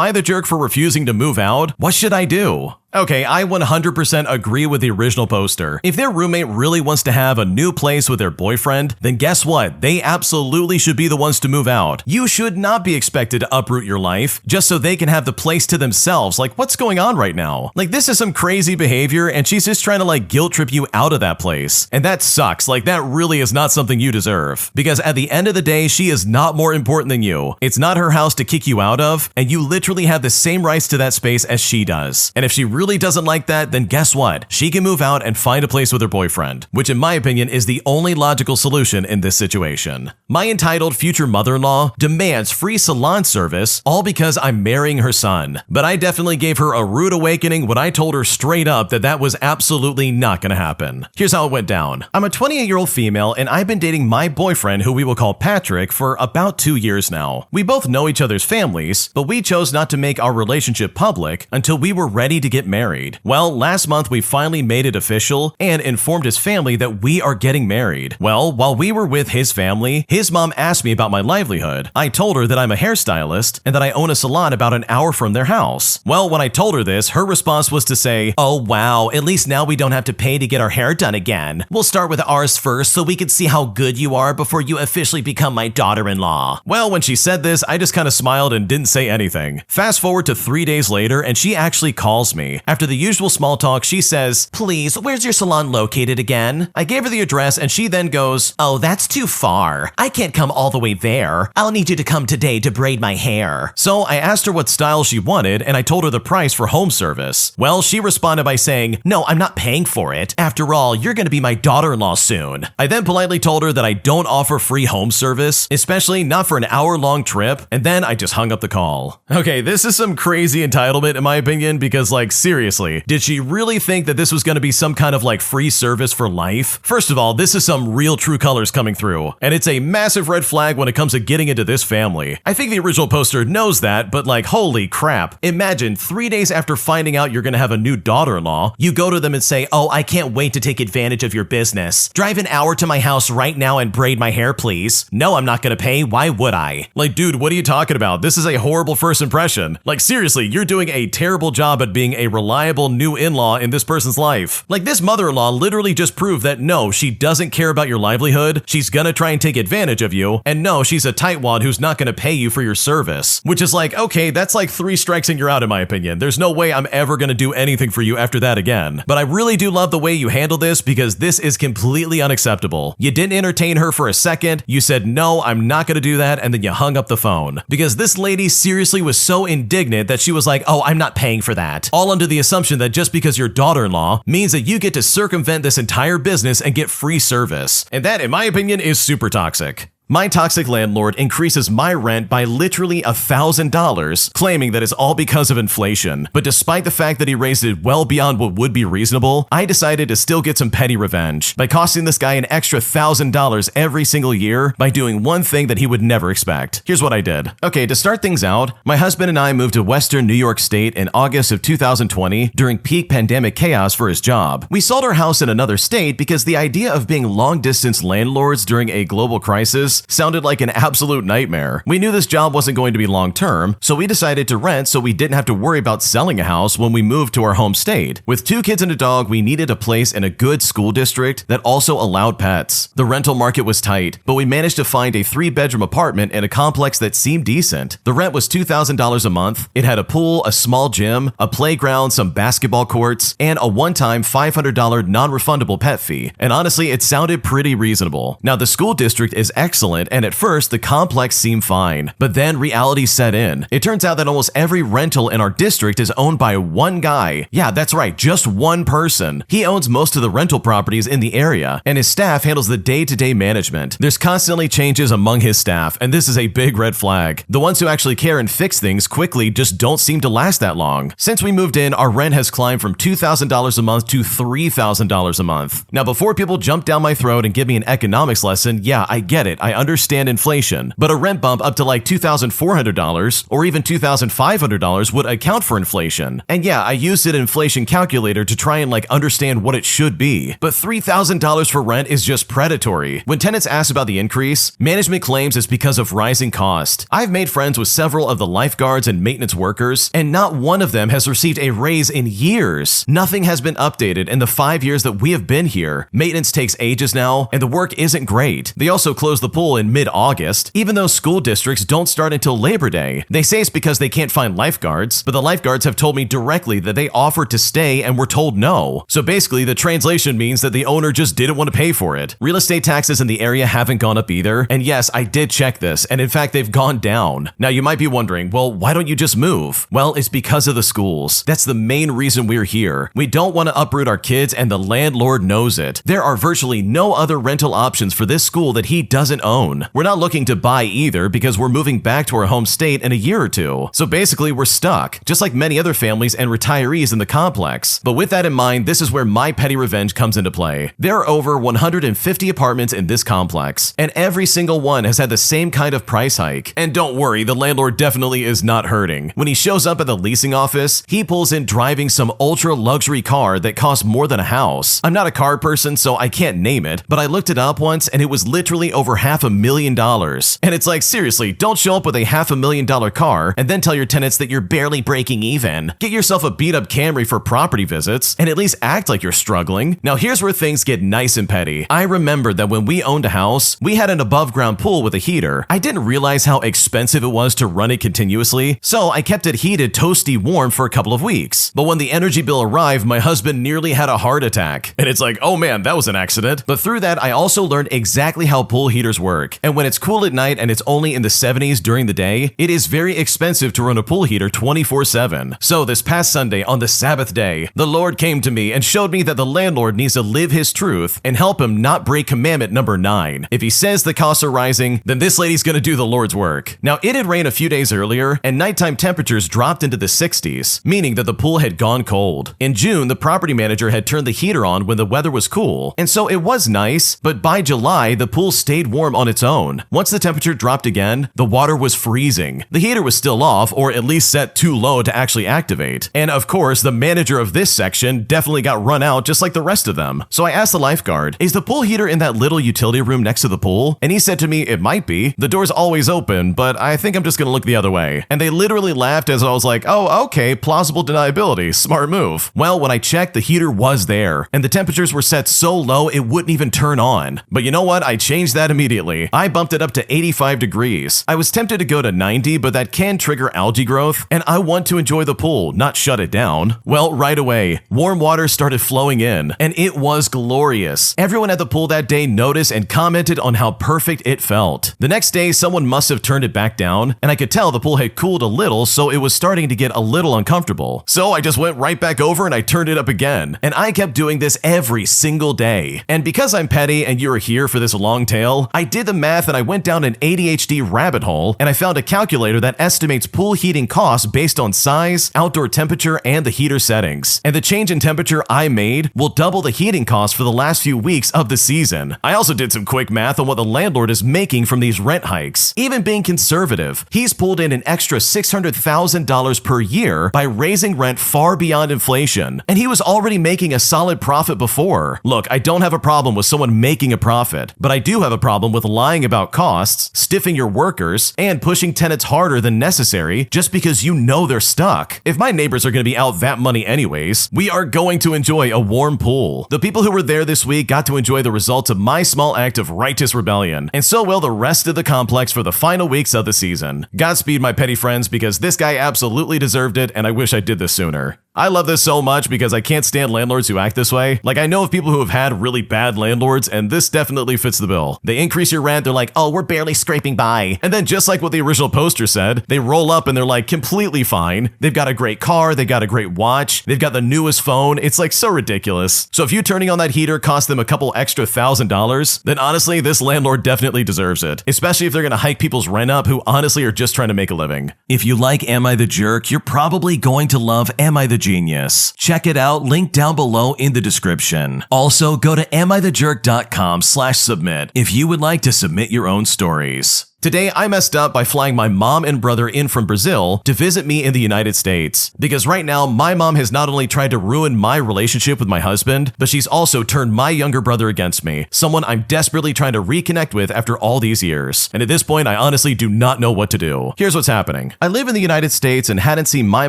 I the jerk for refusing to move out? What should I do? Okay, I 100% agree with the original poster. If their roommate really wants to have a new place with their boyfriend, then guess what? They absolutely should be the ones to move out. You should not be expected to uproot your life just so they can have the place to themselves. Like, what's going on right now? Like, this is some crazy behavior and she's just trying to like guilt trip you out of that place. And that sucks. Like, that really is not something you deserve. Because at the end of the day, she is not more important than you. It's not her house to kick you out of, and you literally have the same rights to that space as she does. And if she really really doesn't like that, then guess what? She can move out and find a place with her boyfriend, which in my opinion is the only logical solution in this situation. My entitled future mother-in-law demands free salon service all because I'm marrying her son. But I definitely gave her a rude awakening when I told her straight up that that was absolutely not gonna happen. Here's how it went down. I'm a 28-year-old female and I've been dating my boyfriend, who we will call Patrick, for about 2 years now. We both know each other's families, but we chose not to make our relationship public until we were ready to get married. Well, last month we finally made it official and informed his family that we are getting married. Well, while we were with his family, his mom asked me about my livelihood. I told her that I'm a hairstylist and that I own a salon about an hour from their house. Well, when I told her this, her response was to say, "Oh wow, at least now we don't have to pay to get our hair done again. We'll start with ours first so we can see how good you are before you officially become my daughter-in-law." Well, when she said this, I just kind of smiled and didn't say anything. Fast forward to 3 days later and she actually calls me. After the usual small talk, she says, "Please, where's your salon located again?" I gave her the address and she then goes, "Oh, that's too far. I can't come all the way there. I'll need you to come today to braid my hair." So I asked her what style she wanted and I told her the price for home service. Well, she responded by saying, "No, I'm not paying for it. After all, you're going to be my daughter-in-law soon." I then politely told her that I don't offer free home service, especially not for an hour-long trip, and then I just hung up the call. Okay, this is some crazy entitlement in my opinion, because like seriously, did she really think that this was going to be some kind of like free service for life? First of all, this is some real true colors coming through, and it's a massive red flag when it comes to getting into this family. I think the original poster knows that, but like holy crap. Imagine 3 days after finding out you're going to have a new daughter-in-law, you go to them and say, "Oh, I can't wait to take advantage of your business. Drive an hour to my house right now and braid my hair, please." No, I'm not going to pay. Why would I? Like, dude, what are you talking about? This is a horrible first impression. Like, seriously, you're doing a terrible job at being a reliable new in-law in this person's life. Like, this mother-in-law literally just proved that no, she doesn't care about your livelihood, she's gonna try and take advantage of you, and no, she's a tightwad who's not gonna pay you for your service. Which is like, okay, that's like 3 strikes and you're out in my opinion. There's no way I'm ever gonna do anything for you after that again. But I really do love the way you handle this, because this is completely unacceptable. You didn't entertain her for a second, you said, "No, I'm not gonna do that," and then you hung up the phone. Because this lady seriously was so indignant that she was like, "Oh, I'm not paying for that." All under the assumption that just because you're daughter-in-law means that you get to circumvent this entire business and get free service. And that, in my opinion, is super toxic. My toxic landlord increases my rent by literally $1,000, claiming that it's all because of inflation. But despite the fact that he raised it well beyond what would be reasonable, I decided to still get some petty revenge by costing this guy an extra $1,000 every single year by doing one thing that he would never expect. Here's what I did. Okay, to start things out, my husband and I moved to Western New York State in August of 2020 during peak pandemic chaos for his job. We sold our house in another state because the idea of being long-distance landlords during a global crisis sounded like an absolute nightmare. We knew this job wasn't going to be long-term, so we decided to rent so we didn't have to worry about selling a house when we moved to our home state. With 2 kids and a dog, we needed a place in a good school district that also allowed pets. The rental market was tight, but we managed to find a 3-bedroom apartment in a complex that seemed decent. The rent was $2,000 a month. It had a pool, a small gym, a playground, some basketball courts, and a one-time $500 non-refundable pet fee. And honestly, it sounded pretty reasonable. Now, the school district is excellent, and at first the complex seemed fine, but then reality set in. It turns out that almost every rental in our district is owned by one guy. Yeah, that's right, just one person. He owns most of the rental properties in the area, and his staff handles the day-to-day management. There's constantly changes among his staff, and this is a big red flag. The ones who actually care and fix things quickly just don't seem to last that long. Since we moved in, our rent has climbed from $2,000 a month to $3,000 a month. Now, before people jump down my throat and give me an economics lesson, yeah, I get it. I understand inflation, but a rent bump up to like $2,400 or even $2,500 would account for inflation. And yeah, I used an inflation calculator to try and like understand what it should be, but $3,000 for rent is just predatory. When tenants ask about the increase, management claims it's because of rising cost. I've made friends with several of the lifeguards and maintenance workers, and not one of them has received a raise in years. Nothing has been updated in the 5 years that we have been here. Maintenance takes ages now, and the work isn't great. They also closed the pool pool in mid-August, even though school districts don't start until Labor Day. They say it's because they can't find lifeguards, but the lifeguards have told me directly that they offered to stay and were told no. So basically, the translation means that the owner just didn't want to pay for it. Real estate taxes in the area haven't gone up either, and yes, I did check this, and in fact, they've gone down. Now, you might be wondering, well, why don't you just move? Well, it's because of the schools. That's the main reason we're here. We don't want to uproot our kids, and the landlord knows it. There are virtually no other rental options for this school that he doesn't own. We're not looking to buy either because we're moving back to our home state in a year or two. So basically, we're stuck, just like many other families and retirees in the complex. But with that in mind, this is where my petty revenge comes into play. There are over 150 apartments in this complex, and every single one has had the same kind of price hike. And don't worry, the landlord definitely is not hurting. When he shows up at the leasing office, he pulls in driving some ultra luxury car that costs more than a house. I'm not a car person, so I can't name it, but I looked it up once and it was literally over $500,000. And it's like, seriously, don't show up with a $500,000 car and then tell your tenants that you're barely breaking even. Get yourself a beat up Camry for property visits and at least act like you're struggling. Now here's where things get nice and petty. I remembered that when we owned a house, we had an above ground pool with a heater. I didn't realize how expensive it was to run it continuously, so I kept it heated toasty warm for a couple of weeks. But when the energy bill arrived, my husband nearly had a heart attack. And it's like, oh man, that was an accident. But through that, I also learned exactly how pool heaters work. And when it's cool at night and it's only in the 70s during the day, it is very expensive to run a pool heater 24/7. So this past Sunday on the Sabbath day, the Lord came to me and showed me that the landlord needs to live his truth and help him not break commandment number 9. If he says the costs are rising, then this lady's gonna do the Lord's work. Now, it had rained a few days earlier, and nighttime temperatures dropped into the 60s, meaning that the pool had gone cold. In June, the property manager had turned the heater on when the weather was cool, and so it was nice, but by July, the pool stayed warm on its own. Once the temperature dropped again, the water was freezing. The heater was still off, or at least set too low to actually activate. And of course, the manager of this section definitely got run out just like the rest of them. So I asked the lifeguard, is the pool heater in that little utility room next to the pool? And he said to me, it might be. The door's always open, but I think I'm just gonna look the other way. And they literally laughed as I was like, oh, okay, plausible deniability, smart move. Well, when I checked, the heater was there, and the temperatures were set so low it wouldn't even turn on. But you know what? I changed that immediately. I bumped it up to 85 degrees. I was tempted to go to 90, but that can trigger algae growth, and I want to enjoy the pool, not shut it down. Well, right away, warm water started flowing in, and it was glorious. Everyone at the pool that day noticed and commented on how perfect it felt. The next day, someone must have turned it back down, and I could tell the pool had cooled a little, so it was starting to get a little uncomfortable. So I just went right back over and I turned it up again, and I kept doing this every single day. And because I'm petty and you're here for this long tale, I did the math and I went down an ADHD rabbit hole, and I found a calculator that estimates pool heating costs based on size, outdoor temperature, and the heater settings. And the change in temperature I made will double the heating costs for the last few weeks of the season. I also did some quick math on what the landlord is making from these rent hikes. Even being conservative, he's pulled in an extra $600,000 per year by raising rent far beyond inflation. And he was already making a solid profit before. Look, I don't have a problem with someone making a profit, but I do have a problem with lying about costs, stiffing your workers, and pushing tenants harder than necessary just because you know they're stuck. If my neighbors are going to be out that money anyways, we are going to enjoy a warm pool. The people who were there this week got to enjoy the results of my small act of righteous rebellion, and so will the rest of the complex for the final weeks of the season. Godspeed, my petty friends, because this guy absolutely deserved it, and I wish I did this sooner. I love this so much because I can't stand landlords who act this way. Like, I know of people who have had really bad landlords, and this definitely fits the bill. They increase your rent, they're like, oh, we're barely scraping by. And then just like what the original poster said, they roll up and they're like completely fine. They've got a great car, they've got a great watch, they've got the newest phone. It's like so ridiculous. So if you turning on that heater cost them a couple extra $1,000, then honestly, this landlord definitely deserves it. Especially if they're gonna hike people's rent up who honestly are just trying to make a living. If you like Am I the Jerk, you're probably going to love Am I the Genius. Check it out, link down below in the description. Also, go to AmITheJerk.com/submit if you would like to submit your own stories. Today, I messed up by flying my mom and brother in from Brazil to visit me in the United States. Because right now, my mom has not only tried to ruin my relationship with my husband, but she's also turned my younger brother against me, someone I'm desperately trying to reconnect with after all these years. And at this point, I honestly do not know what to do. Here's what's happening. I live in the United States and hadn't seen my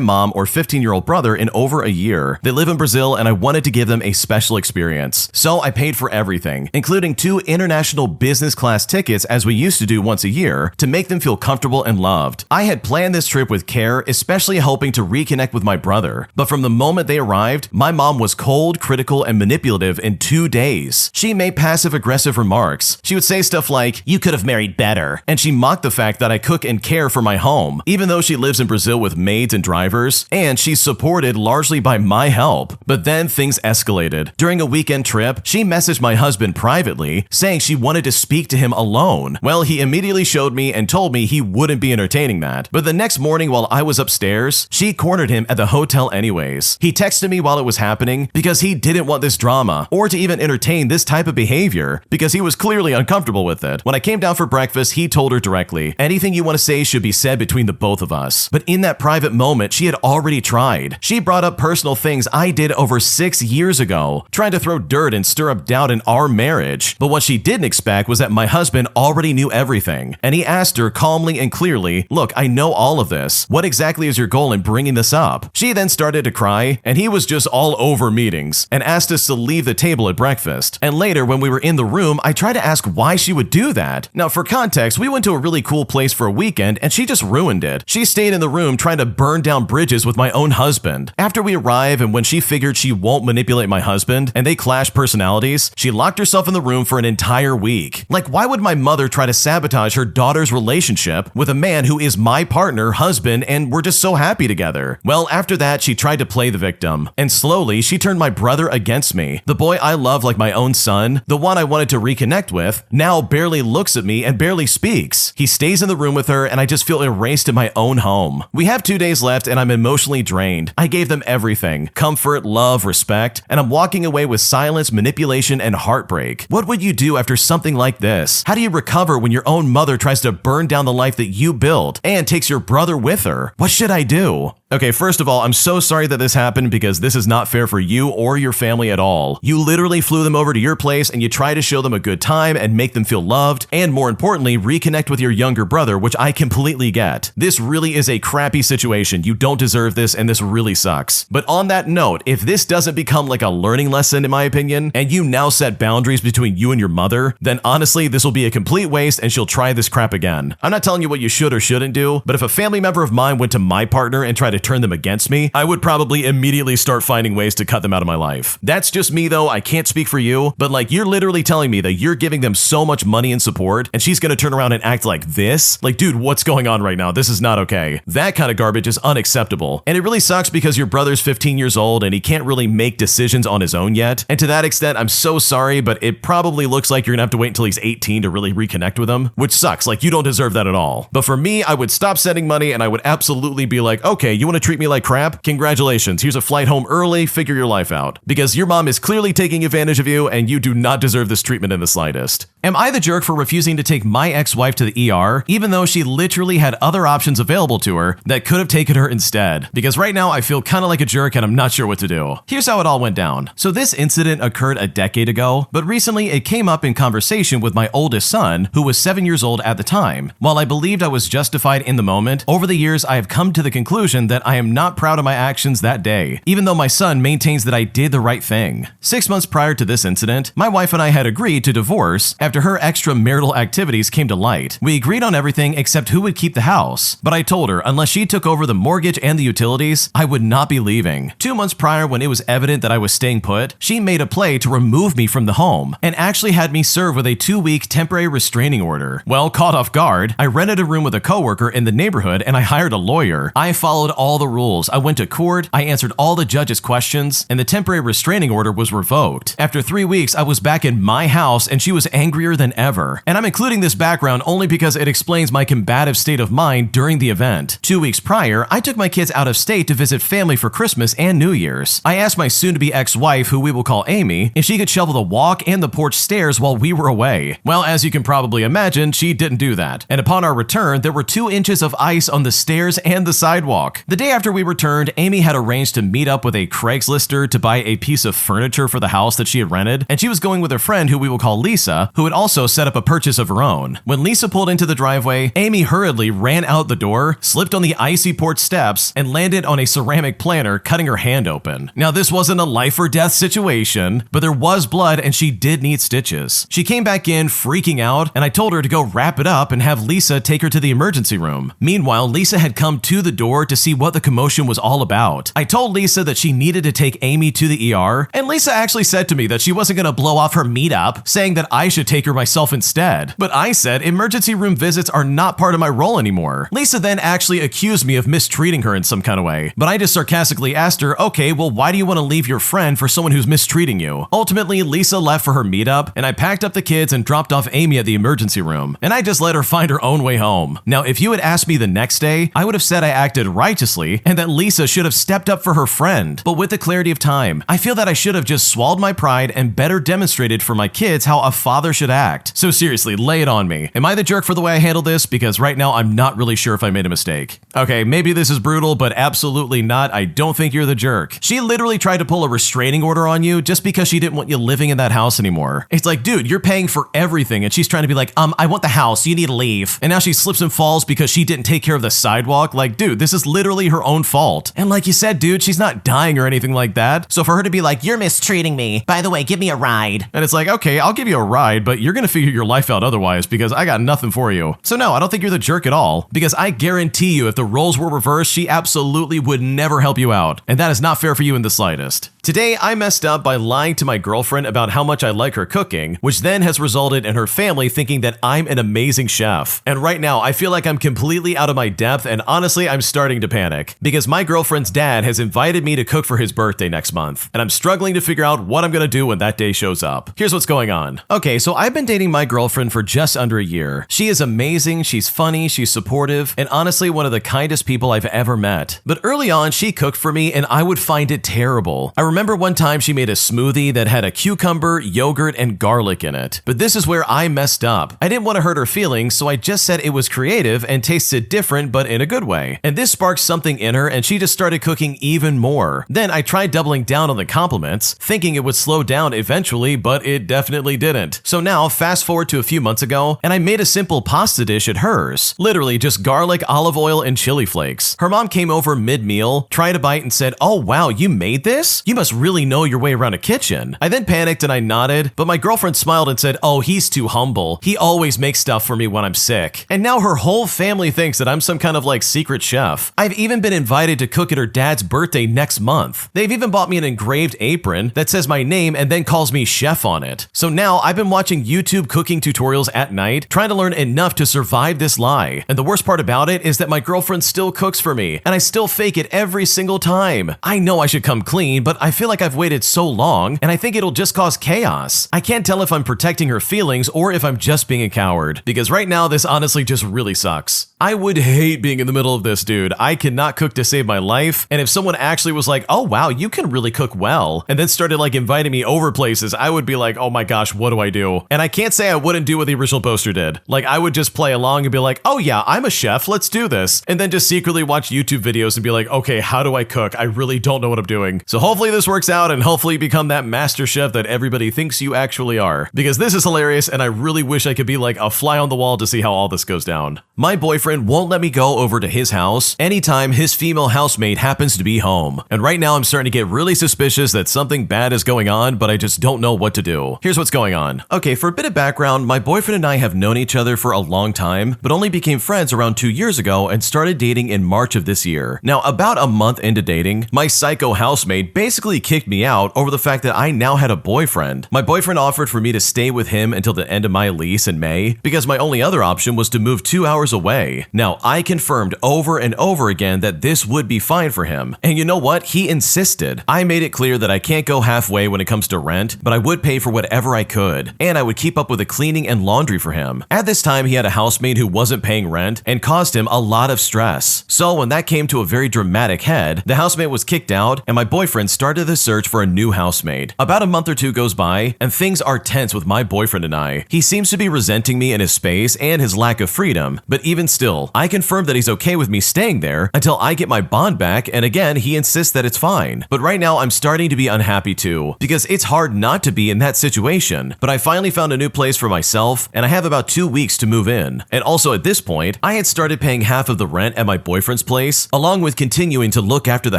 mom or 15-year-old brother in over a year. They live in Brazil and I wanted to give them a special experience. So I paid for everything, including 2 international business class tickets as we used to do once a year to make them feel comfortable and loved. I had planned this trip with care, especially hoping to reconnect with my brother. But from the moment they arrived, my mom was cold, critical, and manipulative in 2 days. She made passive-aggressive remarks. She would say stuff like, "You could have married better." And she mocked the fact that I cook and care for my home, even though she lives in Brazil with maids and drivers, and she's supported largely by my help. But then things escalated. During a weekend trip, she messaged my husband privately, saying she wanted to speak to him alone. Well, he immediately showed me and told me he wouldn't be entertaining that. But the next morning while I was upstairs, she cornered him at the hotel anyways. He texted me while it was happening because he didn't want this drama or to even entertain this type of behavior because he was clearly uncomfortable with it. When I came down for breakfast, he told her directly, "Anything you want to say should be said between the both of us." But in that private moment, she had already tried. She brought up personal things I did over 6 years ago, trying to throw dirt and stir up doubt in our marriage. But what she didn't expect was that my husband already knew everything. And he asked her calmly and clearly, "Look, I know all of this. What exactly is your goal in bringing this up?" She then started to cry, and he was just all over meetings and asked us to leave the table at breakfast. And later, when we were in the room, I tried to ask why she would do that. Now, for context, we went to a really cool place for a weekend, and she just ruined it. She stayed in the room trying to burn down bridges with my own husband. After we arrive, and when she figured she won't manipulate my husband, and they clash personalities, she locked herself in the room for an entire week. Like, why would my mother try to sabotage her daughter's relationship with a man who is my partner, husband, and we're just so happy together? Well, after that, she tried to play the victim. And slowly, she turned my brother against me. The boy I love like my own son, the one I wanted to reconnect with, now barely looks at me and barely speaks. He stays in the room with her, and I just feel erased in my own home. We have 2 days left, and I'm emotionally drained. I gave them everything: comfort, love, respect, and I'm walking away with silence, manipulation, and heartbreak. What would you do after something like this? How do you recover when your own mother tries to burn down the life that you built and takes your brother with her? What should I do? Okay, first of all, I'm so sorry that this happened because this is not fair for you or your family at all. You literally flew them over to your place and you try to show them a good time and make them feel loved, and more importantly, reconnect with your younger brother, which I completely get. This really is a crappy situation. You don't deserve this, and this really sucks. But on that note, if this doesn't become like a learning lesson, in my opinion, and you now set boundaries between you and your mother, then honestly, this will be a complete waste and she'll try this crap again. I'm not telling you what you should or shouldn't do, but if a family member of mine went to my partner and tried to turn them against me, I would probably immediately start finding ways to cut them out of my life. That's just me though, I can't speak for you, but like, you're literally telling me that you're giving them so much money and support, and she's gonna turn around and act like this? Like, dude, what's going on right now? This is not okay. That kind of garbage is unacceptable. And it really sucks because your brother's 15 years old and he can't really make decisions on his own yet. And to that extent, I'm so sorry, but it probably looks like you're gonna have to wait until he's 18 to really reconnect with him, which sucks. Like, you don't deserve that at all. But for me, I would stop sending money and I would absolutely be like, okay, you wanna treat me like crap? Congratulations, here's a flight home early, figure your life out. Because your mom is clearly taking advantage of you and you do not deserve this treatment in the slightest. Am I the jerk for refusing to take my ex-wife to the ER, even though she literally had other options available to her that could have taken her instead? Because right now I feel kind of like a jerk and I'm not sure what to do. Here's how it all went down. So this incident occurred a decade ago, but recently it came up in conversation with my oldest son, who was 7 years old at the time. While I believed I was justified in the moment, over the years I have come to the conclusion that I am not proud of my actions that day, even though my son maintains that I did the right thing. 6 months prior to this incident, my wife and I had agreed to divorce after her extramarital activities came to light. We agreed on everything except who would keep the house, but I told her unless she took over the mortgage and the utilities, I would not be leaving. 2 months prior, when it was evident that I was staying put, she made a play to remove me from the home and actually had me served with a 2-week temporary restraining order. Well, caught off guard, I rented a room with a coworker in the neighborhood and I hired a lawyer. I followed all the rules. I went to court, I answered all the judge's questions, and the temporary restraining order was revoked. After 3 weeks, I was back in my house and she was angrier than ever. And I'm including this background only because it explains my combative state of mind during the event. 2 weeks prior, I took my kids out of state to visit family for Christmas and New Year's. I asked my soon-to-be ex-wife, who we will call Amy, if she could shovel the walk and the porch stairs while we were away. Well, as you can probably imagine, she didn't do that. And upon our return, there were 2 inches of ice on the stairs and the sidewalk. The day after we returned, Amy had arranged to meet up with a Craigslist to buy a piece of furniture for the house that she had rented, and she was going with a friend who we will call Lisa, who had also set up a purchase of her own. When Lisa pulled into the driveway, Amy hurriedly ran out the door, slipped on the icy porch steps, and landed on a ceramic planter, cutting her hand open. Now, this wasn't a life or death situation, but there was blood and she did need stitches. She came back in freaking out, and I told her to go wrap it up and have Lisa take her to the emergency room. Meanwhile, Lisa had come to the door to see what the commotion was all about. I told Lisa that she needed to take Amy to the ER, and Lisa actually said to me that she wasn't going to blow off her meetup, saying that I should take her myself instead. But I said emergency room visits are not part of my role anymore. Lisa then actually accused me of mistreating her in some kind of way, but I just sarcastically asked her, okay, well, why do you want to leave your friend for someone who's mistreating you? Ultimately, Lisa left for her meetup, and I packed up the kids and dropped off Amy at the emergency room, and I just let her find her own way home. Now, if you had asked me the next day, I would have said I acted righteously and that Lisa should have stepped up for her friend. But with the clarity of time, I feel that I should have just swallowed my pride and better demonstrated for my kids how a father should act. So seriously, lay it on me. Am I the jerk for the way I handled this? Because right now, I'm not really sure if I made a mistake. Okay, maybe this is brutal, but absolutely not. I don't think you're the jerk. She literally tried to pull a restraining order on you just because she didn't want you living in that house anymore. It's like, dude, you're paying for everything, and she's trying to be like, I want the house, you need to leave. And now she slips and falls because she didn't take care of the sidewalk. Like, dude, this is literally her own fault. And like you said, dude, she's not dying or anything like that. So for her to be like, you're mistreating me, by the way, give me a ride. And it's like, okay, I'll give you a ride, but you're gonna figure your life out otherwise because I got nothing for you. So no, I don't think you're the jerk at all, because I guarantee you if the roles were reversed, she absolutely would never help you out. And that is not fair for you in the slightest. Today, I messed up by lying to my girlfriend about how much I like her cooking, which then has resulted in her family thinking that I'm an amazing chef. And right now, I feel like I'm completely out of my depth, and honestly, I'm starting to panic because my girlfriend's dad has invited me to cook for his birthday next month, and I'm struggling to figure out what I'm gonna do when that day shows up. Here's what's going on. Okay, so I've been dating my girlfriend for just under a year. She is amazing, she's funny, she's supportive, and honestly, one of the kindest people I've ever met. But early on, she cooked for me, and I would find it terrible. I remember one time she made a smoothie that had a cucumber, yogurt, and garlic in it. But this is where I messed up. I didn't want to hurt her feelings, so I just said it was creative and tasted different, but in a good way. And this sparked something in her, and she just started cooking even more. Then I tried doubling down on the compliments, thinking it would slow down eventually, but it definitely didn't. So now, fast forward to a few months ago, and I made a simple pasta dish at hers. Literally just garlic, olive oil, and chili flakes. Her mom came over mid-meal, tried a bite, and said, "Oh wow, you made this? You must really know your way around a kitchen." I then panicked and I nodded, but my girlfriend smiled and said, "Oh, he's too humble. He always makes stuff for me when I'm sick." And now her whole family thinks that I'm some kind of like secret chef. I've even been invited to cook at her dad's birthday next month. They've even bought me an engraved apron that says my name and then calls me chef on it. So now I've been watching YouTube cooking tutorials at night, trying to learn enough to survive this lie. And the worst part about it is that my girlfriend still cooks for me, and I still fake it every single time. I know I should come clean, but I feel like I've waited so long, and I think it'll just cause chaos. I can't tell if I'm protecting her feelings or if I'm just being a coward, because right now this honestly just really sucks. I would hate being in the middle of this, dude. I cannot cook to save my life, and if someone actually was like, "Oh wow, you can really cook well," and then started like inviting me over places, I would be like, "Oh my gosh, what do I do?" And I can't say I wouldn't do what the original poster did. Like, I would just play along and be like, "Oh yeah, I'm a chef, let's do this," and then just secretly watch YouTube videos and be like, "Okay, how do I cook? I really don't know what I'm doing." So hopefully this works out, and hopefully you become that master chef that everybody thinks you actually are, because this is hilarious, and I really wish I could be like a fly on the wall to see how all this goes down. My boyfriend won't let me go over to his house anytime his female housemate happens to be home. And right now I'm starting to get really suspicious that something bad is going on, but I just don't know what to do. Here's what's going on. Okay, for a bit of background, my boyfriend and I have known each other for a long time, but only became friends around 2 years ago and started dating in March of this year. Now, about a month into dating, my psycho housemate basically kicked me out over the fact that I now had a boyfriend. My boyfriend offered for me to stay with him until the end of my lease in May, because my only other option was to move 2 hours away. monthly. Now, I confirmed over and over again that this would be fine for him. And you know what? He insisted. I made it clear that I can't go halfway when it comes to rent, but I would pay for whatever I could. And I would keep up with the cleaning and laundry for him. At this time, he had a housemate who wasn't paying rent and caused him a lot of stress. So when that came to a very dramatic head, the housemate was kicked out and my boyfriend started the search for a new housemate. About a month or two goes by and things are tense with my boyfriend and I. He seems to be resenting me and his space and his lack of freedom, but even still, I confirm that he's okay with me staying there until I get my bond back, and again, he insists that it's fine. But right now, I'm starting to be unhappy too, because it's hard not to be in that situation. But I finally found a new place for myself, and I have about 2 weeks to move in. And also at this point, I had started paying half of the rent at my boyfriend's place, along with continuing to look after the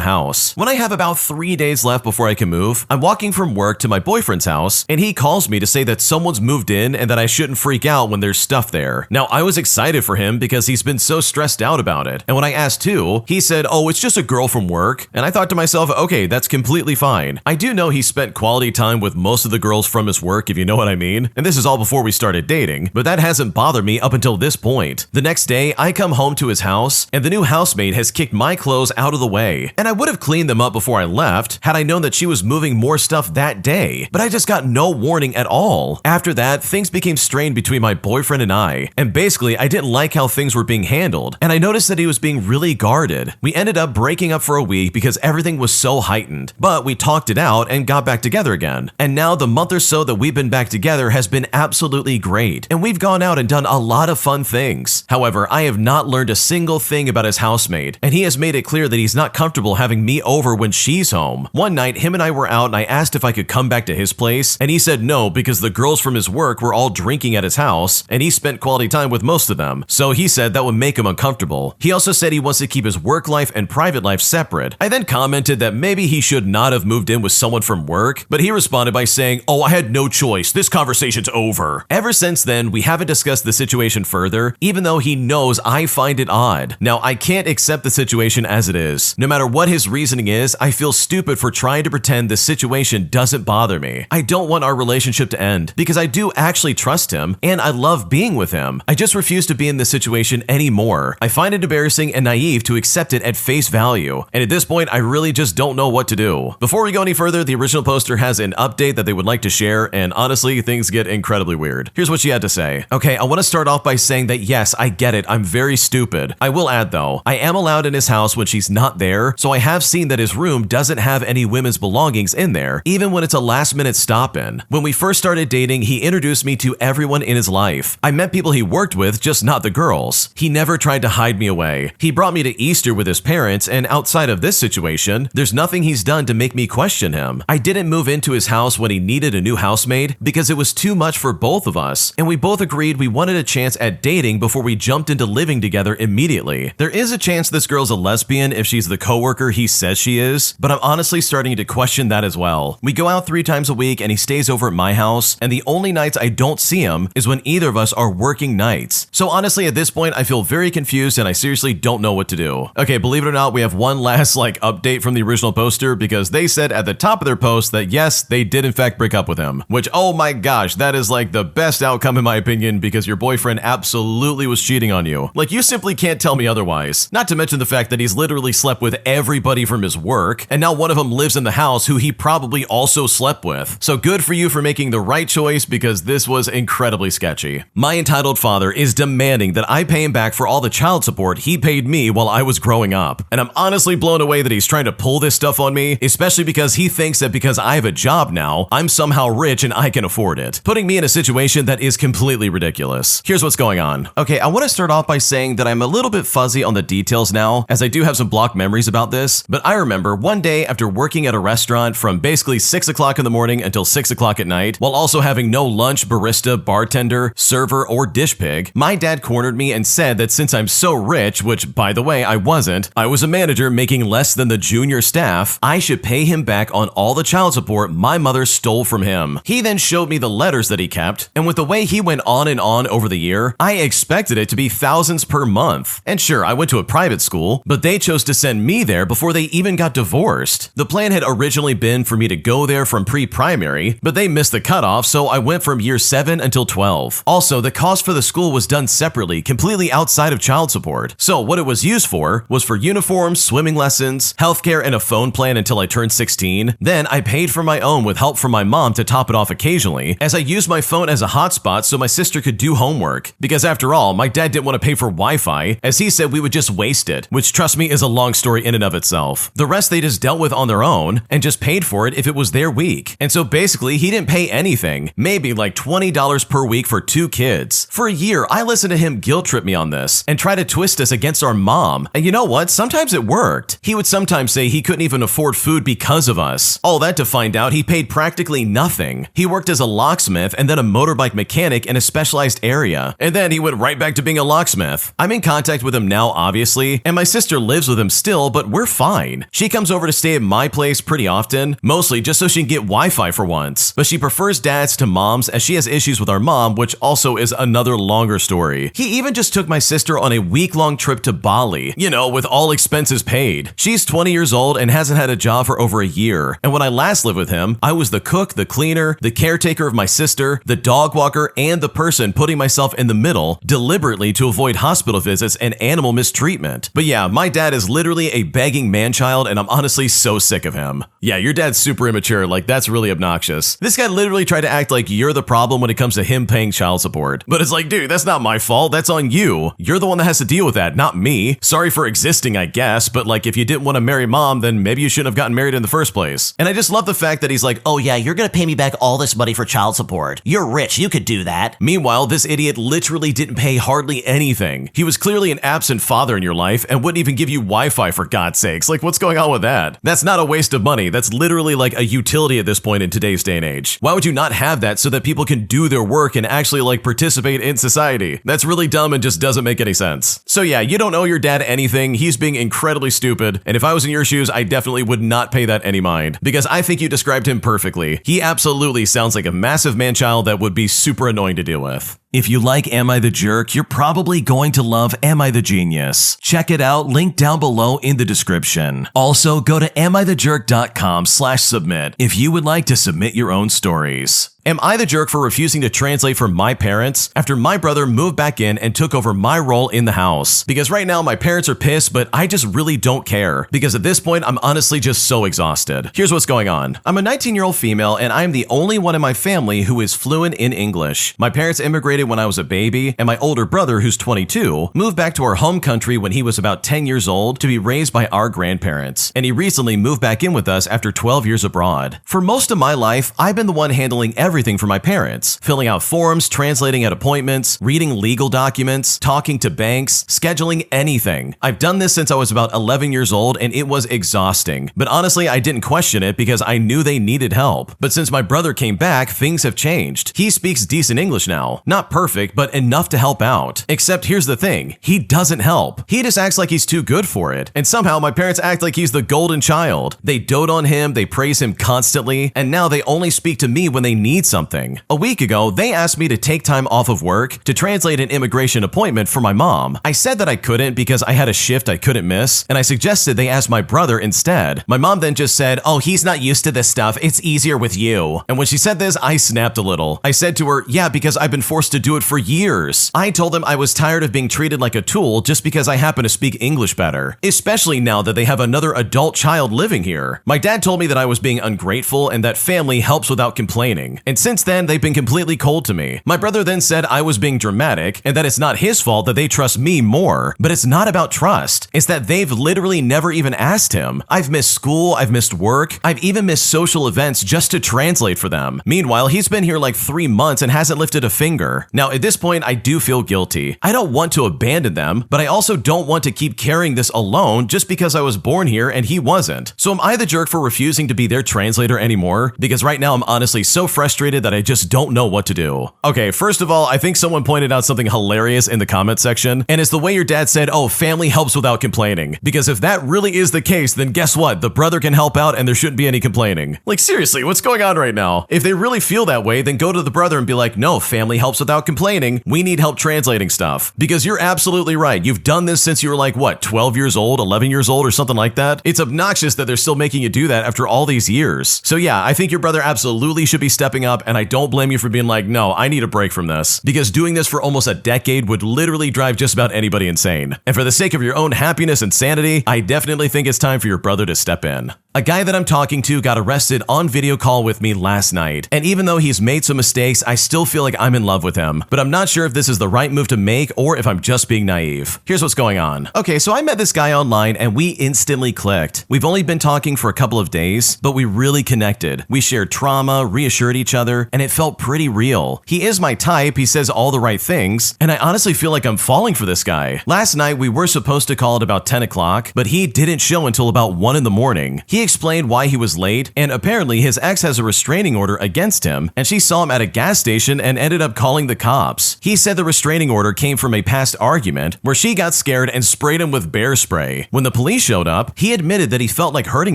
house. When I have about 3 days left before I can move, I'm walking from work to my boyfriend's house, and he calls me to say that someone's moved in and that I shouldn't freak out when there's stuff there. Now, I was excited for him because he's been so stressed out about it. And when I asked too, he said, "Oh, it's just a girl from work." And I thought to myself, okay, that's completely fine. I do know he spent quality time with most of the girls from his work, if you know what I mean. And this is all before we started dating, but that hasn't bothered me up until this point. The next day, I come home to his house, and the new housemate has kicked my clothes out of the way. And I would have cleaned them up before I left, had I known that she was moving more stuff that day. But I just got no warning at all. After that, things became strained between my boyfriend and I. And basically, I didn't like how things were being handled. And I noticed that he was being really guarded. We ended up breaking up for a week because everything was so heightened. But we talked it out and got back together again. And now the month or so that we've been back together has been absolutely great. And we've gone out and done a lot of fun things. However, I have not learned a single thing about his housemate. And he has made it clear that he's not comfortable having me over when she's home. One night, him and I were out and I asked if I could come back to his place. And he said no because the girls from his work were all drinking at his house and he spent quality time with most of them. So he said that would make him uncomfortable. He also said he wants to keep his work life and private life separate. I then commented that maybe he should not have moved in with someone from work, but he responded by saying, "Oh, I had no choice. This conversation's over." Ever since then, we haven't discussed the situation further, even though he knows I find it odd. Now, I can't accept the situation as it is. No matter what his reasoning is, I feel stupid for trying to pretend the situation doesn't bother me. I don't want our relationship to end because I do actually trust him and I love being with him. I just refuse to be in this situation anymore. I find it embarrassing and naive to accept it at face value. And at this point, I really just don't know what to do. Before we go any further, the original poster has an update that they would like to share, and honestly, things get incredibly weird. Here's what she had to say. Okay, I want to start off by saying that yes, I get it. I'm very stupid. I will add though, I am allowed in his house when she's not there, so I have seen that his room doesn't have any women's belongings in there, even when it's a last-minute stop-in. When we first started dating, he introduced me to everyone in his life. I met people he worked with, just not the girls. He never tried to hide me away. He brought me to Easter with his parents, and outside of this situation, there's nothing he's done to make me question him. I didn't move into his house when he needed a new housemaid because it was too much for both of us, and we both agreed we wanted a chance at dating before we jumped into living together immediately. There is a chance this girl's a lesbian if she's the coworker he says she is, but I'm honestly starting to question that as well. We go out 3 times a week and he stays over at my house, and the only nights I don't see him is when either of us are working nights. So honestly, at this point, I feel very confused and I seriously don't know what to do. Okay, believe it or not, we have one last update from the original poster because they said at the top of their post that yes, they did in fact break up with him, which, oh my gosh, that is the best outcome in my opinion because your boyfriend absolutely was cheating on you. You simply can't tell me otherwise. Not to mention the fact that he's literally slept with everybody from his work, and now one of them lives in the house who he probably also slept with. So good for you for making the right choice because this was incredibly sketchy. My entitled father is demanding that I pay him back for all the child support he paid me while I was growing up. And I'm honestly blown away that he's trying to pull this stuff on me, especially because he thinks that because I have a job now, I'm somehow rich and I can afford it, putting me in a situation that is completely ridiculous. Here's what's going on. Okay, I want to start off by saying that I'm a little bit fuzzy on the details now, as I do have some blocked memories about this, but I remember one day after working at a restaurant from basically 6 o'clock in the morning until 6 o'clock at night, while also having no lunch, barista, bartender, server, or dish pig, my dad cornered me and said that since I'm so rich, which by the way, I wasn't, I was a manager making less than the junior staff, I should pay him back on all the child support my mother stole from him. He then showed me the letters that he kept, and with the way he went on and on over the year, I expected it to be thousands per month. And sure, I went to a private school, but they chose to send me there before they even got divorced. The plan had originally been for me to go there from pre-primary, but they missed the cutoff, so I went from year 7 until 12. Also, the cost for the school was done separately, completely completely outside of child support. So what it was used for was for uniforms, swimming lessons, healthcare, and a phone plan until I turned 16. Then I paid for my own with help from my mom to top it off occasionally, as I used my phone as a hotspot so my sister could do homework. Because after all, my dad didn't want to pay for Wi-Fi, as he said we would just waste it, which trust me is a long story in and of itself. The rest they just dealt with on their own and just paid for it if it was their week. And so basically he didn't pay anything, maybe like $20 per week for 2 kids. For a year, I listened to him guilt trip me on this and try to twist us against our mom. And you know what? Sometimes it worked. He would sometimes say he couldn't even afford food because of us. All that to find out he paid practically nothing. He worked as a locksmith and then a motorbike mechanic in a specialized area. And then he went right back to being a locksmith. I'm in contact with him now, obviously, and my sister lives with him still, but we're fine. She comes over to stay at my place pretty often, mostly just so she can get Wi-Fi for once. But she prefers dads to moms as she has issues with our mom, which also is another longer story. He even just took my sister on a week-long trip to Bali, you know, with all expenses paid. She's 20 years old and hasn't had a job for over a year. And when I last lived with him, I was the cook, the cleaner, the caretaker of my sister, the dog walker, and the person putting myself in the middle deliberately to avoid hospital visits and animal mistreatment. But yeah, my dad is literally a begging man-child, and I'm honestly so sick of him. Yeah, your dad's super immature, like that's really obnoxious. This guy literally tried to act like you're the problem when it comes to him paying child support. But it's like, dude, that's not my fault, that's on you. You're the one that has to deal with that, not me. Sorry for existing, I guess, but like if you didn't want to marry mom, then maybe you shouldn't have gotten married in the first place. And I just love the fact that he's like, Oh yeah, you're gonna pay me back all this money for child support. You're rich, you could do that. Meanwhile, this idiot literally didn't pay hardly anything. He was clearly an absent father in your life and wouldn't even give you Wi-Fi for God's sakes. Like, what's going on with that? That's not a waste of money. That's literally like a utility at this point in today's day and age. Why would you not have that so that people can do their work and actually like participate in society? That's really dumb and just doesn't make any sense. So yeah, you don't owe your dad anything. He's being incredibly stupid. And if I was in your shoes, I definitely would not pay that any mind, because I think you described him perfectly. He absolutely sounds like a massive man-child that would be super annoying to deal with. If you like Am I the Jerk, you're probably going to love Am I the Genius. Check it out, link down below in the description. Also, go to AmITheJerk.com/submit if you would like to submit your own stories. Am I the jerk for refusing to translate for my parents after my brother moved back in and took over my role in the house? Because right now my parents are pissed, but I just really don't care. Because at this point, I'm honestly just so exhausted. Here's what's going on. I'm a 19-year-old female and I'm the only one in my family who is fluent in English. My parents immigrated when I was a baby, and my older brother, who's 22, moved back to our home country when he was about 10 years old to be raised by our grandparents. And he recently moved back in with us after 12 years abroad. For most of my life, I've been the one handling everything for my parents, filling out forms, translating at appointments, reading legal documents, talking to banks, scheduling anything. I've done this since I was about 11 years old and it was exhausting. But honestly, I didn't question it because I knew they needed help. But since my brother came back, things have changed. He speaks decent English now. Not perfect, but enough to help out. Except here's the thing, he doesn't help. He just acts like he's too good for it. And somehow my parents act like he's the golden child. They dote on him, they praise him constantly, and now they only speak to me when they need something. A week ago, they asked me to take time off of work to translate an immigration appointment for my mom. I said that I couldn't because I had a shift I couldn't miss, and I suggested they ask my brother instead. My mom then just said, "Oh, he's not used to this stuff. It's easier with you." And when she said this, I snapped a little. I said to her, "Yeah, because I've been forced to do it for years." I told them I was tired of being treated like a tool just because I happen to speak English better, especially now that they have another adult child living here. My dad told me that I was being ungrateful and that family helps without complaining. And since then, they've been completely cold to me. My brother then said I was being dramatic and that it's not his fault that they trust me more. But it's not about trust. It's that they've literally never even asked him. I've missed school, I've missed work, I've even missed social events just to translate for them. Meanwhile, he's been here like 3 months and hasn't lifted a finger. Now, at this point, I do feel guilty. I don't want to abandon them, but I also don't want to keep carrying this alone just because I was born here and he wasn't. So am I the jerk for refusing to be their translator anymore? Because right now I'm honestly so frustrated that I just don't know what to do. Okay, first of all, I think someone pointed out something hilarious in the comment section, and it's the way your dad said, "Oh, family helps without complaining." Because if that really is the case, then guess what? The brother can help out and there shouldn't be any complaining. Like seriously, what's going on right now? If they really feel that way, then go to the brother and be like, "No, family helps without without complaining, we need help translating stuff. Because you're absolutely right. You've done this since you were like, what, 12 years old, 11 years old, or something like that? It's obnoxious that they're still making you do that after all these years. So yeah, I think your brother absolutely should be stepping up, and I don't blame you for being like, no, I need a break from this. Because doing this for almost a decade would literally drive just about anybody insane. And for the sake of your own happiness and sanity, I definitely think it's time for your brother to step in. A guy that I'm talking to got arrested on video call with me last night, and even though he's made some mistakes, I still feel like I'm in love with him, but I'm not sure if this is the right move to make or if I'm just being naive. Here's what's going on. Okay, so I met this guy online and we instantly clicked. We've only been talking for a couple of days, but we really connected. We shared trauma, reassured each other, and it felt pretty real. He is my type, he says all the right things, and I honestly feel like I'm falling for this guy. Last night we were supposed to call at about 10 o'clock, but he didn't show until about 1 in the morning. He explained why he was late, and apparently his ex has a restraining order against him, and she saw him at a gas station and ended up calling the cops. He said the restraining order came from a past argument where she got scared and sprayed him with bear spray. When the police showed up, he admitted that he felt like hurting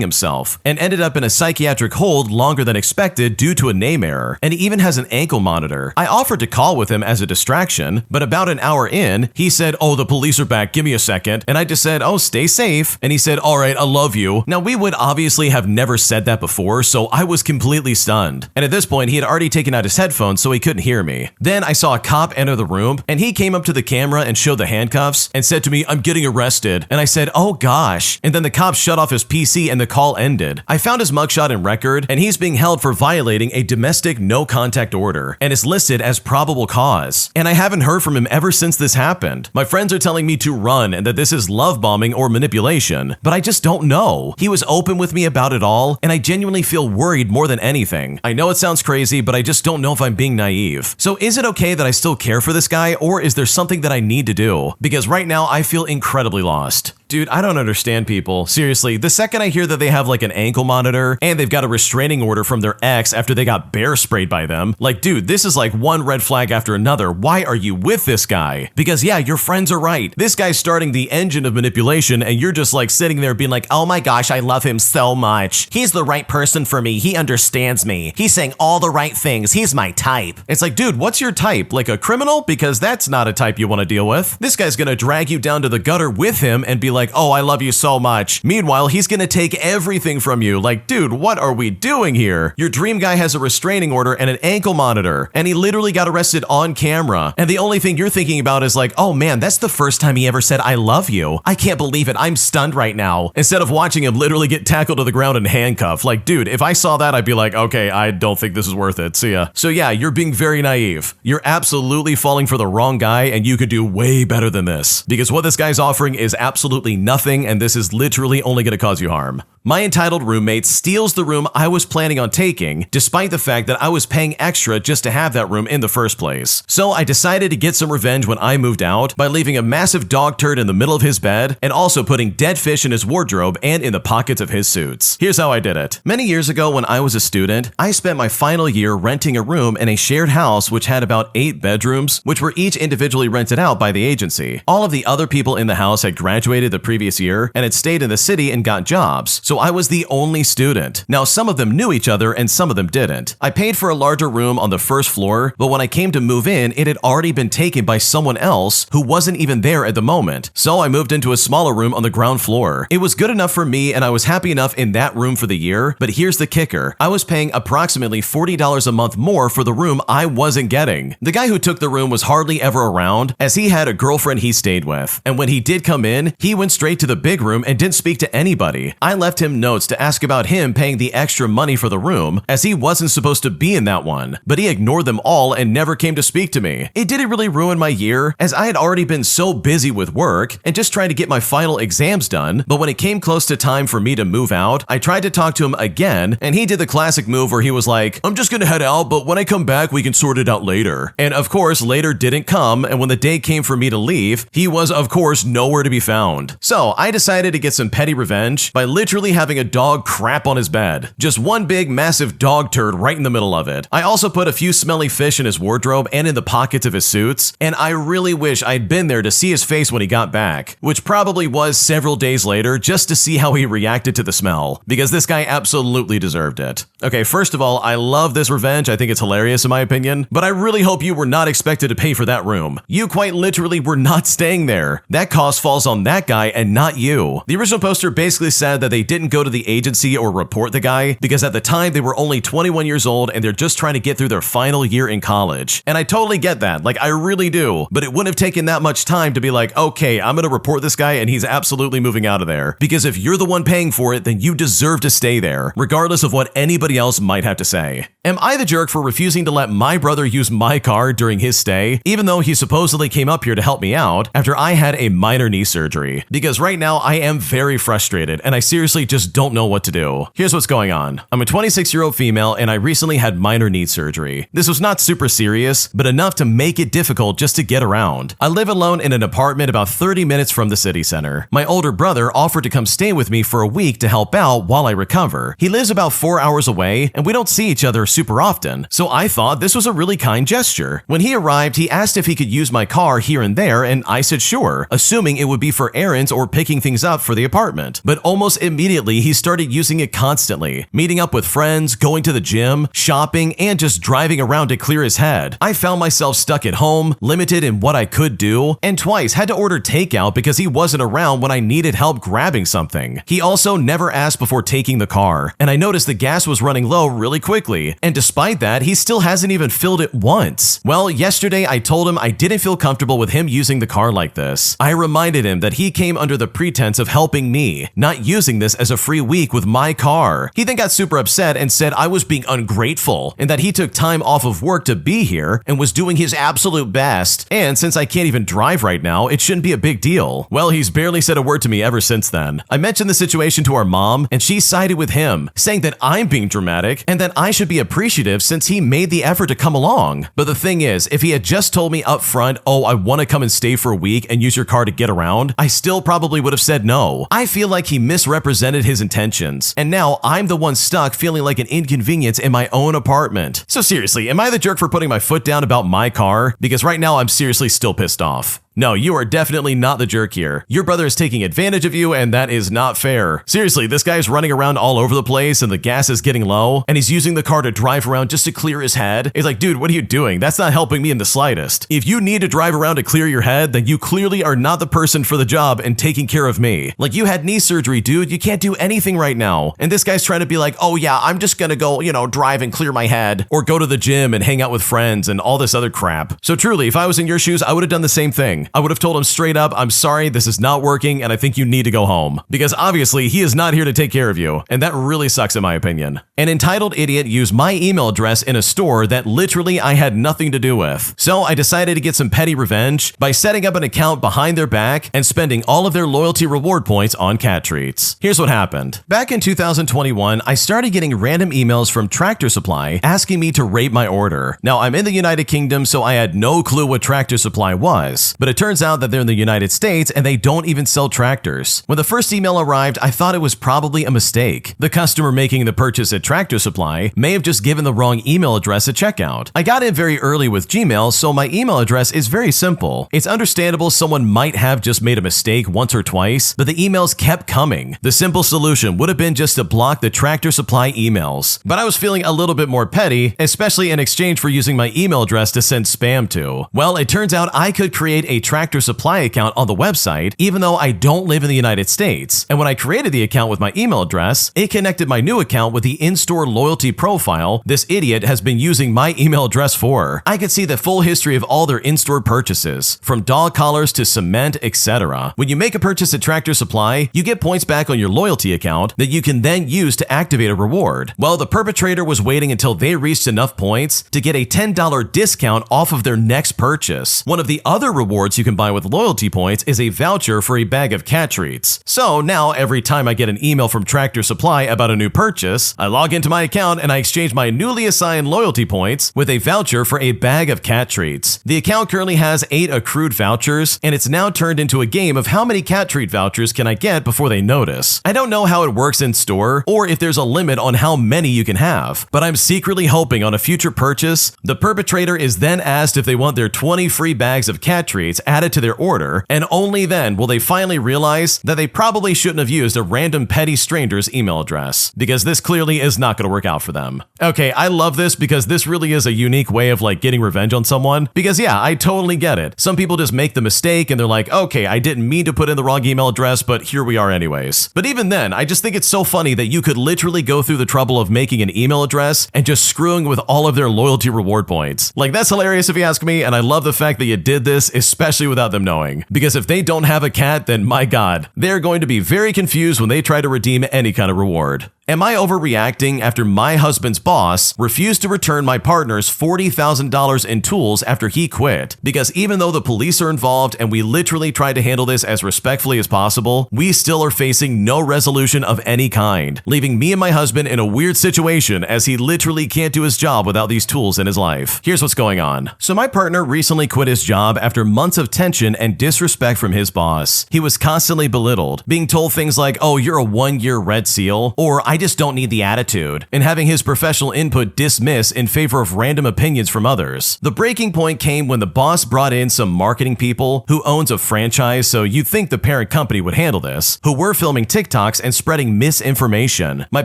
himself and ended up in a psychiatric hold longer than expected due to a name error, and he even has an ankle monitor. I offered to call with him as a distraction, but about an hour in, he said, "Oh, the police are back, give me a second," and I just said, "Oh, stay safe," and he said, "All right, I love you." Now, we would obviously have never said that before, so I was completely stunned. And at this point, he had already taken out his headphones so he couldn't hear me. Then I saw a cop enter the room, and he came up to the camera and showed the handcuffs and said to me, "I'm getting arrested." And I said, "Oh gosh." And then the cop shut off his PC and the call ended. I found his mugshot and record, and he's being held for violating a domestic no contact order, and is listed as probable cause. And I haven't heard from him ever since this happened. My friends are telling me to run and that this is love bombing or manipulation, but I just don't know. He was open with me about it all, and I genuinely feel worried more than anything. I know it sounds crazy, but I just don't know if I'm being naive. So is it okay that I still care for this guy, or is there something that I need to do? Because right now I feel incredibly lost. Dude, I don't understand people. Seriously, the second I hear that they have like an ankle monitor and they've got a restraining order from their ex after they got bear sprayed by them, like, dude, this is like one red flag after another. Why are you with this guy? Because yeah, your friends are right. This guy's starting the engine of manipulation, and you're just like sitting there being like, "Oh my gosh, I love him so much. He's the right person for me. He understands me. He's saying all the right things. He's my type." It's like, dude, what's your type? Like a criminal? Because that's not a type you want to deal with. This guy's gonna drag you down to the gutter with him and be like, "Oh, I love you so much." Meanwhile, he's gonna take everything from you. Like, dude, what are we doing here? Your dream guy has a restraining order and an ankle monitor, and he literally got arrested on camera. And the only thing you're thinking about is like, "Oh man, that's the first time he ever said I love you. I can't believe it. I'm stunned right now." Instead of watching him literally get tackled to the ground and handcuffed. Like, dude, if I saw that, I'd be like, okay, I don't think this is worth it. See ya. So yeah, you're being very naive. You're absolutely falling for the wrong guy, and you could do way better than this. Because what this guy's offering is absolutely nothing, and this is literally only going to cause you harm. My entitled roommate steals the room I was planning on taking, despite the fact that I was paying extra just to have that room in the first place. So I decided to get some revenge when I moved out by leaving a massive dog turd in the middle of his bed and also putting dead fish in his wardrobe and in the pockets of his suits. Here's how I did it. Many years ago when I was a student, I spent my final year renting a room in a shared house which had about 8 bedrooms, which were each individually rented out by the agency. All of the other people in the house had graduated the previous year and had stayed in the city and got jobs, so I was the only student. Now, some of them knew each other and some of them didn't. I paid for a larger room on the first floor, but when I came to move in, it had already been taken by someone else who wasn't even there at the moment. So I moved into a smaller room on the ground floor. It was good enough for me and I was happy enough in that room for the year, but here's the kicker. I was paying approximately $40 a month more for the room I wasn't getting. The guy who took the room was hardly ever around, as he had a girlfriend he stayed with. And when he did come in, he went straight to the big room and didn't speak to anybody. I left him notes to ask about him paying the extra money for the room, as he wasn't supposed to be in that one, but he ignored them all and never came to speak to me. It didn't really ruin my year, as I had already been so busy with work and just trying to get my final exams done, but when it came close to time for me to move out, I tried to talk to him again, and he did the classic move where he was like, "I'm just gonna head out, but when I come back, we can sort it out later." And of course, later didn't come, and when the day came for me to leave, he was of course nowhere to be found. So I decided to get some petty revenge by literally having a dog crap on his bed. Just one big massive dog turd right in the middle of it. I also put a few smelly fish in his wardrobe and in the pockets of his suits, and I really wish I'd been there to see his face when he got back, which probably was several days later, just to see how he reacted to the smell, because this guy absolutely deserved it. Okay, first of all, I love this revenge. I think it's hilarious in my opinion, but I really hope you were not expected to pay for that room. You quite literally were not staying there. That cost falls on that guy and not you. The original poster basically said that they didn't go to the agency or report the guy because at the time they were only 21 years old and they're just trying to get through their final year in college. And I totally get that, like I really do, but it wouldn't have taken that much time to be like, okay, I'm gonna report this guy and he's absolutely moving out of there. Because if you're the one paying for it, then you deserve to stay there, regardless of what anybody else might have to say. Am I the jerk for refusing to let my brother use my car during his stay, even though he supposedly came up here to help me out after I had a minor knee surgery? Because right now I am very frustrated and I seriously just don't know what to do. Here's what's going on. I'm a 26-year-old female and I recently had minor knee surgery. This was not super serious, but enough to make it difficult just to get around. I live alone in an apartment about 30 minutes from the city center. My older brother offered to come stay with me for a week to help out while I recover. He lives about 4 hours away and we don't see each other super often, so I thought this was a really kind gesture. When he arrived, he asked if he could use my car here and there, and I said sure, assuming it would be for errands or picking things up for the apartment. But almost immediately, he started using it constantly, meeting up with friends, going to the gym, shopping, and just driving around to clear his head. I found myself stuck at home, limited in what I could do, and twice had to order takeout because he wasn't around when I needed help grabbing something. He also never asked before taking the car, and I noticed the gas was running low really quickly, and despite that, he still hasn't even filled it once. Well, yesterday I told him I didn't feel comfortable with him using the car like this. I reminded him that he came under the pretense of helping me, not using this as a free week with my car. He then got super upset and said I was being ungrateful and that he took time off of work to be here and was doing his absolute best, and since I can't even drive right now, it shouldn't be a big deal. Well, he's barely said a word to me ever since then. I mentioned the situation to our mom and she sided with him, saying that I'm being dramatic and that I should be appreciative since he made the effort to come along. But the thing is, if he had just told me up front, oh, I want to come and stay for a week and use your car to get around, I still probably would have said no. I feel like he misrepresented his intentions, and now I'm the one stuck feeling like an inconvenience in my own apartment. So seriously, am I the jerk for putting my foot down about my car? Because right now I'm seriously still pissed off. No, you are definitely not the jerk here. Your brother is taking advantage of you and that is not fair. Seriously, this guy's running around all over the place and the gas is getting low and he's using the car to drive around just to clear his head. It's like, dude, what are you doing? That's not helping me in the slightest. If you need to drive around to clear your head, then you clearly are not the person for the job and taking care of me. Like, you had knee surgery, dude. You can't do anything right now. And this guy's trying to be like, oh yeah, I'm just gonna go, drive and clear my head or go to the gym and hang out with friends and all this other crap. So truly, if I was in your shoes, I would have done the same thing. I would have told him straight up, I'm sorry, this is not working and I think you need to go home. Because obviously he is not here to take care of you, and that really sucks in my opinion. An entitled idiot used my email address in a store that literally I had nothing to do with. So I decided to get some petty revenge by setting up an account behind their back and spending all of their loyalty reward points on cat treats. Here's what happened. Back in 2021, I started getting random emails from Tractor Supply asking me to rate my order. Now, I'm in the United Kingdom, so I had no clue what Tractor Supply was, but it turns out that they're in the United States and they don't even sell tractors. When the first email arrived, I thought it was probably a mistake. The customer making the purchase at Tractor Supply may have just given the wrong email address at checkout. I got in very early with Gmail, so my email address is very simple. It's understandable someone might have just made a mistake once or twice, but the emails kept coming. The simple solution would have been just to block the Tractor Supply emails. But I was feeling a little bit more petty, especially in exchange for using my email address to send spam to. Well, it turns out I could create a Tractor Supply account on the website, even though I don't live in the United States. And when I created the account with my email address, it connected my new account with the in-store loyalty profile this idiot has been using my email address for. I could see the full history of all their in-store purchases, from dog collars to cement, etc. When you make a purchase at Tractor Supply, you get points back on your loyalty account that you can then use to activate a reward. Well, the perpetrator was waiting until they reached enough points to get a $10 discount off of their next purchase. One of the other rewards rewards you can buy with loyalty points is a voucher for a bag of cat treats. So now every time I get an email from Tractor Supply about a new purchase, I log into my account and I exchange my newly assigned loyalty points with a voucher for a bag of cat treats. The account currently has 8 accrued vouchers, and it's now turned into a game of how many cat treat vouchers can I get before they notice. I don't know how it works in store or if there's a limit on how many you can have, but I'm secretly hoping on a future purchase, the perpetrator is then asked if they want their 20 free bags of cat treats added to their order, and only then will they finally realize that they probably shouldn't have used a random petty stranger's email address, because this clearly is not going to work out for them. Okay, I love this because this really is a unique way of like getting revenge on someone, because yeah, I totally get it. Some people just make the mistake and they're like, okay, I didn't mean to put in the wrong email address, but here we are anyways. But even then, I just think it's so funny that you could literally go through the trouble of making an email address and just screwing with all of their loyalty reward points. Like, that's hilarious if you ask me, and I love the fact that you did this, especially without them knowing. Because if they don't have a cat, then my god, they're going to be very confused when they try to redeem any kind of reward. Am I overreacting after my husband's boss refused to return my partner's $40,000 in tools after he quit? Because even though the police are involved and we literally tried to handle this as respectfully as possible, we still are facing no resolution of any kind, leaving me and my husband in a weird situation as he literally can't do his job without these tools in his life. Here's what's going on. So my partner recently quit his job after months of tension and disrespect from his boss. He was constantly belittled, being told things like, oh, you're a 1-year red seal, or I just don't need the attitude, and having his professional input dismissed in favor of random opinions from others. The breaking point came when the boss brought in some marketing people who owns a franchise, so you'd think the parent company would handle this, who were filming TikToks and spreading misinformation. My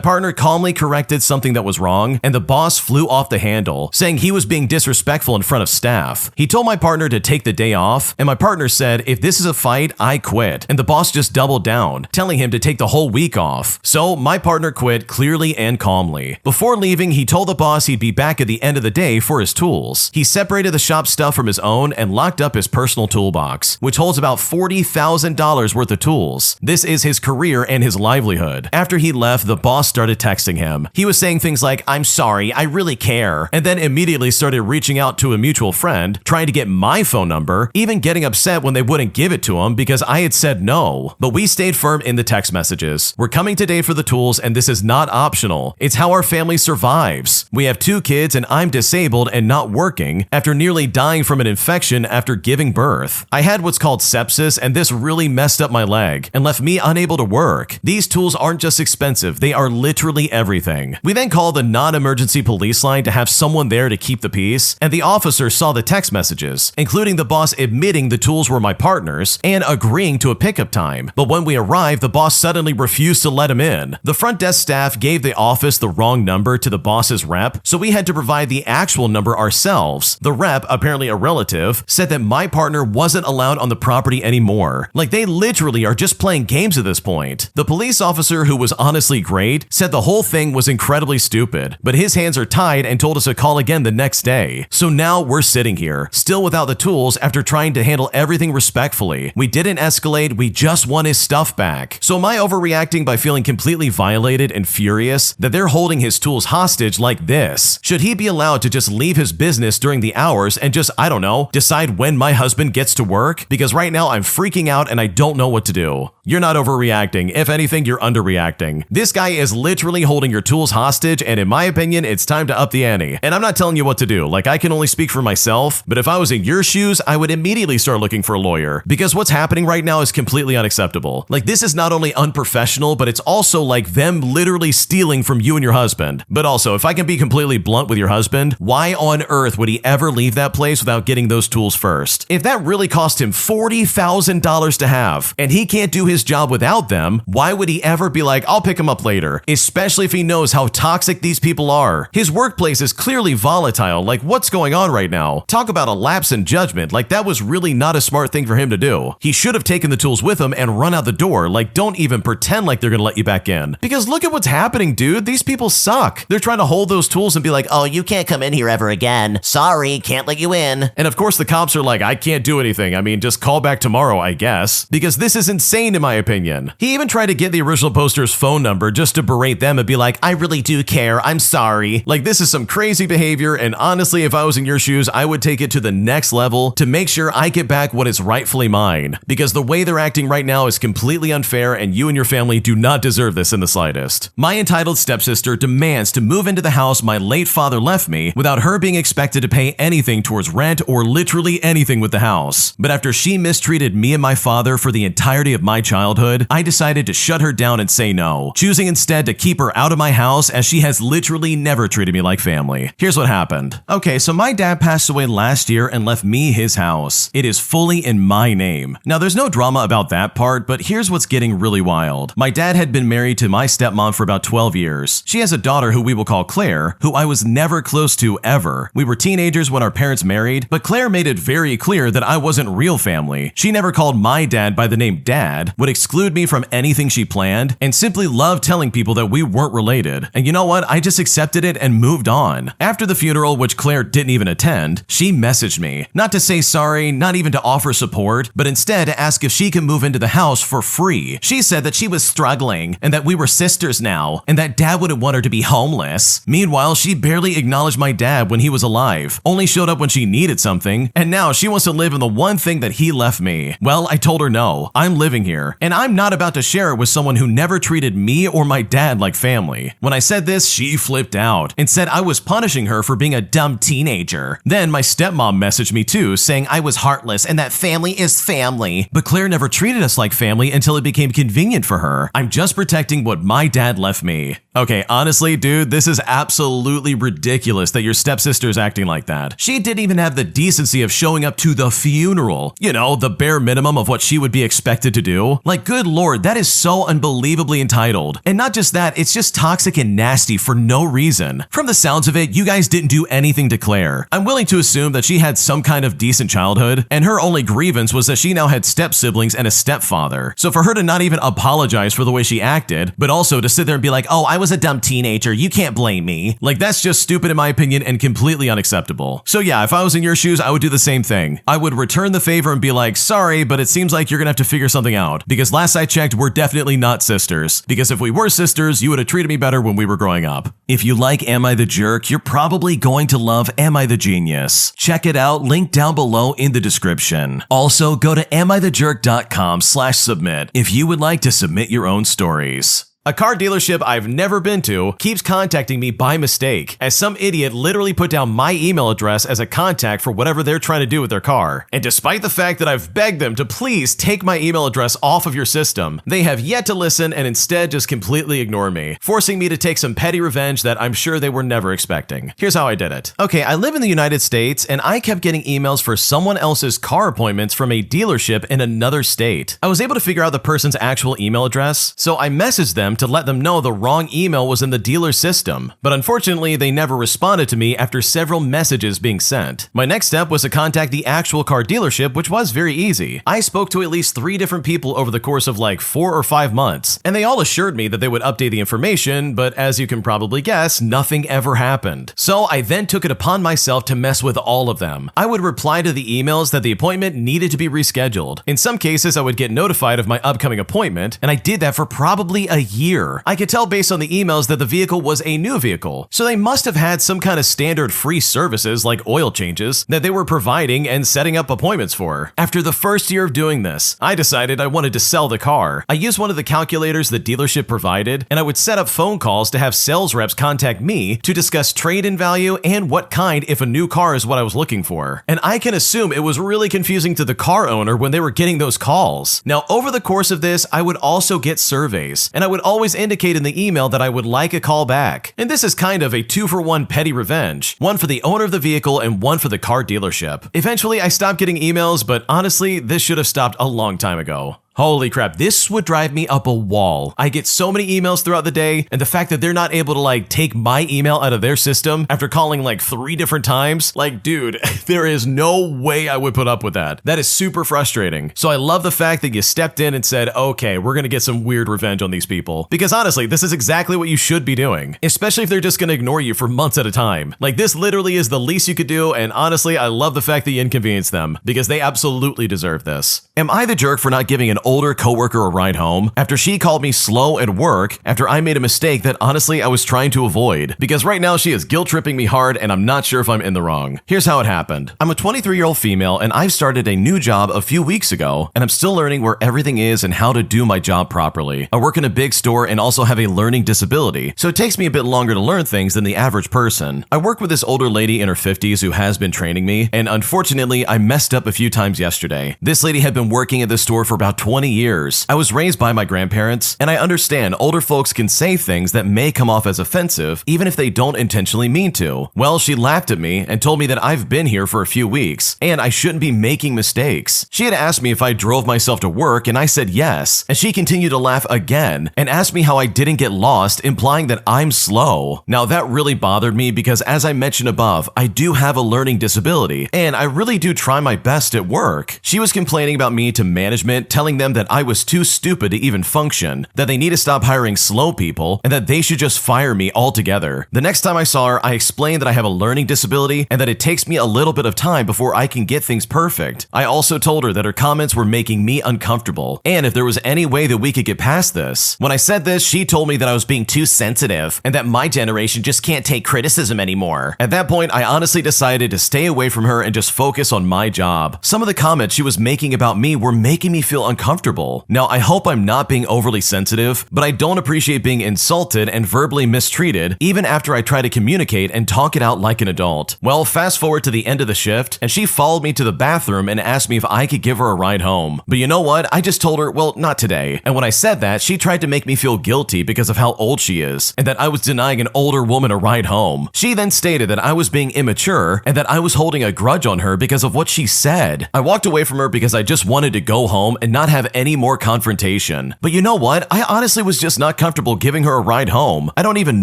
partner calmly corrected something that was wrong, and the boss flew off the handle, saying he was being disrespectful in front of staff. He told my partner to take the day off, and my partner said, if this is a fight, I quit. And the boss just doubled down, telling him to take the whole week off. So my partner quit clearly and calmly. Before leaving, he told the boss he'd be back at the end of the day for his tools. He separated the shop stuff from his own and locked up his personal toolbox, which holds about $40,000 worth of tools. This is his career and his livelihood. After he left, the boss started texting him. He was saying things like, I'm sorry, I really care, and then immediately started reaching out to a mutual friend, trying to get my phone number, even getting upset when they wouldn't give it to him because I had said no. But we stayed firm in the text messages. We're coming today for the tools, and this is not optional. It's how our family survives. We have 2 kids and I'm disabled and not working after nearly dying from an infection after giving birth. I had what's called sepsis, and this really messed up my leg and left me unable to work. These tools aren't just expensive, they are literally everything. We then called the non-emergency police line to have someone there to keep the peace, and the officer saw the text messages, including the boss admitting the tools were my partner's and agreeing to a pickup time. But when we arrived, the boss suddenly refused to let him in. The front desk staff gave the office the wrong number to the boss's rep, so we had to provide the actual number ourselves. The rep, apparently a relative, said that my partner wasn't allowed on the property anymore. Like, they literally are just playing games at this point. The police officer, who was honestly great, said the whole thing was incredibly stupid, but his hands are tied and told us to call again the next day. So now we're sitting here, still without the tools after trying to handle everything respectfully. We didn't escalate, we just want his stuff back. So am I overreacting by feeling completely violated and furious that they're holding his tools hostage like this? Should he be allowed to just leave his business during the hours and just, I don't know, decide when my husband gets to work? Because right now I'm freaking out and I don't know what to do. You're not overreacting. If anything, you're underreacting. This guy is literally holding your tools hostage, and in my opinion, it's time to up the ante. And I'm not telling you what to do. Like, I can only speak for myself, but if I was in your shoes, I would immediately start looking for a lawyer, because what's happening right now is completely unacceptable. Like, this is not only unprofessional, but it's also like them literally stealing from you and your husband. But also, if I can be completely blunt with your husband, why on earth would he ever leave that place without getting those tools first? If that really cost him $40,000 to have, and he can't do his job without them, why would he ever be like, I'll pick him up later? Especially if he knows how toxic these people are. His workplace is clearly volatile. Like, what's going on right now? Talk about a lapse in judgment. Like, that was really not a smart thing for him to do. He should have taken the tools with him and run out the door. Like, don't even pretend like they're gonna let you back in. Because look at what's happening, dude. These people suck. They're trying to hold those tools and be like, Oh, you can't come in here ever again. Sorry, can't let you in. and of course the cops are like, I can't do anything. I mean, just call back tomorrow, I guess. Because this is insane in my opinion. He even tried to get the original poster's phone number just to berate them and be like, I really do care, I'm sorry. Like, this is some crazy behavior, and honestly, if I was in your shoes, I would take it to the next level to make sure I get back what is rightfully mine. Because the way they're acting right now is completely unfair, and you and your family do not deserve this in the slightest. My entitled stepsister demands to move into the house my late father left me without her being expected to pay anything towards rent or literally anything with the house. But after she mistreated me and my father for the entirety of my childhood, I decided to shut her down and say no, choosing instead to keep her out of my house as she has literally never treated me like family. Here's what happened. Okay, so my dad passed away last year and left me his house. It is fully in my name. Now, there's no drama about that part, but here's what's getting really wild. My dad had been married to my stepmom for about 12 years. She has a daughter who we will call Claire, who I was never close to ever. We were teenagers when our parents married, but Claire made it very clear that I wasn't real family. She never called my dad by the name Dad, would exclude me from anything she planned, and simply loved telling people that we weren't related. And you know what? I just accepted it and moved on. After the funeral, which Claire didn't even attend, she messaged me, not to say sorry, not even to offer support, but instead to ask if she could move into the house for free. She said that she was struggling and that we were sisters now, and that dad wouldn't want her to be homeless. Meanwhile, she barely acknowledged my dad when he was alive, only showed up when she needed something, and now she wants to live in the one thing that he left me. Well, I told her no, I'm living here, and I'm not about to share it with someone who never treated me or my dad like family. When I said this, she flipped out and said I was punishing her for being a dumb teenager. Then my stepmom messaged me too, saying I was heartless and that family is family. But Claire never treated us like family until it became convenient for her. I'm just protecting what my dad left me. Okay, honestly, dude, this is absolutely ridiculous that your stepsister's acting like that. She didn't even have the decency of showing up to the funeral. You know, the bare minimum of what she would be expected to do. Like, good lord, that is so unbelievably entitled. And not just that, it's just toxic and nasty for no reason. From the sounds of it, you guys didn't do anything to Claire. I'm willing to assume that she had some kind of decent childhood, and her only grievance was that she now had step-siblings and a stepfather. So for her to not even apologize for the way she acted, but also to sit there and be like, oh, I was a dumb teenager, you can't blame me. Like, that's just stupid in my opinion and completely unacceptable. So yeah, if I was in your shoes, I would do the same thing. I would return the favor and be like, sorry, but it seems like you're gonna have to figure something out. Because last I checked, we're definitely not sisters. Because if we were sisters, you would have treated me better when we were growing up. If you like Am I the Jerk, you're probably going to love Am I the Genius. Check it out, link down below in the description. Also, go to AmITheJerk.com/submit if you would like to submit your own stories. A car dealership I've never been to keeps contacting me by mistake, as some idiot literally put down my email address as a contact for whatever they're trying to do with their car. And despite the fact that I've begged them to please take my email address off of your system, they have yet to listen and instead just completely ignore me, forcing me to take some petty revenge that I'm sure they were never expecting. Here's how I did it. Okay, I live in the United States, and I kept getting emails for someone else's car appointments from a dealership in another state. I was able to figure out the person's actual email address, so I messaged them to let them know the wrong email was in the dealer's system, but unfortunately they never responded to me after several messages being sent. My next step was to contact the actual car dealership, which was very easy. I spoke to at least 3 different people over the course of like 4 or 5 months, and they all assured me that they would update the information, but as you can probably guess, nothing ever happened. So I then took it upon myself to mess with all of them. I would reply to the emails that the appointment needed to be rescheduled. In some cases, I would get notified of my upcoming appointment, and I did that for probably a year. I could tell based on the emails that the vehicle was a new vehicle, so they must have had some kind of standard free services like oil changes that they were providing and setting up appointments for. After the first year of doing this, I decided I wanted to sell the car. I used one of the calculators the dealership provided, and I would set up phone calls to have sales reps contact me to discuss trade-in value and what kind if a new car is what I was looking for. And I can assume it was really confusing to the car owner when they were getting those calls. Now, over the course of this, I would also get surveys, and I would always indicate in the email that I would like a call back. And this is kind of a 2-for-1 petty revenge, one for the owner of the vehicle and one for the car dealership. Eventually, I stopped getting emails, but honestly, this should have stopped a long time ago. Holy crap, this would drive me up a wall. I get so many emails throughout the day, and the fact that they're not able to like take my email out of their system after calling like 3 different times, like dude, there is no way I would put up with that. That is super frustrating. So I love the fact that you stepped in and said, okay, we're gonna get some weird revenge on these people. Because honestly, this is exactly what you should be doing, especially if they're just gonna ignore you for months at a time. Like this literally is the least you could do, and honestly, I love the fact that you inconvenienced them because they absolutely deserve this. Am I the jerk for not giving an older coworker a ride home after she called me slow at work after I made a mistake that honestly I was trying to avoid? Because right now she is guilt tripping me hard and I'm not sure if I'm in the wrong. Here's how it happened. I'm a 23-year-old female and I've started a new job a few weeks ago and I'm still learning where everything is and how to do my job properly. I work in a big store and also have a learning disability, so it takes me a bit longer to learn things than the average person. I work with this older lady in her 50s who has been training me, and unfortunately I messed up a few times yesterday. This lady had been working at the store for about 20 years. I was raised by my grandparents, and I understand older folks can say things that may come off as offensive, even if they don't intentionally mean to. Well, she laughed at me and told me that I've been here for a few weeks, and I shouldn't be making mistakes. She had asked me if I drove myself to work, and I said yes, and she continued to laugh again, and asked me how I didn't get lost, implying that I'm slow. Now that really bothered me because as I mentioned above, I do have a learning disability, and I really do try my best at work. She was complaining about me to management, telling them that I was too stupid to even function, that they need to stop hiring slow people, and that they should just fire me altogether. The next time I saw her, I explained that I have a learning disability and that it takes me a little bit of time before I can get things perfect. I also told her that her comments were making me uncomfortable, and if there was any way that we could get past this. When I said this, she told me that I was being too sensitive and that my generation just can't take criticism anymore. At that point, I honestly decided to stay away from her and just focus on my job. Some of the comments she was making about me were making me feel uncomfortable. Now, I hope I'm not being overly sensitive, but I don't appreciate being insulted and verbally mistreated even after I try to communicate and talk it out like an adult. Well, fast forward to the end of the shift, and she followed me to the bathroom and asked me if I could give her a ride home. But you know what? I just told her, well, not today. And when I said that, she tried to make me feel guilty because of how old she is, and that I was denying an older woman a ride home. She then stated that I was being immature and that I was holding a grudge on her because of what she said. I walked away from her because I just wanted to go home and not have any more confrontation. But you know what? I honestly was just not comfortable giving her a ride home. I don't even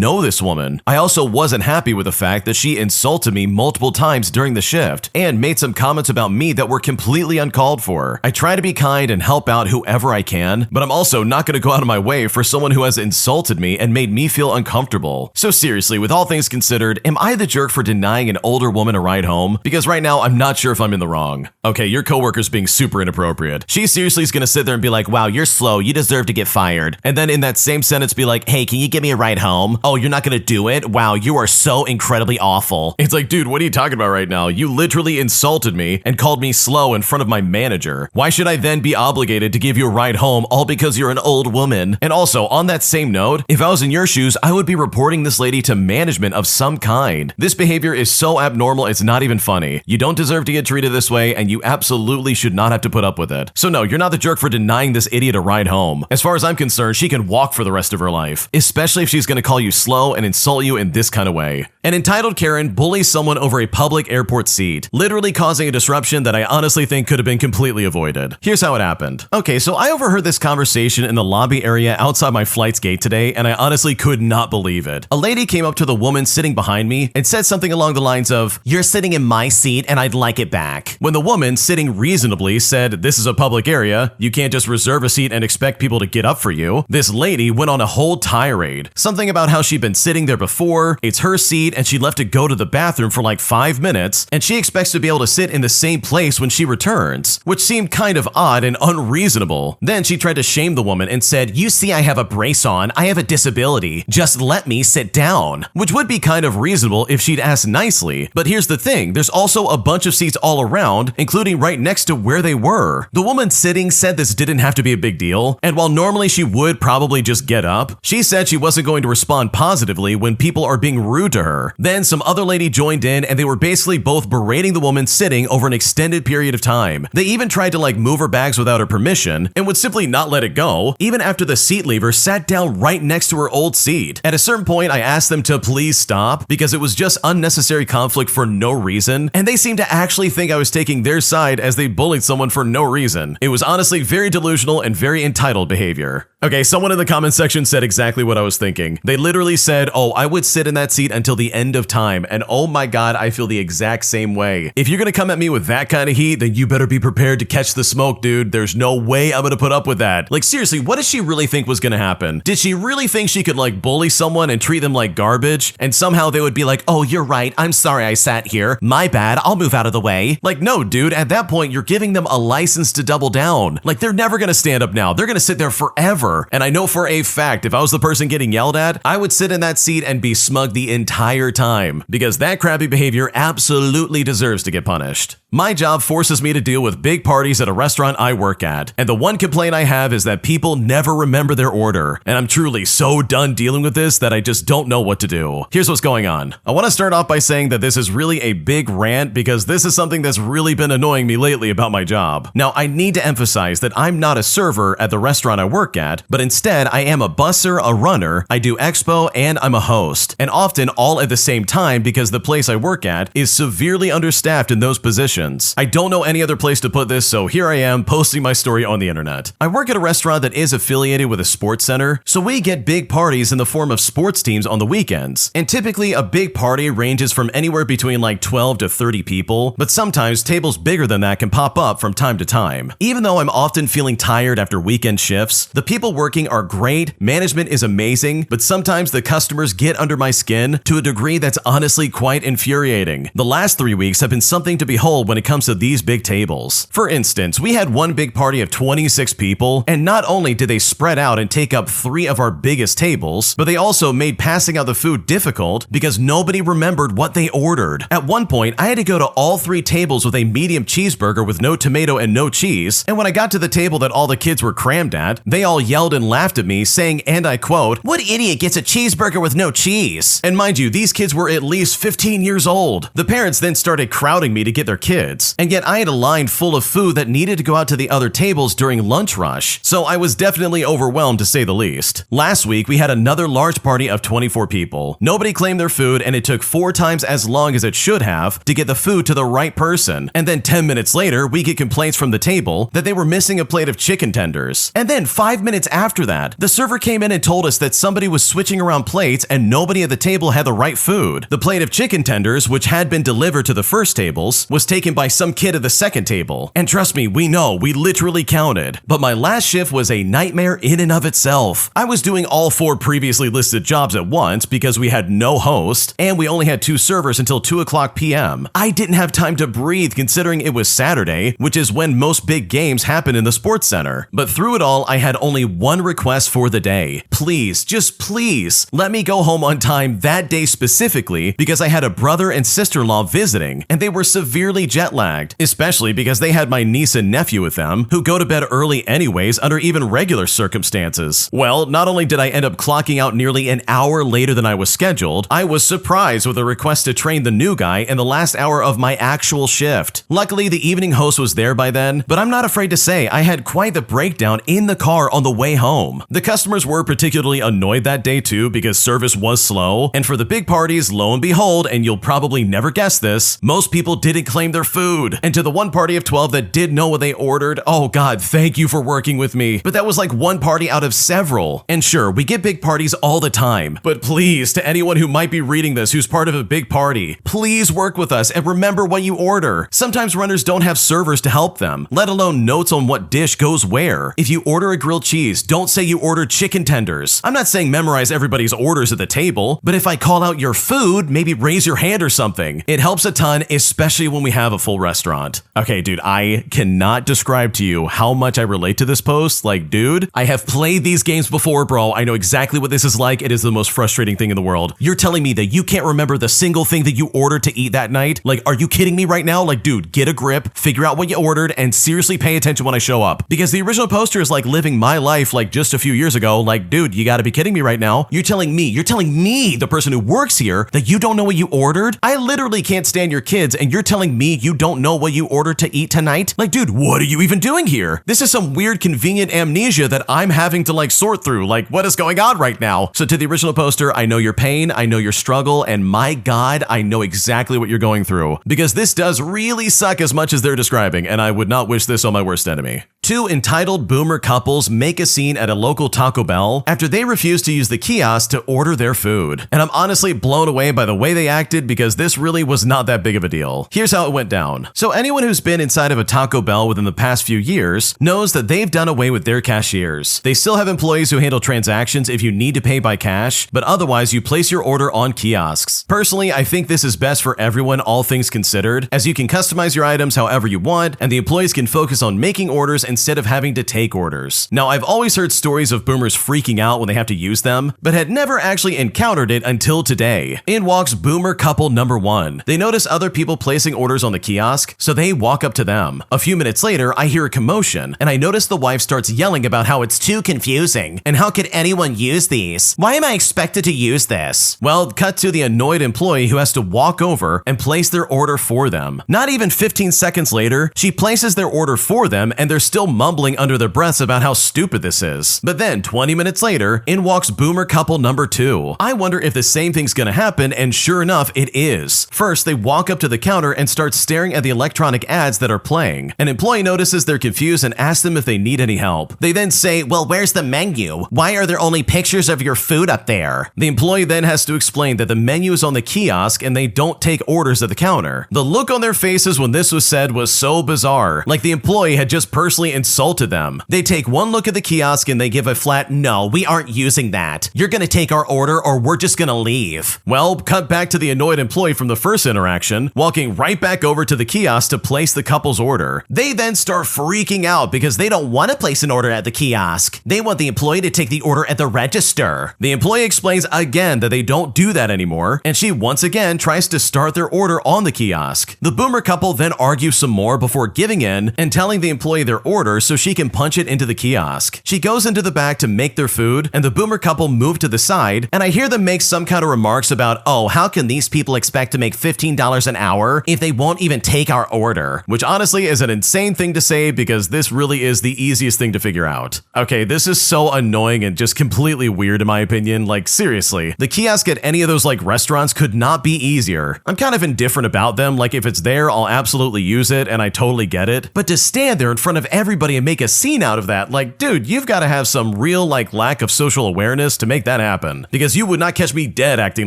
know this woman. I also wasn't happy with the fact that she insulted me multiple times during the shift and made some comments about me that were completely uncalled for. I try to be kind and help out whoever I can, but I'm also not going to go out of my way for someone who has insulted me and made me feel uncomfortable. So seriously, with all things considered, am I the jerk for denying an older woman a ride home? Because right now, I'm not sure if I'm in the wrong. Okay, your coworker's being super inappropriate. She seriously is going to sit there and be like, wow, you're slow, you deserve to get fired. And then in that same sentence be like, hey, can you give me a ride home? Oh, you're not going to do it? Wow, you are so incredibly awful. It's like, dude, what are you talking about right now? You literally insulted me and called me slow in front of my manager. Why should I then be obligated to give you a ride home all because you're an old woman? And also, on that same note, if I was in your shoes, I would be reporting this lady to management of some kind. This behavior is so abnormal, it's not even funny. You don't deserve to get treated this way, and you absolutely should not have to put up with it. So no, you're not the jerk for denying this idiot a ride home. As far as I'm concerned, she can walk for the rest of her life, especially if she's gonna call you slow and insult you in this kind of way. An entitled Karen bullies someone over a public airport seat, literally causing a disruption that I honestly think could have been completely avoided. Here's how it happened. Okay, so I overheard this conversation in the lobby area outside my flight's gate today, and I honestly could not believe it. A lady came up to the woman sitting behind me and said something along the lines of, "You're sitting in my seat and I'd like it back." When the woman, sitting reasonably, said, "This is a public area, you can't just reserve a seat and expect people to get up for you," this lady went on a whole tirade. Something about how she'd been sitting there before, it's her seat, and she left to go to the bathroom for like 5 minutes, and she expects to be able to sit in the same place when she returns, which seemed kind of odd and unreasonable. Then she tried to shame the woman and said, "You see I have a brace on, I have a disability, just let me sit down," which would be kind of reasonable if she'd asked nicely. But here's the thing, there's also a bunch of seats all around, including right next to where they were. The woman sitting said this didn't have to be a big deal, and while normally she would probably just get up, she said she wasn't going to respond positively when people are being rude to her. Then some other lady joined in, and they were basically both berating the woman sitting over an extended period of time. They even tried to move her bags without her permission and would simply not let it go, even after the seat leaver sat down right next to her old seat. At a certain point, I asked them to please stop because it was just unnecessary conflict for no reason, and they seemed to actually think I was taking their side as they bullied someone for no reason. It was honestly Seriously, very delusional and very entitled behavior. Okay, someone in the comment section said exactly what I was thinking. They literally said, oh, I would sit in that seat until the end of time. And oh my God, I feel the exact same way. If you're gonna come at me with that kind of heat, then you better be prepared to catch the smoke, dude. There's no way I'm gonna put up with that. Like seriously, what did she really think was gonna happen? Did she really think she could like bully someone and treat them like garbage? And somehow they would be like, oh, you're right. I'm sorry I sat here. My bad. I'll move out of the way. Like, no, dude, at that point, you're giving them a license to double down. Like they're never gonna stand up now. They're gonna sit there forever. And I know for a fact, if I was the person getting yelled at, I would sit in that seat and be smug the entire time because that crappy behavior absolutely deserves to get punished. My job forces me to deal with big parties at a restaurant I work at, and the one complaint I have is that people never remember their order, and I'm truly so done dealing with this that I just don't know what to do. Here's what's going on. I want to start off by saying that this is really a big rant because this is something that's really been annoying me lately about my job. Now, I need to emphasize that I'm not a server at the restaurant I work at, but instead I am a busser, a runner, I do expo, and I'm a host, and often all at the same time because the place I work at is severely understaffed in those positions. I don't know any other place to put this, so here I am posting my story on the internet. I work at a restaurant that is affiliated with a sports center, so we get big parties in the form of sports teams on the weekends. And typically a big party ranges from anywhere between like 12 to 30 people, but sometimes tables bigger than that can pop up from time to time. Even though I'm often feeling tired after weekend shifts, the people working are great, management is amazing, but sometimes the customers get under my skin to a degree that's honestly quite infuriating. The last 3 weeks have been something to behold when it comes to these big tables. For instance, we had one big party of 26 people, and not only did they spread out and take up 3 of our biggest tables, but they also made passing out the food difficult because nobody remembered what they ordered. At one point, I had to go to all 3 tables with a medium cheeseburger with no tomato and no cheese, and when I got to the table that all the kids were crammed at, they all yelled and laughed at me, saying, and I quote, "What idiot gets a cheeseburger with no cheese?" And mind you, these kids were at least 15 years old. The parents then started crowding me to get their kids, and yet I had a line full of food that needed to go out to the other tables during lunch rush, so I was definitely overwhelmed to say the least. Last week, we had another large party of 24 people. Nobody claimed their food, and it took 4 times as long as it should have to get the food to the right person, and then 10 minutes later, we get complaints from the table that they were missing a plate of chicken tenders. And then 5 minutes after that, the server came in and told us that somebody was switching around plates and nobody at the table had the right food. The plate of chicken tenders, which had been delivered to the first tables, was taken by some kid at the second table. And trust me, we know, we literally counted. But my last shift was a nightmare in and of itself. I was doing all 4 previously listed jobs at once because we had no host, and we only had 2 servers until 2:00 p.m. I didn't have time to breathe considering it was Saturday, which is when most big games happen in the sports center. But through it all, I had only one request for the day. Please, just please, let me go home on time that day specifically because I had a brother and sister-in-law visiting, and they were severely jet lagged, especially because they had my niece and nephew with them, who go to bed early anyways under even regular circumstances. Well, not only did I end up clocking out nearly an hour later than I was scheduled, I was surprised with a request to train the new guy in the last hour of my actual shift. Luckily, the evening host was there by then, but I'm not afraid to say I had quite the breakdown in the car on the way home. The customers were particularly annoyed that day too because service was slow, and for the big parties, lo and behold, and you'll probably never guess this, most people didn't claim their food. And to the one party of 12 that did know what they ordered, oh God, thank you for working with me. But that was like one party out of several. And sure, we get big parties all the time, but please, to anyone who might be reading this who's part of a big party, please work with us and remember what you order. Sometimes runners don't have servers to help them, let alone notes on what dish goes where. If you order a grilled cheese, don't say you ordered chicken tenders. I'm not saying memorize everybody's orders at the table, but if I call out your food, maybe raise your hand or something. It helps a ton, especially when we have a full restaurant. Okay, dude, I cannot describe to you how much I relate to this post. Like, dude, I have played these games before, bro. I know exactly what this is like. It is the most frustrating thing in the world. You're telling me that you can't remember the single thing that you ordered to eat that night? Like, are you kidding me right now? Like, dude, get a grip, figure out what you ordered, and seriously pay attention when I show up. Because the original poster is like living my life like just a few years ago. Like, dude, you gotta be kidding me right now. You're telling me, the person who works here, that you don't know what you ordered? I literally can't stand your kids, and you're telling me you don't know what you ordered to eat tonight? Like, dude, what are you even doing here? This is some weird convenient amnesia that I'm having to like sort through. Like, what is going on right now? So to the original poster, I know your pain, I know your struggle, and my God, I know exactly what you're going through. Because this does really suck as much as they're describing, and I would not wish this on my worst enemy. Two entitled boomer couples make a scene at a local Taco Bell after they refuse to use the kiosk to order their food. And I'm honestly blown away by the way they acted because this really was not that big of a deal. Here's how it went down. So anyone who's been inside of a Taco Bell within the past few years knows that they've done away with their cashiers. They still have employees who handle transactions if you need to pay by cash, but otherwise you place your order on kiosks. Personally, I think this is best for everyone, all things considered, as you can customize your items however you want, and the employees can focus on making orders instead of having to take orders. Now, I've always heard stories of boomers freaking out when they have to use them, but had never actually encountered it until today. In walks boomer couple number 1. They notice other people placing orders on the kiosk, so they walk up to them. A few minutes later, I hear a commotion, and I notice the wife starts yelling about how it's too confusing, and how could anyone use these? Why am I expected to use this? Well, cut to the annoyed employee who has to walk over and place their order for them. Not even 15 seconds later, she places their order for them, and they're still mumbling under their breaths about how stupid this is. But then 20 minutes later, in walks boomer couple number 2. I wonder if the same thing's gonna happen, and sure enough, it is. First, they walk up to the counter and start staring at the electronic ads that are playing. An employee notices they're confused and asks them if they need any help. They then say, "Well, where's the menu? Why are there only pictures of your food up there?" The employee then has to explain that the menu is on the kiosk and they don't take orders at the counter. The look on their faces when this was said was so bizarre, like the employee had just personally insulted them. They take one look at the kiosk and they give a flat, "No, we aren't using that. You're gonna take our order or we're just gonna leave." Well, cut back to the annoyed employee from the first interaction, walking right back over to the kiosk to place the couple's order. They then start freaking out because they don't want to place an order at the kiosk. They want the employee to take the order at the register. The employee explains again that they don't do that anymore, and she once again tries to start their order on the kiosk. The boomer couple then argue some more before giving in and telling the employee their order so she can punch it into the kiosk. She goes into the back to make their food, and the boomer couple move to the side, and I hear them make some kind of remarks about, "Oh, how can these people expect to make $15 an hour if they won't even take our order?" Which honestly is an insane thing to say because this really is the easiest thing to figure out. Okay, this is so annoying and just completely weird in my opinion. Like, seriously, the kiosk at any of those like restaurants could not be easier. I'm kind of indifferent about them. Like, if it's there, I'll absolutely use it and I totally get it. But to stand there in front of everybody and make a scene out of that, like, dude, you've got to have some real like lack of social awareness to make that happen. Because you would not catch me dead acting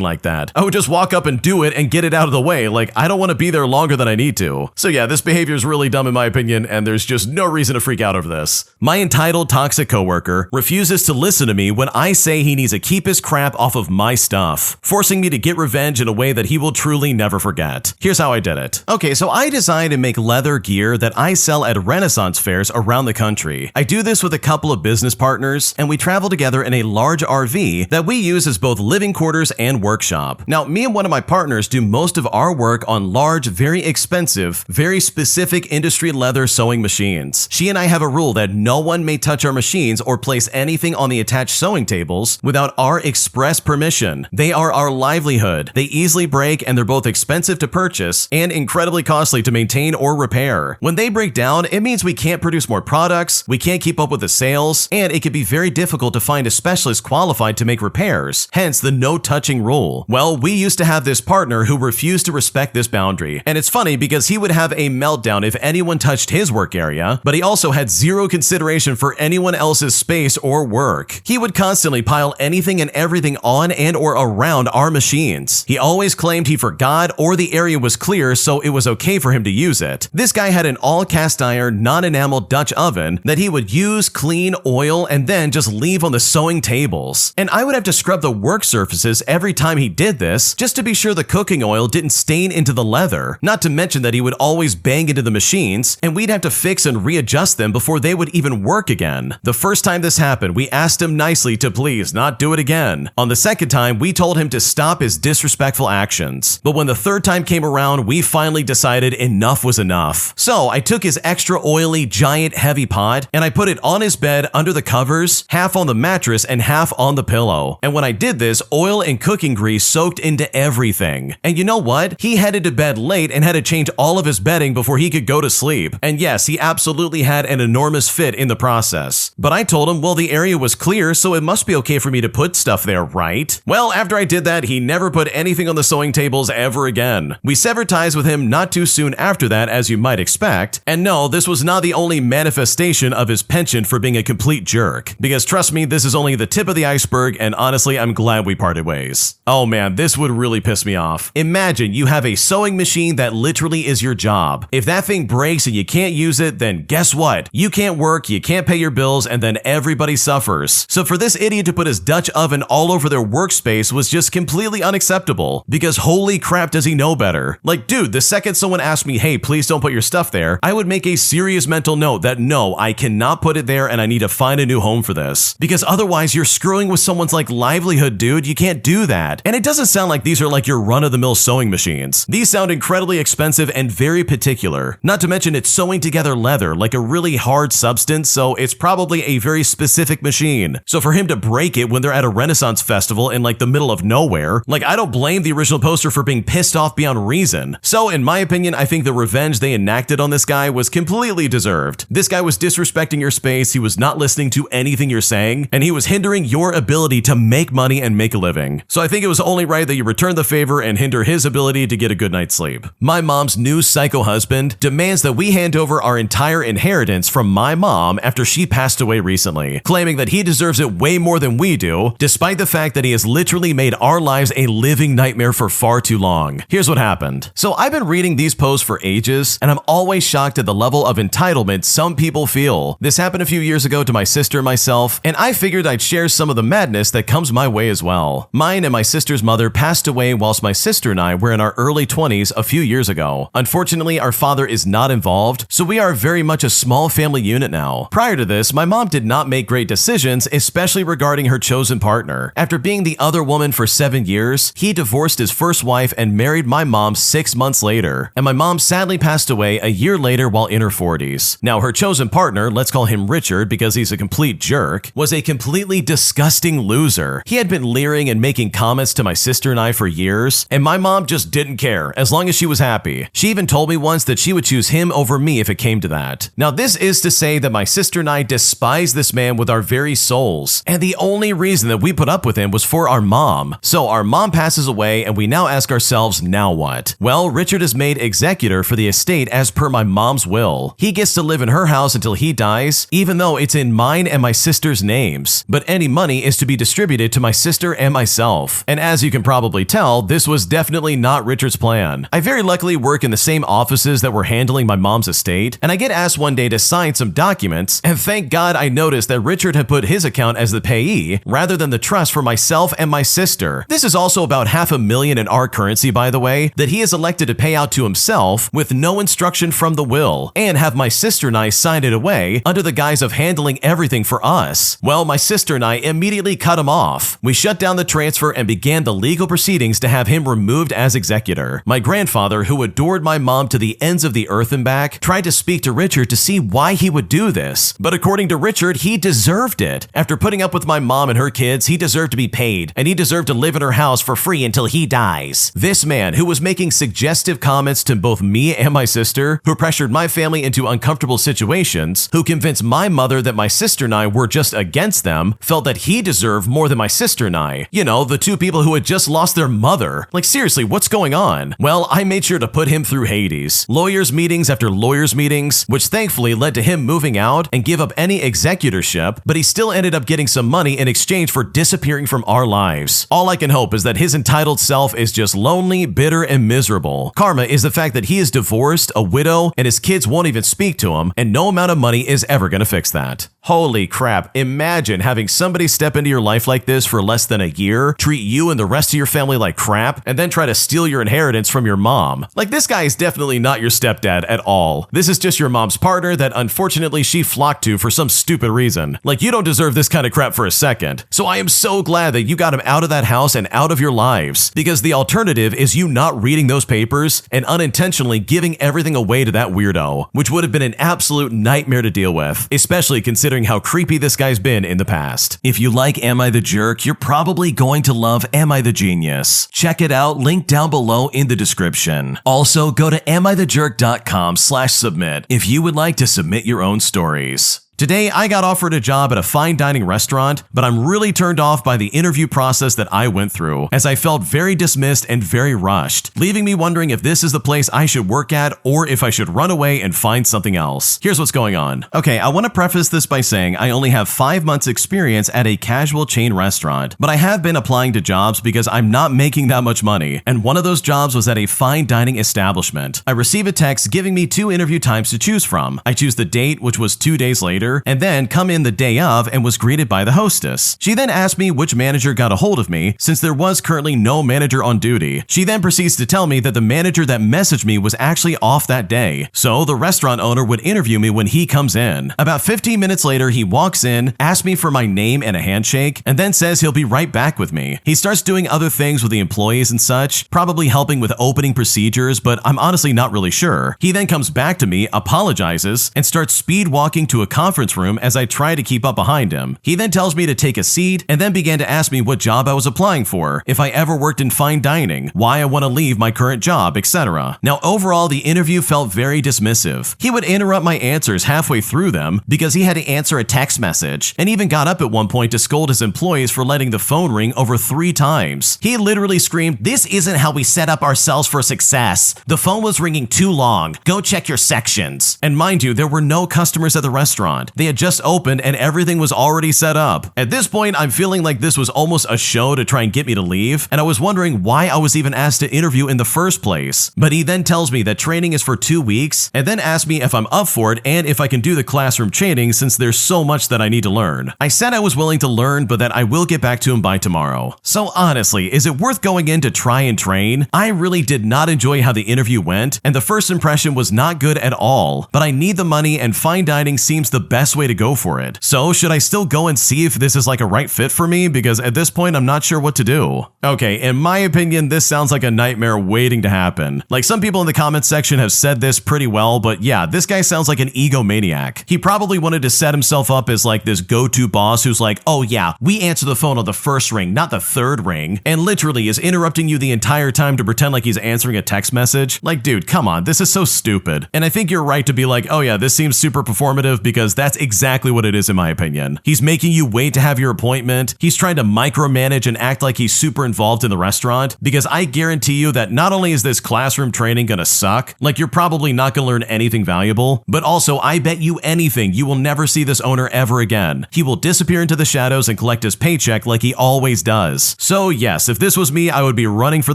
like that. I would just walk up and do it and get it out of the way. Like, I don't want to be there longer than I need to. So yeah, this behavior is really dumb in my opinion, and there's just no reason to freak out over this. My entitled toxic coworker refuses to listen to me when I say he needs to keep his crap off of my stuff, forcing me to get revenge in a way that he will truly never forget. Here's how I did it. Okay, so I design and make leather gear that I sell at Renaissance fairs around the country. I do this with a couple of business partners, and we travel together in a large RV that we use as both living quarters and workshop. Now, me and one of my partners do most of our work on large, very expensive, very specific industry leather sewing machines. She and I have a rule that no one may touch our machines or place anything on the attached sewing tables without our express permission. They are our livelihood. They easily break, and they're both expensive to purchase and incredibly costly to maintain or repair. When they break down, it means we can't produce more products, we can't keep up with the sales, and it can be very difficult to find a specialist qualified to make repairs, hence the no touching rule. Well, we used to have this partner who refused to respect this boundary, and it's funny because he would have a meltdown if anyone touched his work area, but he also had zero consideration for anyone else's space or work. He would constantly pile anything and everything on and or around our machines. He always claimed he forgot or the area was clear so it was okay for him to use it. This guy had an all cast iron, non-enamel Dutch oven that he would use, clean, oil, and then just leave on the sewing tables. And I would have to scrub the work surfaces every time he did this just to be sure the cooking oil didn't stain into the leather. Not to mention that he would always bang into the machines and we'd have to fix and readjust them before they would even work again. The first time this happened, we asked him nicely to please not do it again. On the second time, we told him to stop his disrespectful actions. But when the third time came around, we finally decided enough was enough. So I took his extra oily, giant, heavy pot and I put it on his bed under the covers, half on the mattress and half on the pillow. And when I did this, oil and cooking grease soaked into everything. And you know what? He headed to bed late and had a to change all of his bedding before he could go to sleep. And yes, he absolutely had an enormous fit in the process. But I told him, well, the area was clear, so it must be okay for me to put stuff there, right? Well, after I did that, he never put anything on the sewing tables ever again. We severed ties with him not too soon after that, as you might expect. And no, this was not the only manifestation of his penchant for being a complete jerk. Because trust me, this is only the tip of the iceberg, and honestly, I'm glad we parted ways. Oh man, this would really piss me off. Imagine you have a sewing machine that literally is your job. If that thing breaks and you can't use it, then guess what? You can't work, you can't pay your bills, and then everybody suffers. So for this idiot to put his Dutch oven all over their workspace was just completely unacceptable. Because holy crap, does he know better? Like, dude, the second someone asked me, hey, please don't put your stuff there, I would make a serious mental note that no, I cannot put it there and I need to find a new home for this. Because otherwise you're screwing with someone's like livelihood, dude. You can't do that. And it doesn't sound like these are like your run-of-the-mill sewing machines. These sound incredibly expensive and very particular. Not to mention it's sewing together leather, like a really hard substance, so it's probably a very specific machine. So for him to break it when they're at a Renaissance festival in like the middle of nowhere, like I don't blame the original poster for being pissed off beyond reason. So in my opinion, I think the revenge they enacted on this guy was completely deserved. This guy was disrespecting your space, he was not listening to anything you're saying, and he was hindering your ability to make money and make a living. So I think it was only right that you return the favor and hinder his ability to get a good night's sleep. My mom's new psycho husband demands that we hand over our entire inheritance from my mom after she passed away recently, claiming that he deserves it way more than we do, despite the fact that he has literally made our lives a living nightmare for far too long. Here's what happened. So I've been reading these posts for ages, and I'm always shocked at the level of entitlement some people feel. This happened a few years ago to my sister and myself, and I figured I'd share some of the madness that comes my way as well. Mine and my sister's mother passed away whilst my sister and I were in our early 20s a few years ago. Unfortunately, our father is not involved, so we are very much a small family unit now. Prior to this, my mom did not make great decisions, especially regarding her chosen partner. After being the other woman for 7 years, he divorced his first wife and married my mom 6 months later, and my mom sadly passed away a year later while in her 40s. Now, her chosen partner, let's call him Richard because he's a complete jerk, was a completely disgusting loser. He had been leering and making comments to my sister and I for years, and my mom just didn't care as long as she was happy. She even told me once that she would choose him over me if it came to that. Now, this is to say that my sister and I despise this man with our very souls, and the only reason that we put up with him was for our mom. So our mom passes away, and we now ask ourselves, now what? Well, Richard is made executor for the estate as per my mom's will. He gets to live in her house until he dies, even though it's in mine and my sister's names. But any money is to be distributed to my sister and myself. And as you can probably tell, this was definitely not Richard's plan. I very luckily work in the same offices that were handling my mom's estate, and I get asked one day to sign some documents, and thank God I noticed that Richard had put his account as the payee rather than the trust for myself and my sister. This is also about $500,000 in our currency, by the way, that he has elected to pay out to himself with no instruction from the will, and have my sister and I sign it away under the guise of handling everything for us. Well, my sister and I immediately cut him off. We shut down the transfer and began the legal proceedings to have him removed as executor. My grandfather, who adored my mom to the ends of the earth and back, tried to speak to Richard to see why he would do this. But according to Richard, he deserved it. After putting up with my mom and her kids, he deserved to be paid, and he deserved to live in her house for free until he dies. This man, who was making suggestive comments to both me and my sister, who pressured my family into uncomfortable situations, who convinced my mother that my sister and I were just against them, felt that he deserved more than my sister and I. You know, the two people who had just lost their mother. Like seriously, what's going on? Well, I made sure to put him through Hades. Lawyers meetings after lawyers meetings, which thankfully led to him moving out and give up any executorship, but he still ended up getting some money in exchange for disappearing from our lives. All I can hope is that his entitled self is just lonely, bitter, and miserable. Karma is the fact that he is divorced, a widow, and his kids won't even speak to him, and no amount of money is ever gonna fix that. Holy crap, imagine having somebody step into your life like this for less than a year, treat you and the rest of your family like crap, and then try to steal your inheritance from your mom. Like, this guy is definitely not your stepdad at all. This is just your mom's partner that unfortunately she flocked to for some stupid reason. Like, you don't deserve this kind of crap for a second. So I am so glad that you got him out of that house and out of your lives, because the alternative is you not reading those papers and unintentionally giving everything away to that weirdo, which would have been an absolute nightmare to deal with, especially considering considering how creepy this guy's been in the past. If you like Am I the Jerk, you're probably going to love Am I the Genius. Check it out, link down below in the description. Also, go to AmITheJerk.com/submit if you would like to submit your own stories. Today, I got offered a job at a fine dining restaurant, but I'm really turned off by the interview process that I went through, as I felt very dismissed and very rushed, leaving me wondering if this is the place I should work at or if I should run away and find something else. Here's what's going on. Okay, I want to preface this by saying I only have 5 months experience at a casual chain restaurant, but I have been applying to jobs because I'm not making that much money, and one of those jobs was at a fine dining establishment. I receive a text giving me 2 interview times to choose from. I choose the date, which was 2 days later, and then come in the day of and was greeted by the hostess. She then asked me which manager got a hold of me, since there was currently no manager on duty. She then proceeds to tell me that the manager that messaged me was actually off that day, so the restaurant owner would interview me when he comes in. About 15 minutes later, he walks in, asks me for my name and a handshake, and then says he'll be right back with me. He starts doing other things with the employees and such, probably helping with opening procedures, but I'm honestly not really sure. He then comes back to me, apologizes, and starts speed walking to a conference room as I try to keep up behind him. He then tells me to take a seat and then began to ask me what job I was applying for, if I ever worked in fine dining, why I want to leave my current job, etc. Now, overall, the interview felt very dismissive. He would interrupt my answers halfway through them because he had to answer a text message, and even got up at one point to scold his employees for letting the phone ring over 3 times. He literally screamed, "This isn't how we set up ourselves for success. The phone was ringing too long. Go check your sections." And mind you, there were no customers at the restaurant. They had just opened and everything was already set up. At this point, I'm feeling like this was almost a show to try and get me to leave, and I was wondering why I was even asked to interview in the first place. But he then tells me that training is for 2 weeks, and then asks me if I'm up for it and if I can do the classroom training since there's so much that I need to learn. I said I was willing to learn, but that I will get back to him by tomorrow. So honestly, is it worth going in to try and train? I really did not enjoy how the interview went, and the first impression was not good at all, but I need the money and fine dining seems the best way to go for it. So should I still go and see if this is like a right fit for me? Because at this point, I'm not sure what to do. Okay, in my opinion, this sounds like a nightmare waiting to happen. Like, some people in the comments section have said this pretty well, but yeah, this guy sounds like an egomaniac. He probably wanted to set himself up as like this go-to boss who's like, "Oh yeah, we answer the phone on the first ring, not the third ring," and literally is interrupting you the entire time to pretend like he's answering a text message. Like, dude, come on, this is so stupid. And I think you're right to be like, "Oh yeah, this seems super performative," because that's exactly what it is in my opinion. He's making you wait to have your appointment. He's trying to micromanage and act like he's super involved in the restaurant, because I guarantee you that not only is this classroom training gonna suck, like you're probably not gonna learn anything valuable, but also I bet you anything you will never see this owner ever again. He will disappear into the shadows and collect his paycheck like he always does. So yes, if this was me, I would be running for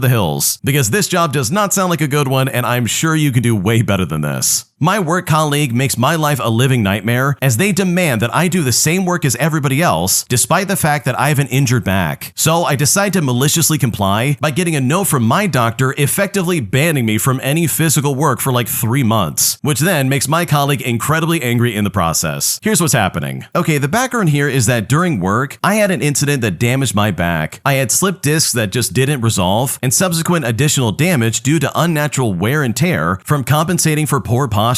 the hills, because this job does not sound like a good one, and I'm sure you can do way better than this. My work colleague makes my life a living nightmare, as they demand that I do the same work as everybody else, despite the fact that I have an injured back. So I decide to maliciously comply by getting a note from my doctor effectively banning me from any physical work for like 3 months, which then makes my colleague incredibly angry in the process. Here's what's happening. Okay, the background here is that during work, I had an incident that damaged my back. I had slipped discs that just didn't resolve, and subsequent additional damage due to unnatural wear and tear from compensating for poor posture.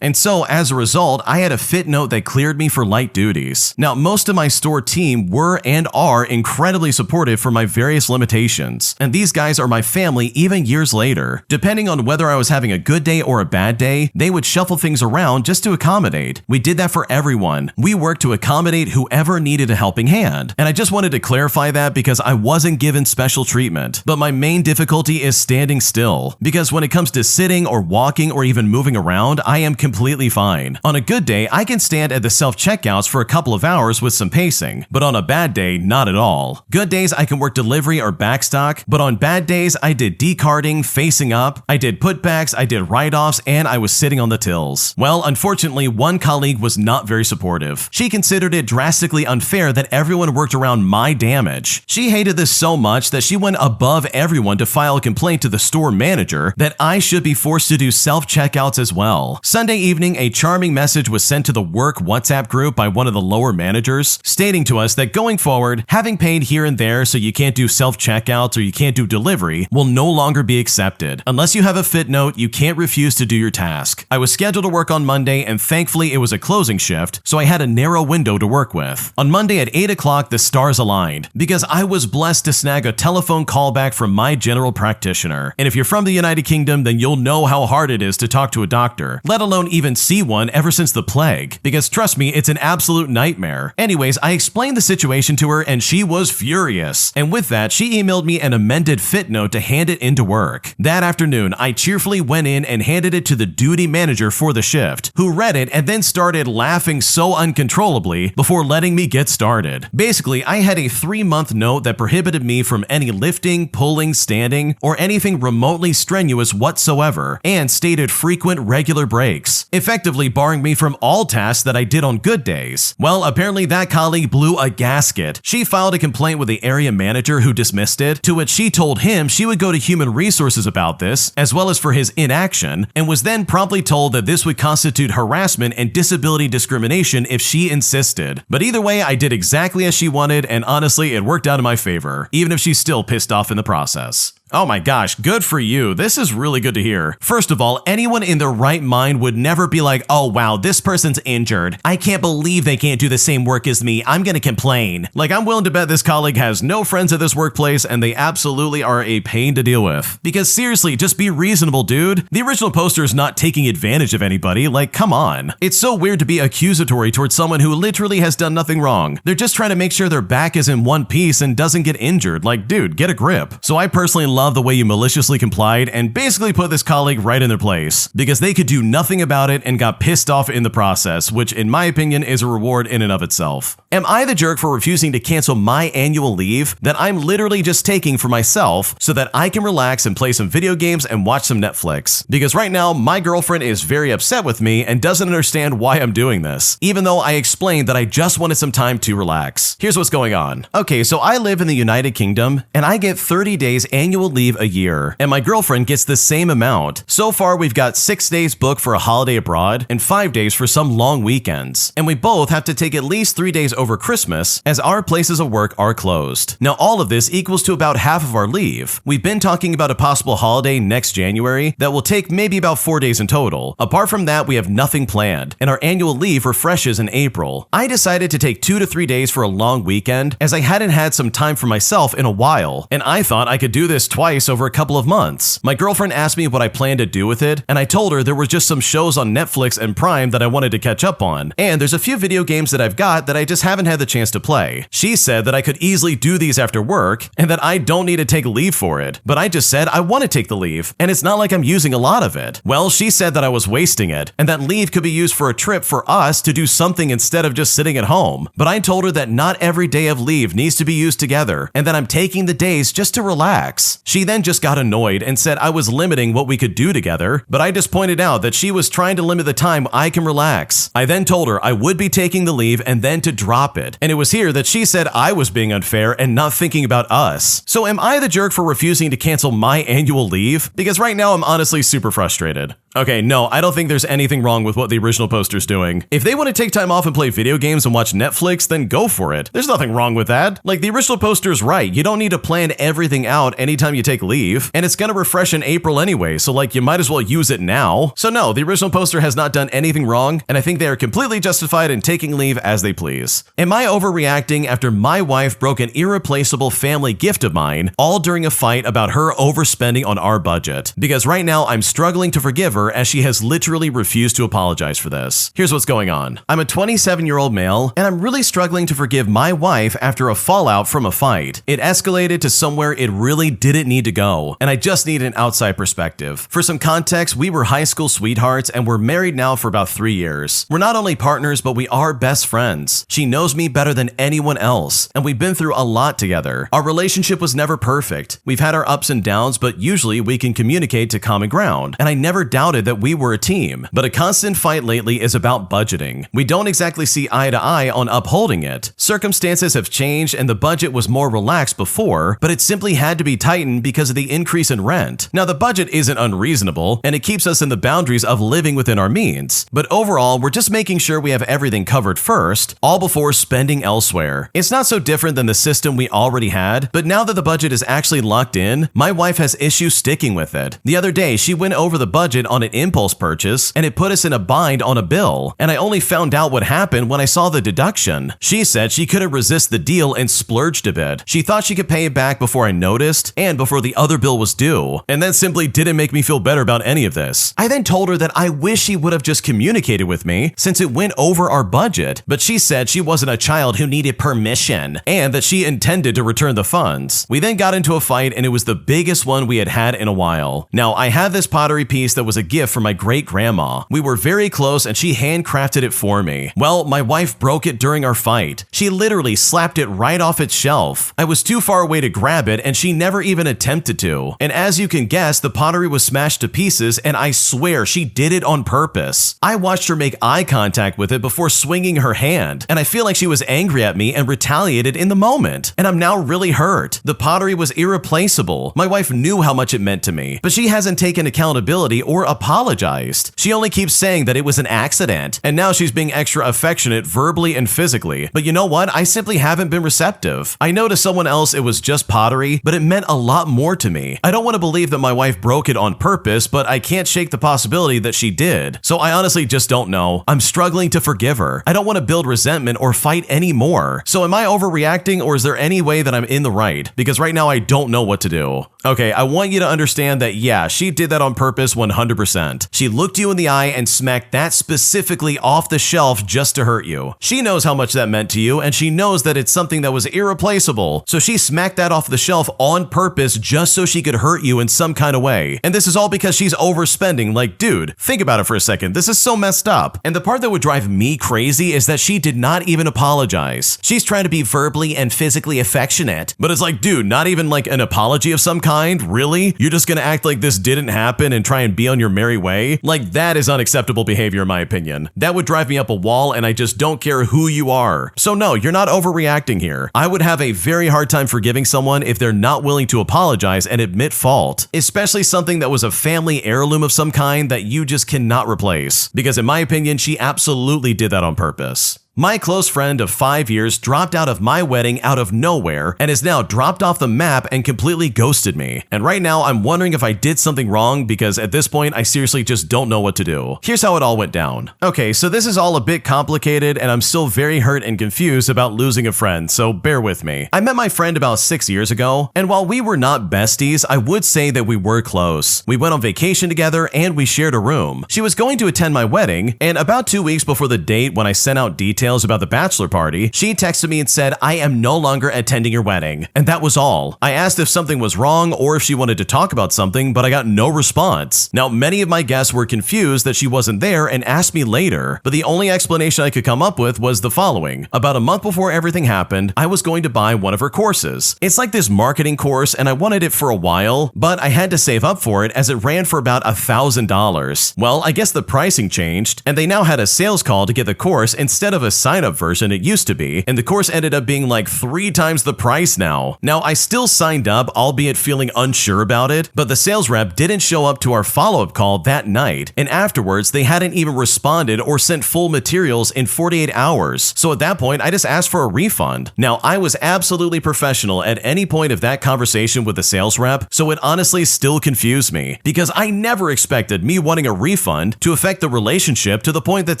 And so as a result, I had a fit note that cleared me for light duties. Now, most of my store team were and are incredibly supportive for my various limitations, and these guys are my family even years later. Depending on whether I was having a good day or a bad day, they would shuffle things around just to accommodate. We did that for everyone. We worked to accommodate whoever needed a helping hand. And I just wanted to clarify that because I wasn't given special treatment. But my main difficulty is standing still, because when it comes to sitting or walking or even moving around, I am completely fine. On a good day, I can stand at the self-checkouts for a couple of hours with some pacing, but on a bad day, not at all. Good days, I can work delivery or backstock, but on bad days, I did decarding, facing up, I did putbacks, I did write-offs, and I was sitting on the tills. Well, unfortunately, one colleague was not very supportive. She considered it drastically unfair that everyone worked around my damage. She hated this so much that she went above everyone to file a complaint to the store manager that I should be forced to do self-checkouts as well. well. Sunday evening, a charming message was sent to the work WhatsApp group by one of the lower managers, stating to us that going forward, having paid here and there so you can't do self-checkouts or you can't do delivery will no longer be accepted. Unless you have a fit note, you can't refuse to do your task. I was scheduled to work on Monday, and thankfully it was a closing shift, so I had a narrow window to work with. On Monday at 8 o'clock, the stars aligned, because I was blessed to snag a telephone callback from my general practitioner. And if you're from the United Kingdom, then you'll know how hard it is to talk to a doctor, let alone even see one ever since the plague, because trust me, it's an absolute nightmare. Anyways, I explained the situation to her and she was furious. And with that, she emailed me an amended fit note to hand it into work. That afternoon, I cheerfully went in and handed it to the duty manager for the shift, who read it and then started laughing so uncontrollably before letting me get started. Basically, I had a 3-month note that prohibited me from any lifting, pulling, standing, or anything remotely strenuous whatsoever, and stated frequent regular breaks, effectively barring me from all tasks that I did on good days. Well, apparently that colleague blew a gasket. She filed a complaint with the area manager, who dismissed it, to which she told him she would go to human resources about this, as well as for his inaction, and was then promptly told that this would constitute harassment and disability discrimination if she insisted. But either way, I did exactly as she wanted, and honestly, it worked out in my favor, even if she's still pissed off in the process. Oh my gosh, good for you. This is really good to hear. First of all, anyone in their right mind would never be like, oh wow, this person's injured. I can't believe they can't do the same work as me. I'm gonna complain. Like, I'm willing to bet this colleague has no friends at this workplace and they absolutely are a pain to deal with. Because seriously, just be reasonable, dude. The original poster is not taking advantage of anybody. Like, come on. It's so weird to be accusatory towards someone who literally has done nothing wrong. They're just trying to make sure their back is in one piece and doesn't get injured. Like, dude, get a grip. So I personally love the way you maliciously complied and basically put this colleague right in their place, because they could do nothing about it and got pissed off in the process, which in my opinion is a reward in and of itself. Am I the jerk for refusing to cancel my annual leave that I'm literally just taking for myself so that I can relax and play some video games and watch some Netflix? Because right now, my girlfriend is very upset with me and doesn't understand why I'm doing this, even though I explained that I just wanted some time to relax. Here's what's going on. Okay, so I live in the United Kingdom and I get 30 days annual leave a year, and my girlfriend gets the same amount. So far, we've got 6 days booked for a holiday abroad and 5 days for some long weekends. And we both have to take at least 3 days over Christmas, as our places of work are closed. Now, all of this equals to about half of our leave. We've been talking about a possible holiday next January that will take maybe about 4 days in total. Apart from that, we have nothing planned, and our annual leave refreshes in April. I decided to take 2 to 3 days for a long weekend, as I hadn't had some time for myself in a while, and I thought I could do this twice over a couple of months. My girlfriend asked me what I planned to do with it, and I told her there were just some shows on Netflix and Prime that I wanted to catch up on, and there's a few video games that I've got that I just haven't had the chance to play. She said that I could easily do these after work, and that I don't need to take leave for it, but I just said I want to take the leave, and it's not like I'm using a lot of it. Well, she said that I was wasting it, and that leave could be used for a trip for us to do something instead of just sitting at home. But I told her that not every day of leave needs to be used together, and that I'm taking the days just to relax. She then just got annoyed and said I was limiting what we could do together, but I just pointed out that she was trying to limit the time I can relax. I then told her I would be taking the leave and then to drop it, and it was here that she said I was being unfair and not thinking about us. So am I the jerk for refusing to cancel my annual leave? Because right now I'm honestly super frustrated. Okay, no, I don't think there's anything wrong with what the original poster's doing. If they want to take time off and play video games and watch Netflix, then go for it. There's nothing wrong with that. Like, the original poster's right. You don't need to plan everything out anytime you take leave, and it's gonna refresh in April anyway, so like, you might as well use it now. So no, the original poster has not done anything wrong, and I think they are completely justified in taking leave as they please. Am I overreacting after my wife broke an irreplaceable family gift of mine, all during a fight about her overspending on our budget? Because right now, I'm struggling to forgive her, as she has literally refused to apologize for this. Here's what's going on. I'm a 27-year-old male, and I'm really struggling to forgive my wife after a fallout from a fight. It escalated to somewhere it really didn't need to go, and I just need an outside perspective. For some context, we were high school sweethearts, and we're married now for about 3 years. We're not only partners, but we are best friends. She knows me better than anyone else, and we've been through a lot together. Our relationship was never perfect. We've had our ups and downs, but usually we can communicate to common ground, and I never doubted doubted that we were a team, but a constant fight lately is about budgeting. We don't exactly see eye to eye on upholding it. Circumstances have changed and the budget was more relaxed before, but it simply had to be tightened because of the increase in rent. Now, the budget isn't unreasonable, and it keeps us in the boundaries of living within our means, but overall, we're just making sure we have everything covered first, all before spending elsewhere. It's not so different than the system we already had, but now that the budget is actually locked in, my wife has issues sticking with it. The other day, she went over the budget on an impulse purchase, and it put us in a bind on a bill, and I only found out what happened when I saw the deduction. She said she couldn't resist the deal and splurged a bit. She thought she could pay it back before I noticed, and before the other bill was due, and that simply didn't make me feel better about any of this. I then told her that I wish she would have just communicated with me since it went over our budget, but she said she wasn't a child who needed permission, and that she intended to return the funds. We then got into a fight, and it was the biggest one we had had in a while. Now, I had this pottery piece that was a gift from my great-grandma. We were very close, and she handcrafted it for me. Well, my wife broke it during our fight. She literally slapped it right off its shelf. I was too far away to grab it, and she never even attempted to. And as you can guess, the pottery was smashed to pieces, and I swear she did it on purpose. I watched her make eye contact with it before swinging her hand, and I feel like she was angry at me and retaliated in the moment. And I'm now really hurt. The pottery was irreplaceable. My wife knew how much it meant to me, but she hasn't taken accountability or apologized. She only keeps saying that it was an accident, and now she's being extra affectionate verbally and physically. But you know what? I simply haven't been receptive. I know to someone else it was just pottery, but it meant a lot more to me. I don't want to believe that my wife broke it on purpose, but I can't shake the possibility that she did. So I honestly just don't know. I'm struggling to forgive her. I don't want to build resentment or fight anymore. So am I overreacting, or is there any way that I'm in the right? Because right now I don't know what to do. Okay, I want you to understand that yeah, she did that on purpose 100%. She looked you in the eye and smacked that specifically off the shelf just to hurt you. She knows how much that meant to you, and she knows that it's something that was irreplaceable. So she smacked that off the shelf on purpose just so she could hurt you in some kind of way. And this is all because she's overspending. Like, dude, think about it for a second. This is so messed up. And the part that would drive me crazy is that she did not even apologize. She's trying to be verbally and physically affectionate, but it's like, dude, not even like an apology of some kind? Really? You're just gonna act like this didn't happen and try and be on your merry way? Like, that is unacceptable behavior in my opinion. That would drive me up a wall, and I just don't care who you are. So no, you're not overreacting here. I would have a very hard time forgiving someone if they're not willing to apologize and admit fault, especially something that was a family heirloom of some kind that you just cannot replace. Because in my opinion, she absolutely did that on purpose. My close friend of 5 years dropped out of my wedding out of nowhere and is now dropped off the map and completely ghosted me. And right now I'm wondering if I did something wrong, because at this point I seriously just don't know what to do. Here's how it all went down. Okay, so this is all a bit complicated and I'm still very hurt and confused about losing a friend, so bear with me. I met my friend about 6 years ago, and while we were not besties, I would say that we were close. We went on vacation together and we shared a room. She was going to attend my wedding, and about 2 weeks before the date, when I sent out details about the bachelor party, she texted me and said, "I am no longer attending your wedding." And that was all. I asked if something was wrong or if she wanted to talk about something, but I got no response. Now, many of my guests were confused that she wasn't there and asked me later, but the only explanation I could come up with was the following. About a month before everything happened, I was going to buy one of her courses. It's like this marketing course, and I wanted it for a while, but I had to save up for it as it ran for about $1,000. Well, I guess the pricing changed, and they now had a sales call to get the course instead of a sign-up version it used to be, and the course ended up being like 3 times the price now. Now, I still signed up, albeit feeling unsure about it, but the sales rep didn't show up to our follow-up call that night, and afterwards they hadn't even responded or sent full materials in 48 hours. So at that point, I just asked for a refund. Now, I was absolutely professional at any point of that conversation with the sales rep, so it honestly still confused me, because I never expected me wanting a refund to affect the relationship to the point that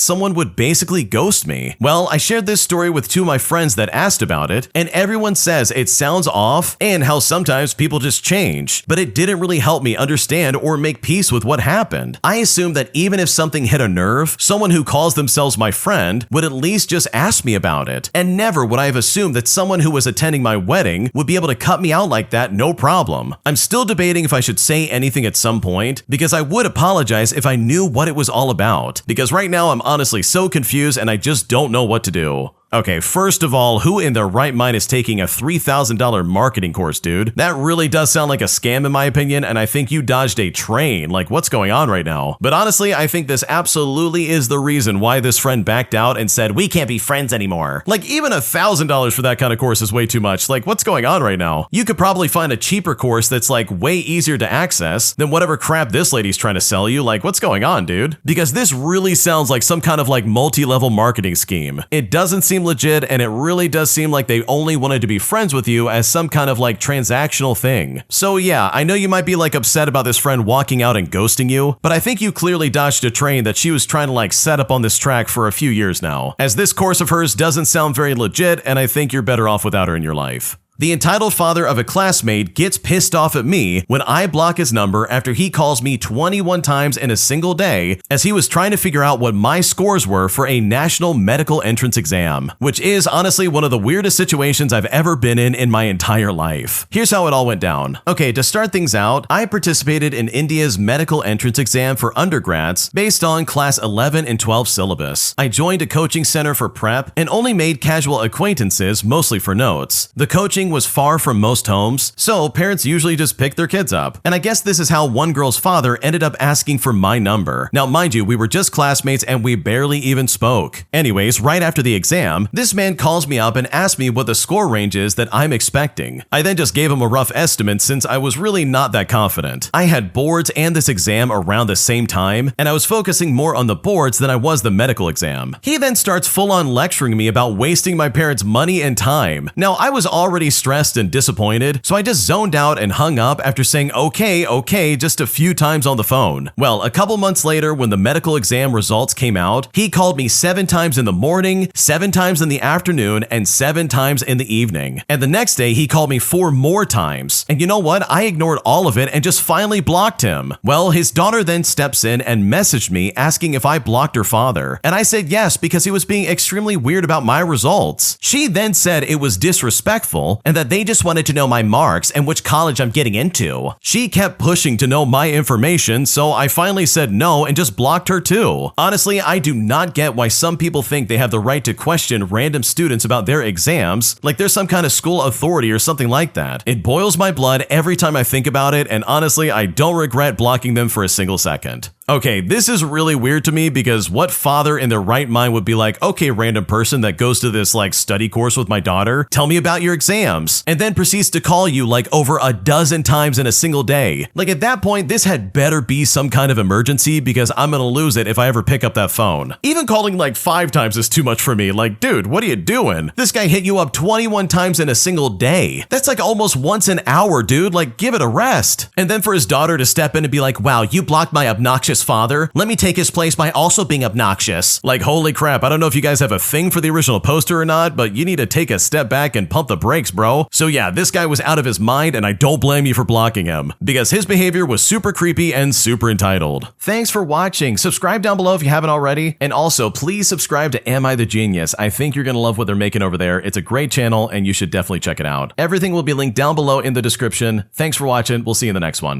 someone would basically ghost me. Well, I shared this story with 2 of my friends that asked about it, and everyone says it sounds off and how sometimes people just change, but it didn't really help me understand or make peace with what happened. I assumed that even if something hit a nerve, someone who calls themselves my friend would at least just ask me about it, and never would I have assumed that someone who was attending my wedding would be able to cut me out like that no problem. I'm still debating if I should say anything at some point, because I would apologize if I knew what it was all about, because right now I'm honestly so confused and I just don't know what to do. Okay, first of all, who in their right mind is taking a $3,000 marketing course, dude? That really does sound like a scam in my opinion, and I think you dodged a train. Like, what's going on right now? But honestly, I think this absolutely is the reason why this friend backed out and said, we can't be friends anymore. Like, even $1,000 for that kind of course is way too much. Like, what's going on right now? You could probably find a cheaper course that's like way easier to access than whatever crap this lady's trying to sell you. Like, what's going on, dude? Because this really sounds like some kind of like multi-level marketing scheme. It doesn't seem legit, and it really does seem like they only wanted to be friends with you as some kind of like transactional thing. So yeah, I know you might be like upset about this friend walking out and ghosting you, but I think you clearly dodged a train that she was trying to like set up on this track for a few years now, as this course of hers doesn't sound very legit, and I think you're better off without her in your life. The entitled father of a classmate gets pissed off at me when I block his number after he calls me 21 times in a single day as he was trying to figure out what my scores were for a national medical entrance exam, which is honestly one of the weirdest situations I've ever been in my entire life. Here's how it all went down. Okay, to start things out, I participated in India's medical entrance exam for undergrads based on class 11 and 12 syllabus. I joined a coaching center for prep and only made casual acquaintances, mostly for notes. The coaching was far from most homes, so parents usually just pick their kids up. And I guess this is how one girl's father ended up asking for my number. Now, mind you, we were just classmates and we barely even spoke. Anyways, right after the exam, this man calls me up and asks me what the score range is that I'm expecting. I then just gave him a rough estimate since I was really not that confident. I had boards and this exam around the same time, and I was focusing more on the boards than I was the medical exam. He then starts full-on lecturing me about wasting my parents' money and time. Now, I was already stressed and disappointed, so I just zoned out and hung up after saying okay just a few times on the phone. Well, a couple months later, when the medical exam results came out, he called me 7 times in the morning, 7 times in the afternoon, and 7 times in the evening. And the next day, he called me 4 more times. And you know what? I ignored all of it and just finally blocked him. Well, his daughter then steps in and messaged me asking if I blocked her father. And I said yes because he was being extremely weird about my results. She then said it was disrespectful and that they just wanted to know my marks and which college I'm getting into. She kept pushing to know my information, so I finally said no and just blocked her too. Honestly, I do not get why some people think they have the right to question random students about their exams, like they're some kind of school authority or something like that. It boils my blood every time I think about it, and honestly, I don't regret blocking them for a single second. Okay, this is really weird to me because what father in their right mind would be like, okay, random person that goes to this like study course with my daughter, tell me about your exams, and then proceeds to call you like over a dozen times in a single day. Like at that point, this had better be some kind of emergency because I'm gonna lose it if I ever pick up that phone. Even calling like 5 times is too much for me. Like, dude, what are you doing? This guy hit you up 21 times in a single day. That's like almost once an hour, dude. Like, give it a rest. And then for his daughter to step in and be like, wow, you blocked my obnoxious father. Let me take his place by also being obnoxious. Like, holy crap, I don't know if you guys have a thing for the original poster or not, but you need to take a step back and pump the brakes, bro. So yeah, this guy was out of his mind, and I don't blame you for blocking him, because his behavior was super creepy and super entitled. Thanks for watching. Subscribe down below if you haven't already, and also please subscribe to Am I the Genius? I think you're gonna love what they're making over there. It's a great channel, and you should definitely check it out. Everything will be linked down below in the description. Thanks for watching. We'll see you in the next one.